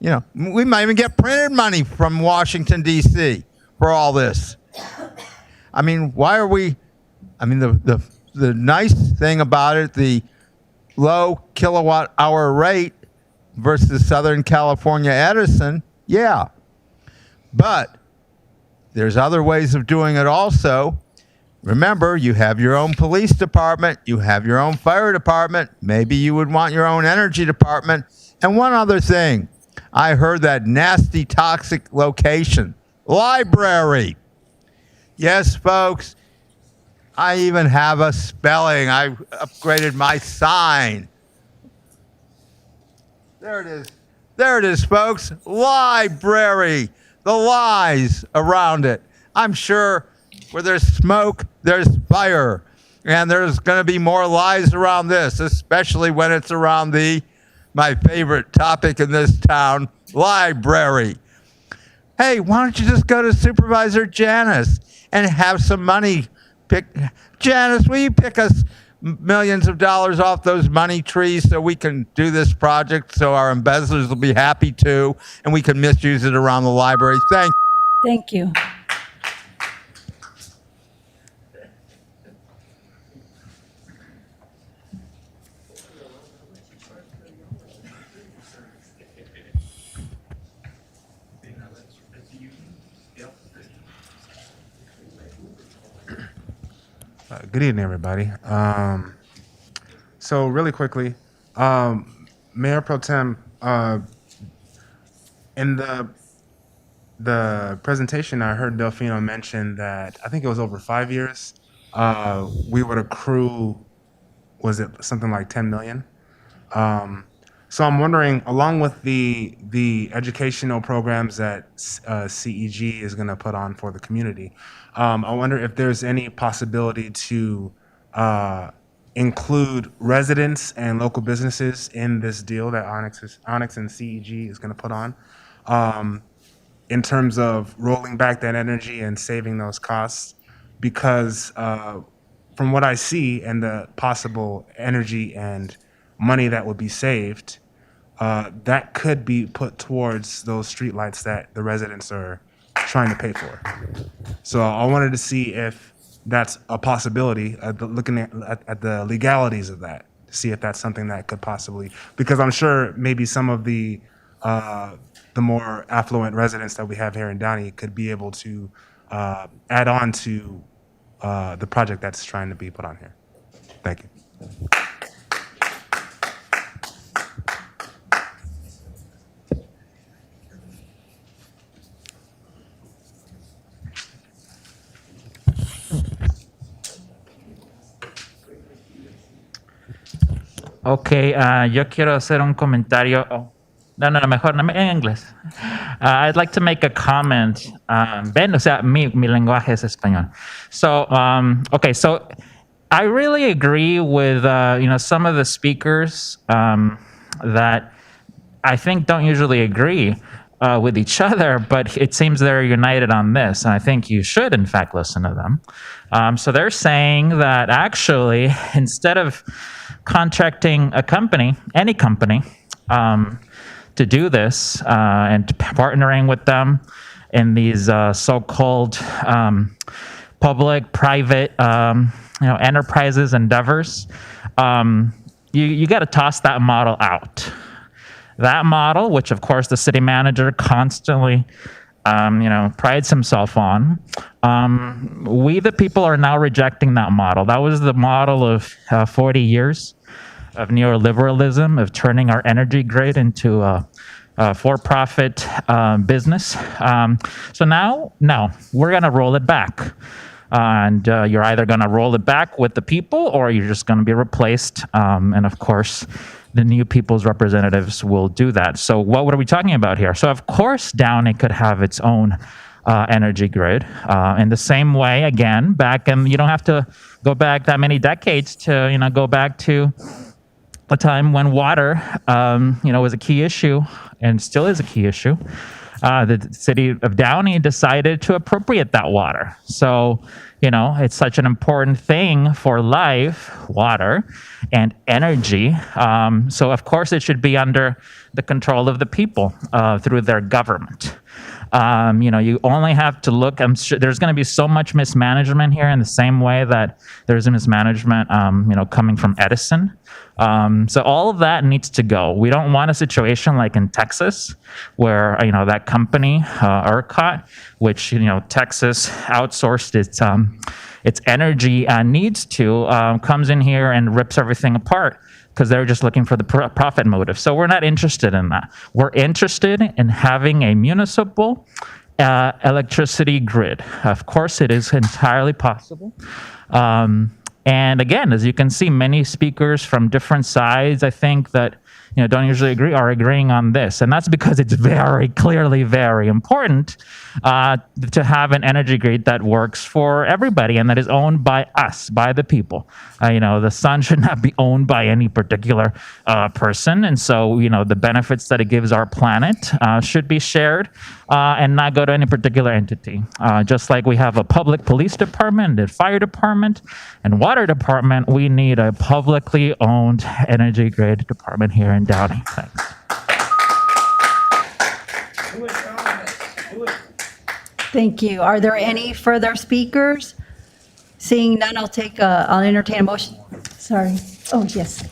You know, we might even get printed money from Washington, D.C. for all this. I mean, why are we, I mean, the nice thing about it, the low kilowatt hour rate versus Southern California Edison, yeah. But there's other ways of doing it also. Remember, you have your own police department, you have your own fire department, maybe you would want your own energy department. And one other thing, I heard that nasty toxic location, library. Yes, folks, I even have a spelling. I upgraded my sign. There it is. There it is, folks. Library. The lies around it. I'm sure where there's smoke, there's fire. And there's going to be more lies around this, especially when it's around my favorite topic in this town, library. Hey, why don't you just go to Supervisor Janice and have some money Janice, will you pick us millions of dollars off those money trees so we can do this project so our embezzlers will be happy too, and we can misuse it around the library? Thank you. Good evening, everybody. So really quickly, Mayor Pro Tem, in the presentation, I heard Delfino mention that I think it was over 5 years, we would accrue, was it something like 10 million? So I'm wondering, along with the educational programs that CEG is going to put on for the community, I wonder if there's any possibility to include residents and local businesses in this deal that Onyx and CEG is going to put on, in terms of rolling back that energy and saving those costs, because from what I see and the possible energy and money that would be saved, that could be put towards those streetlights that the residents are trying to pay for. So I wanted to see if that's a possibility, looking at the legalities of that, to see if that's something that could possibly, because I'm sure maybe some of the more affluent residents that we have here in Downey could be able to add on to the project that's trying to be put on here. Thank you. Ok, yo quiero hacer un comentario. Oh, no, mejor en inglés. I'd like to make a comment. Ven, o sea, mi lenguaje es español. So, okay, so I really agree with some of the speakers that I think don't usually agree with each other, but it seems they're united on this, and I think you should, in fact, listen to them. So they're saying that actually, instead of contracting a company, any company, to do this and partnering with them in these so-called public-private enterprises endeavors, you got to toss that model out. That model, which of course the city manager constantly prides himself on, we the people are now rejecting that model. That was the model of 40 years of neoliberalism, of turning our energy grid into a for-profit business. So now, no, we're going to roll it back. And you're either going to roll it back with the people, or you're just going to be replaced. And of course, the new people's representatives will do that. So what are we talking about here? So of course, Downey could have its own energy grid. In the same way, again, you don't have to go back that many decades to go back to a time when water was a key issue and still is a key issue. The city of Downey decided to appropriate that water. So, it's such an important thing for life, water and energy. So, of course, it should be under the control of the people through their government. You only have to look. I'm sure there's going to be so much mismanagement here in the same way that there's a mismanagement, coming from Edison. So all of that needs to go. We don't want a situation like in Texas where, that company, ERCOT, which, Texas outsourced its energy needs to, comes in here and rips everything apart because they're just looking for the profit motive. So we're not interested in that. We're interested in having a municipal electricity grid. Of course, it is entirely possible. And again, as you can see, many speakers from different sides, I think that don't usually agree, are agreeing on this. And that's because it's very clearly very important to have an energy grid that works for everybody and that is owned by us, by the people. The sun should not be owned by any particular person. And so, the benefits that it gives our planet should be shared and not go to any particular entity. Just like we have a public police department, a fire department, and water department, we need a publicly owned energy grid department here in Downey. Thanks. Thank you. Are there any further speakers? Seeing none, I'll entertain a motion. Sorry. Oh, yes.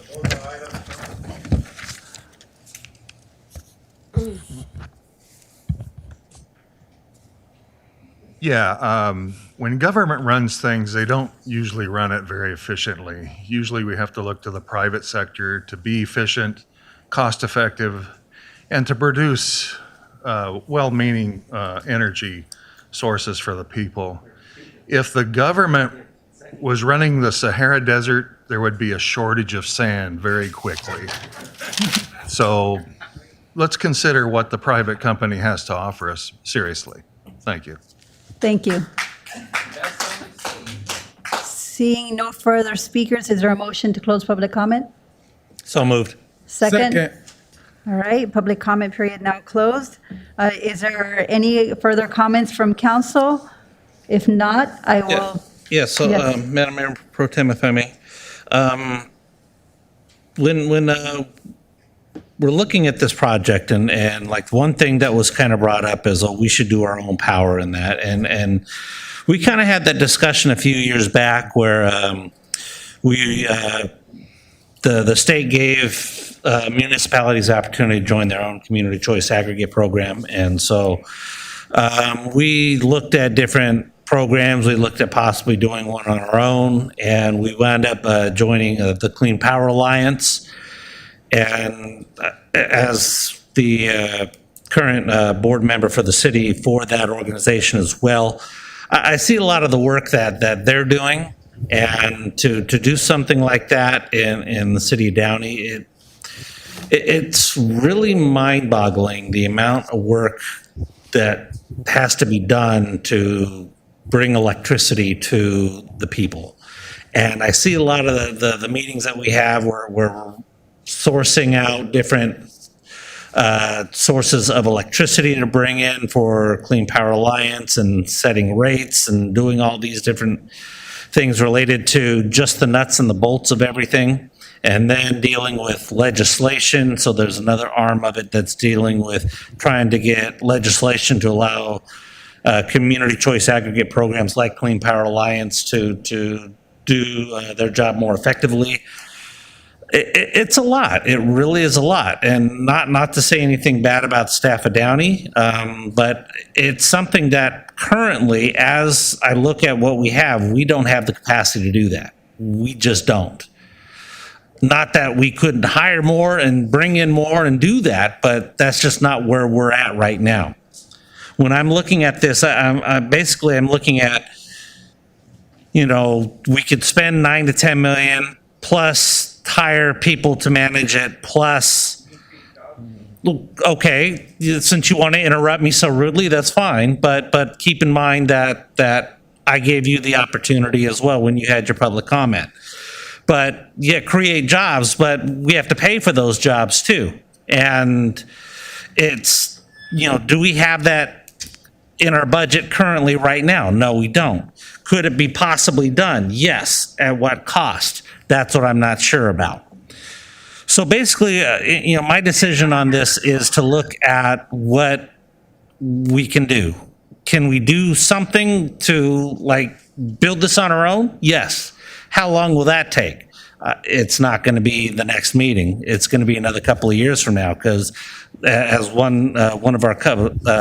Yeah, when government runs things, they don't usually run it very efficiently. Usually we have to look to the private sector to be efficient, cost-effective, and to produce well-meaning energy sources for the people. If the government was running the Sahara Desert, there would be a shortage of sand very quickly. So let's consider what the private company has to offer us seriously. Thank you. Thank you. Seeing no further speakers, is there a motion to close public comment? So moved. Second? All right, public comment period now closed. Is there any further comments from council? If not, I will. Yeah, so, Yes. Madam Mayor Pro Tem, if I may, when we're looking at this project, and like one thing that was kind of brought up is, oh, we should do our own power in that, and we kind of had that discussion a few years back where the state gave municipalities the opportunity to join their own community choice aggregate program, and so we looked at different programs. We looked at possibly doing one on our own, and we wound up joining the Clean Power Alliance. And as the current board member for the city for that organization as well, I see a lot of the work that they're doing, and to do something like that in the city of Downey, it's really mind-boggling the amount of work that has to be done to bring electricity to the people. And I see a lot of the meetings that we have where we're sourcing out different sources of electricity to bring in for Clean Power Alliance and setting rates and doing all these different things related to just the nuts and the bolts of everything. And then dealing with legislation. So there's another arm of it that's dealing with trying to get legislation to allow community choice aggregate programs like Clean Power Alliance to do their job more effectively. It's a lot. It really is a lot. And not to say anything bad about staff of Downey, but it's something that currently, as I look at what we have, we don't have the capacity to do that. We just don't. Not that we couldn't hire more and bring in more and do that, but that's just not where we're at right now. When I'm looking at this, I'm looking at, we could spend 9 to 10 million plus hire people to manage it, plus, okay, since you want to interrupt me so rudely, that's fine, but keep in mind that I gave you the opportunity as well when you had your public comment. But yeah, create jobs, but we have to pay for those jobs too. And it's, do we have that in our budget currently right now? No, we don't. Could it be possibly done? Yes. At what cost? That's what I'm not sure about. So basically, my decision on this is to look at what we can do. Can we do something to build this on our own? Yes. How long will that take? It's not going to be the next meeting. It's going to be another couple of years from now, because as one of our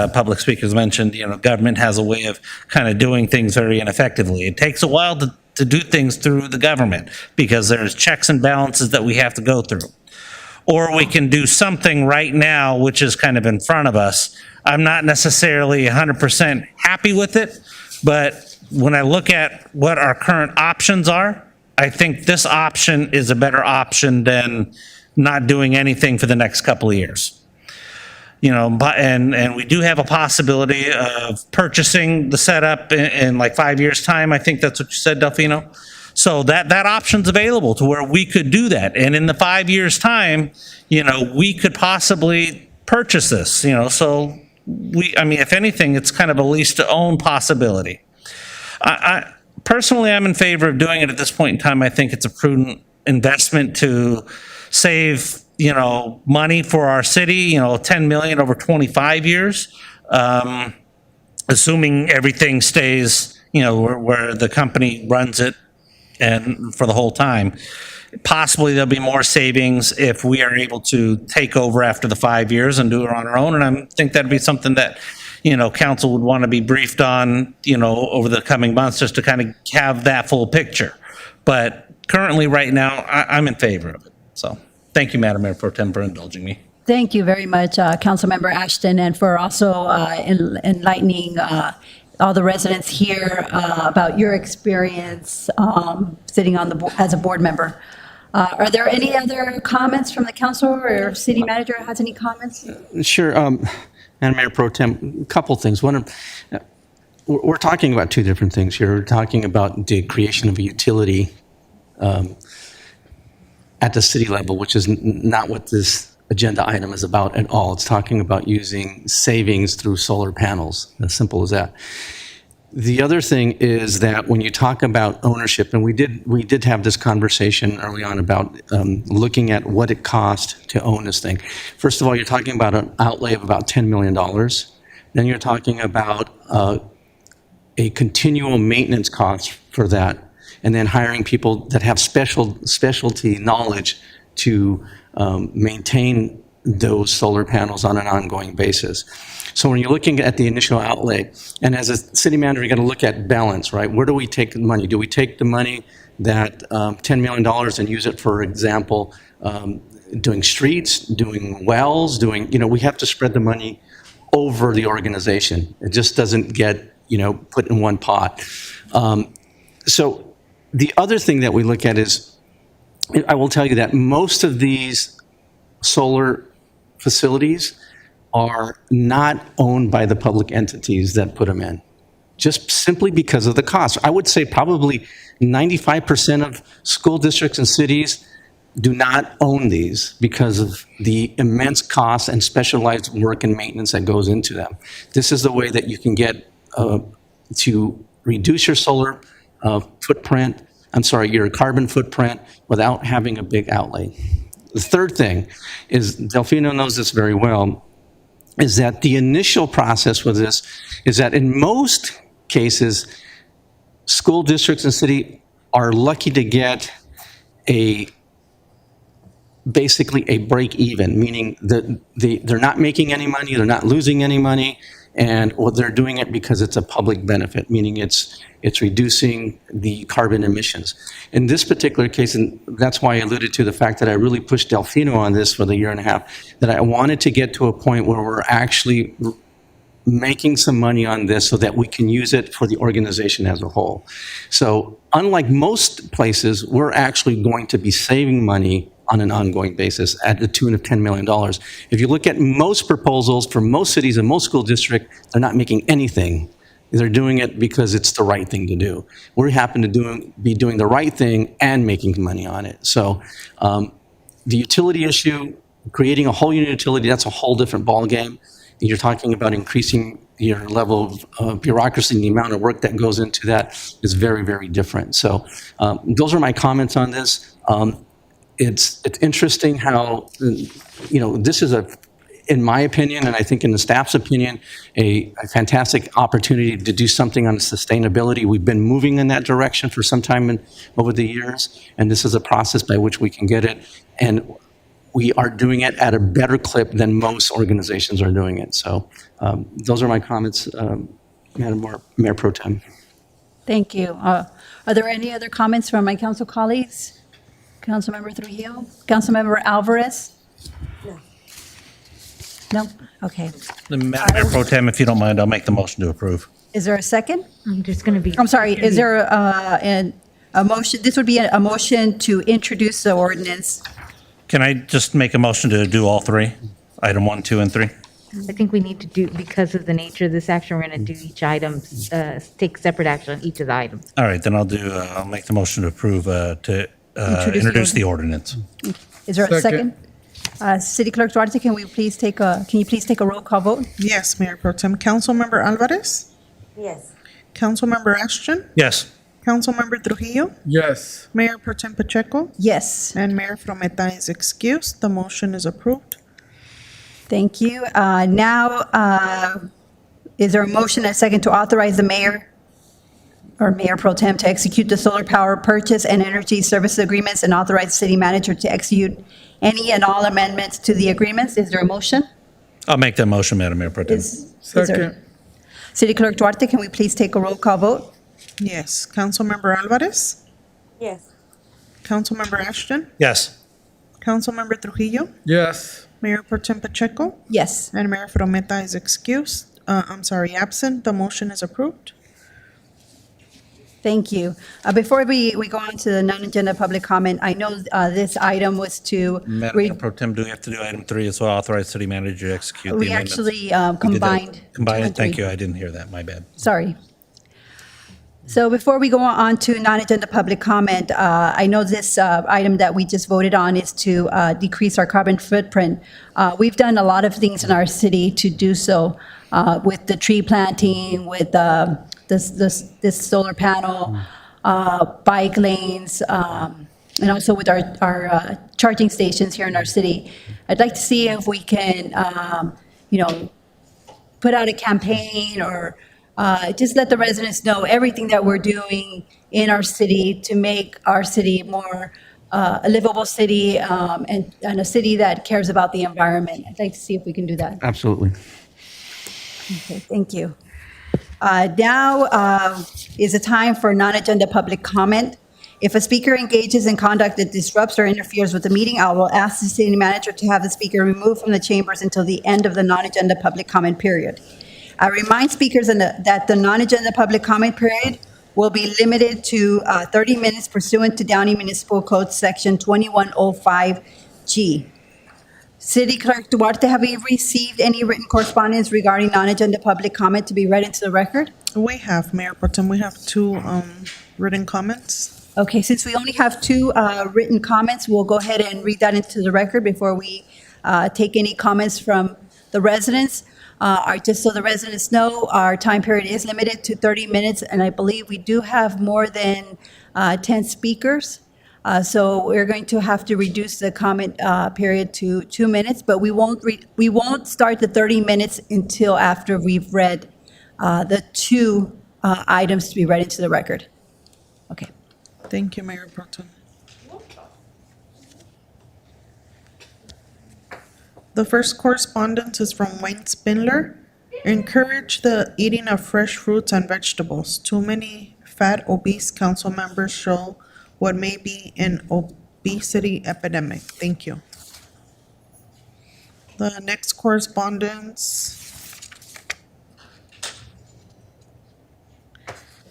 public speakers mentioned, government has a way of kind of doing things very ineffectively. It takes a while to do things through the government because there's checks and balances that we have to go through. Or we can do something right now, which is kind of in front of us. I'm not necessarily 100% happy with it, but when I look at what our current options are, I think this option is a better option than not doing anything for the next couple of years. And we do have a possibility of purchasing the setup in 5 years' time. I think that's what you said, Delfino. So that option's available to where we could do that. And in the 5 years' time, we could possibly purchase this, so if anything, it's kind of a lease to own possibility. Personally, I'm in favor of doing it at this point in time. I think it's a prudent investment to save, money for our city, 10 million over 25 years, assuming everything stays, where the company runs it and for the whole time. Possibly there'll be more savings if we are able to take over after the 5 years and do it on our own. And I think that'd be something that, council would want to be briefed on, over the coming months, just to kind of have that full picture. But currently, right now, I'm in favor of it. So thank you, Madam Mayor Pro Tem, for indulging me. Thank you very much, Councilmember Ashton, and for also enlightening all the residents here about your experience sitting on as a board member. Are there any other comments from the council, or city manager has any comments? Sure. Madam Mayor Pro Tem, a couple things. One, we're talking about two different things here. We're talking about the creation of a utility at the city level, which is not what this agenda item is about at all. It's talking about using savings through solar panels, as simple as that. The other thing is that when you talk about ownership, and we did have this conversation early on about looking at what it cost to own this thing. First of all, you're talking about an outlay of about $10 million. Then you're talking about a continual maintenance cost for that, and then hiring people that have specialty knowledge to maintain those solar panels on an ongoing basis. So when you're looking at the initial outlay, and as a city manager, you got to look at balance, right? Where do we take the money? Do we take the money, that $10 million, and use it, for example, doing streets, doing wells, we have to spread the money over the organization. It just doesn't get, put in one pot. So the other thing that we look at is, I will tell you that most of these solar facilities are not owned by the public entities that put them in, just simply because of the cost. I would say probably 95% of school districts and cities do not own these because of the immense costs and specialized work and maintenance that goes into them. This is the way that you can get to reduce your solar your carbon footprint without having a big outlay. The third thing is, Delfino knows this very well, is that the initial process with this is that in most cases, school districts and city are lucky to get basically a break even, meaning that they're not making any money, they're not losing any money, and they're doing it because it's a public benefit, meaning it's reducing the carbon emissions. In this particular case, and that's why I alluded to the fact that I really pushed Delfino on this for the year and a half, that I wanted to get to a point where we're actually making some money on this so that we can use it for the organization as a whole. So unlike most places, we're actually going to be saving money on an ongoing basis at the tune of $10 million. If you look at most proposals for most cities and most school districts, they're not making anything. They're doing it because it's the right thing to do. We happen to be doing the right thing and making money on it. So the utility issue, creating a whole unit utility, that's a whole different ballgame. You're talking about increasing your level of bureaucracy, and the amount of work that goes into that is very, very different. So those are my comments on this. It's interesting how, this is in my opinion, and I think in the staff's opinion, a fantastic opportunity to do something on sustainability. We've been moving in that direction for some time over the years, and this is a process by which we can get it. And we are doing it at a better clip than most organizations are doing it. So those are my comments, Madam Mayor Pro Tem. Thank you. Are there any other comments from my council colleagues? Councilmember Trujillo? Councilmember Alvarez? No. No? Okay. Madam Mayor Pro Tem, if you don't mind, I'll make the motion to approve. Is there a second? I'm just going to be. I'm sorry, is there a motion? This would be a motion to introduce the ordinance. Can I just make a motion to do all three? Item 1, 2, and 3? I think we need to do, because of the nature of this action, we're going to do each item, take separate action on each of the items. All right, then I'll make the motion to approve to introduce the ordinance. Is there a second? City Clerk Duarte, can you please take a roll call vote? Yes, Mayor Pro Tem. Councilmember Alvarez? Yes. Councilmember Ashton? Yes. Councilmember Trujillo? Yes. Mayor Pro Tem Pacheco? Yes. And Mayor Frometa is excused. The motion is approved. Thank you. Now, is there a motion and a second to authorize the mayor or Mayor Pro Tem to execute the solar power purchase and energy services agreements and authorize the city manager to execute any and all amendments to the agreements? Is there a motion? I'll make that motion, Madam Mayor Pro Tem. Is there City Clerk Duarte, can we please take a roll call vote? Yes. Councilmember Alvarez? Yes. Councilmember Ashton? Yes. Councilmember Trujillo? Yes. Mayor Pro Tem Pacheco? Yes. And Mayor Frometa is excused. Absent. The motion is approved. Thank you. Before we go on to the non-agenda public comment, I know this item was to, Madam Pro Tem, do we have to do item 3 as well? Authorize city manager to execute the we amendments? actually We did that. combined. 2 Combined, and thank 3. you. I didn't hear that. My bad. Sorry. So before we go on to non-agenda public comment, I know this item that we just voted on is to decrease our carbon footprint. We've done a lot of things in our city to do so, with the tree planting, with this solar panel, bike lanes, and also with our charging stations here in our city. I'd like to see if we can, put out a campaign or just let the residents know everything that we're doing in our city to make our city more a livable city, and a city that cares about the environment. I'd like to see if we can do that. Absolutely. Okay, thank you. Now is a time for non-agenda public comment. If a speaker engages in conduct that disrupts or interferes with the meeting, I will ask the city manager to have the speaker removed from the chambers until the end of the non-agenda public comment period. I remind speakers that the non-agenda public comment period will be limited to 30 minutes pursuant to Downey Municipal Code Section 2105G. City Clerk Duarte, have we received any written correspondence regarding non-agenda public comment to be read into the record? We have, Mayor Pro Tem, we have 2 written comments. Okay, since we only have 2 written comments, we'll go ahead and read that into the record before we take any comments from the residents. Just so the residents know, our time period is limited to 30 minutes, and I believe we do have more than 10 speakers. So we're going to have to reduce the comment period to 2 minutes, but we won't start the 30 minutes until after we've read the 2 items to be read into the record. Okay. Thank you, Mayor Pro Tem. The first correspondence is from Wayne Spindler. Encourage the eating of fresh fruits and vegetables. Too many fat, obese council members show what may be an obesity epidemic. Thank you. The next correspondence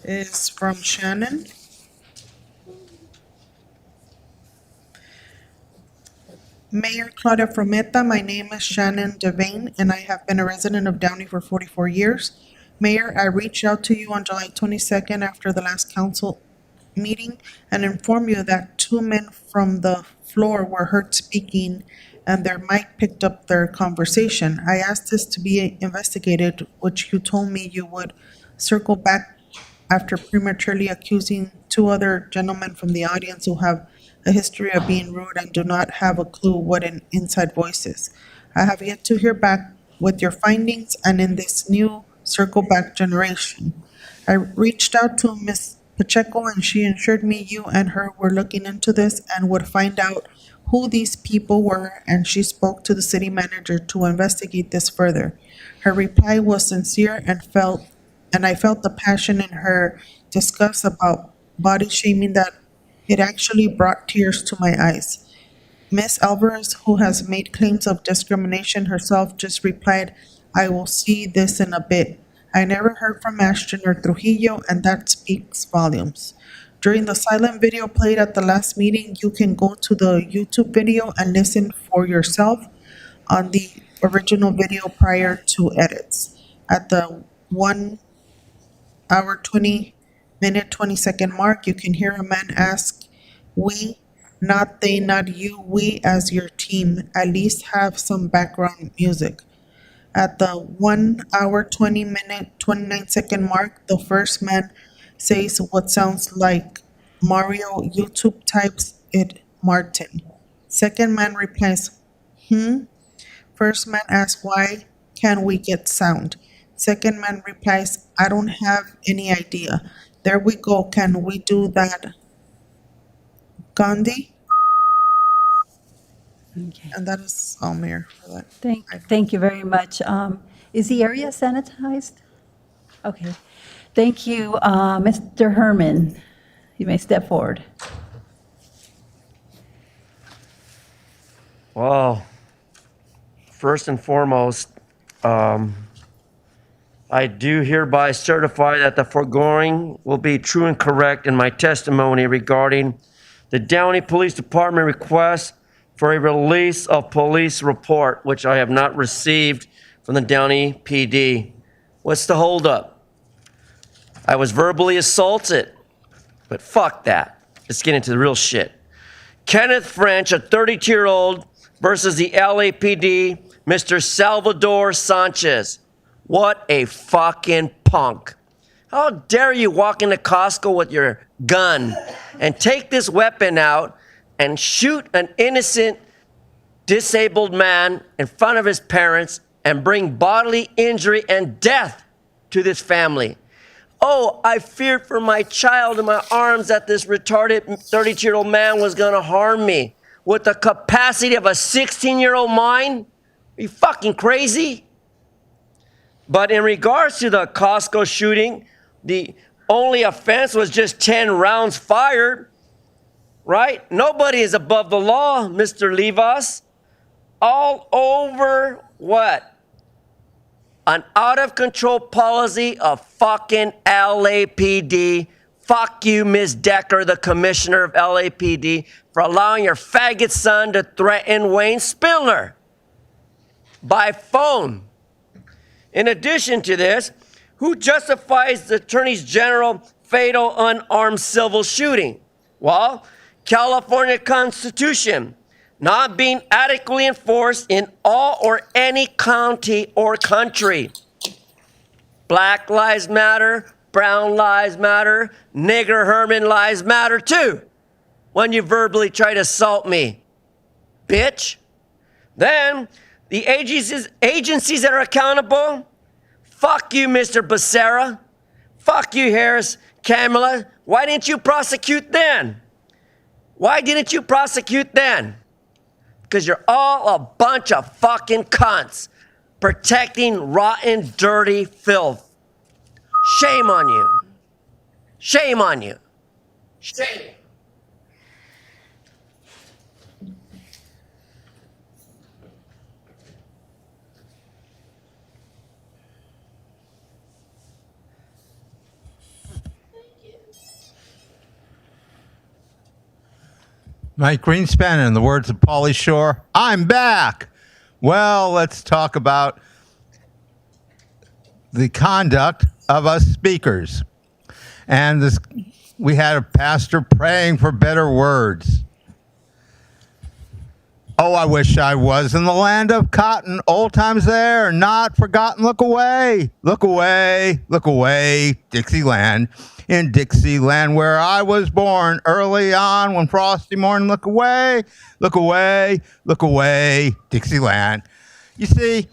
is from Shannon. Mayor Claudia Frometa, my name is Shannon Devane, and I have been a resident of Downey for 44 years. Mayor, I reached out to you on July 22nd after the last council meeting and informed you that 2 men from the floor were heard speaking and their mic picked up their conversation. I asked this to be investigated, which you told me you would circle back after prematurely accusing 2 other gentlemen from the audience who have a history of being rude and do not have a clue what an inside voice is. I have yet to hear back with your findings and in this new circle back generation. I reached out to Ms. Pacheco and she assured me you and her were looking into this and would find out who these people were, and she spoke to the city manager to investigate this further. Her reply was sincere and I felt the passion in her disgust about body shaming that it actually brought tears to my eyes. Ms. Alvarez, who has made claims of discrimination herself, just replied, I will see this in a bit. I never heard from Ashton or Trujillo, and that speaks volumes. During the silent video played at the last meeting, you can go to the YouTube video and listen for yourself on the original video prior to edits. At the 1 hour 20-minute 20-second mark, you can hear a man ask, we, not they, not you, we as your team, at least have some background music. At the 1 hour 20-minute 29-second mark, the first man says what sounds like Mario. YouTube types it Martin. Second man replies, First man asks, why can't we get sound? Second man replies, I don't have any idea. There we go. Can we do that? Gandhi? Okay. And that is all, Mayor, for that. Thank you very much. Is the area sanitized? Okay. Thank you. Mr. Herman, you may step forward. Well, first and foremost, I do hereby certify that the foregoing will be true and correct in my testimony regarding the Downey Police Department request for a release of police report, which I have not received from the Downey PD. What's the holdup? I was verbally assaulted, but fuck that. Let's get into the real shit. Kenneth French, a 32-year-old, versus the LAPD, Mr. Salvador Sanchez. What a fucking punk. How dare you walk into Costco with your gun and take this weapon out and shoot an innocent disabled man in front of his parents and bring bodily injury and death to this family. Oh, I feared for my child in my arms that this retarded 32-year-old man was gonna harm me. With the capacity of a 16-year-old mind? Are you fucking crazy? But in regards to the Costco shooting, the only offense was just 10 rounds fired, right? Nobody is above the law, Mr. Livas. All over what? An out-of-control policy of fucking LAPD. Fuck you, Ms. Decker, the commissioner of LAPD, for allowing your faggot son to threaten Wayne Spiller by phone. In addition to this, who justifies the Attorney General fatal unarmed civil shooting? Well, California Constitution not being adequately enforced in all or any county or country. Black lives matter, brown lives matter, nigger Herman lives matter too, when you verbally try to assault me, bitch. Then, the agencies that are accountable, fuck you, Mr. Becerra. Fuck you, Harris Kamala. Why didn't you prosecute then? Why didn't you prosecute then? Because you're all a bunch of fucking cunts protecting rotten, dirty filth. Shame on you. Shame on you. Shame. Mike Greenspan, in the words of Pauly Shore, I'm back. Well, let's talk about the conduct of us speakers. And this, we had a pastor praying for better words. Oh, I wish I was in the land of cotton, old times there, not forgotten. Look away, look away, look away, Dixieland. In Dixieland where I was born early on one frosty morning. Look away, look away, look away, Dixieland. You see,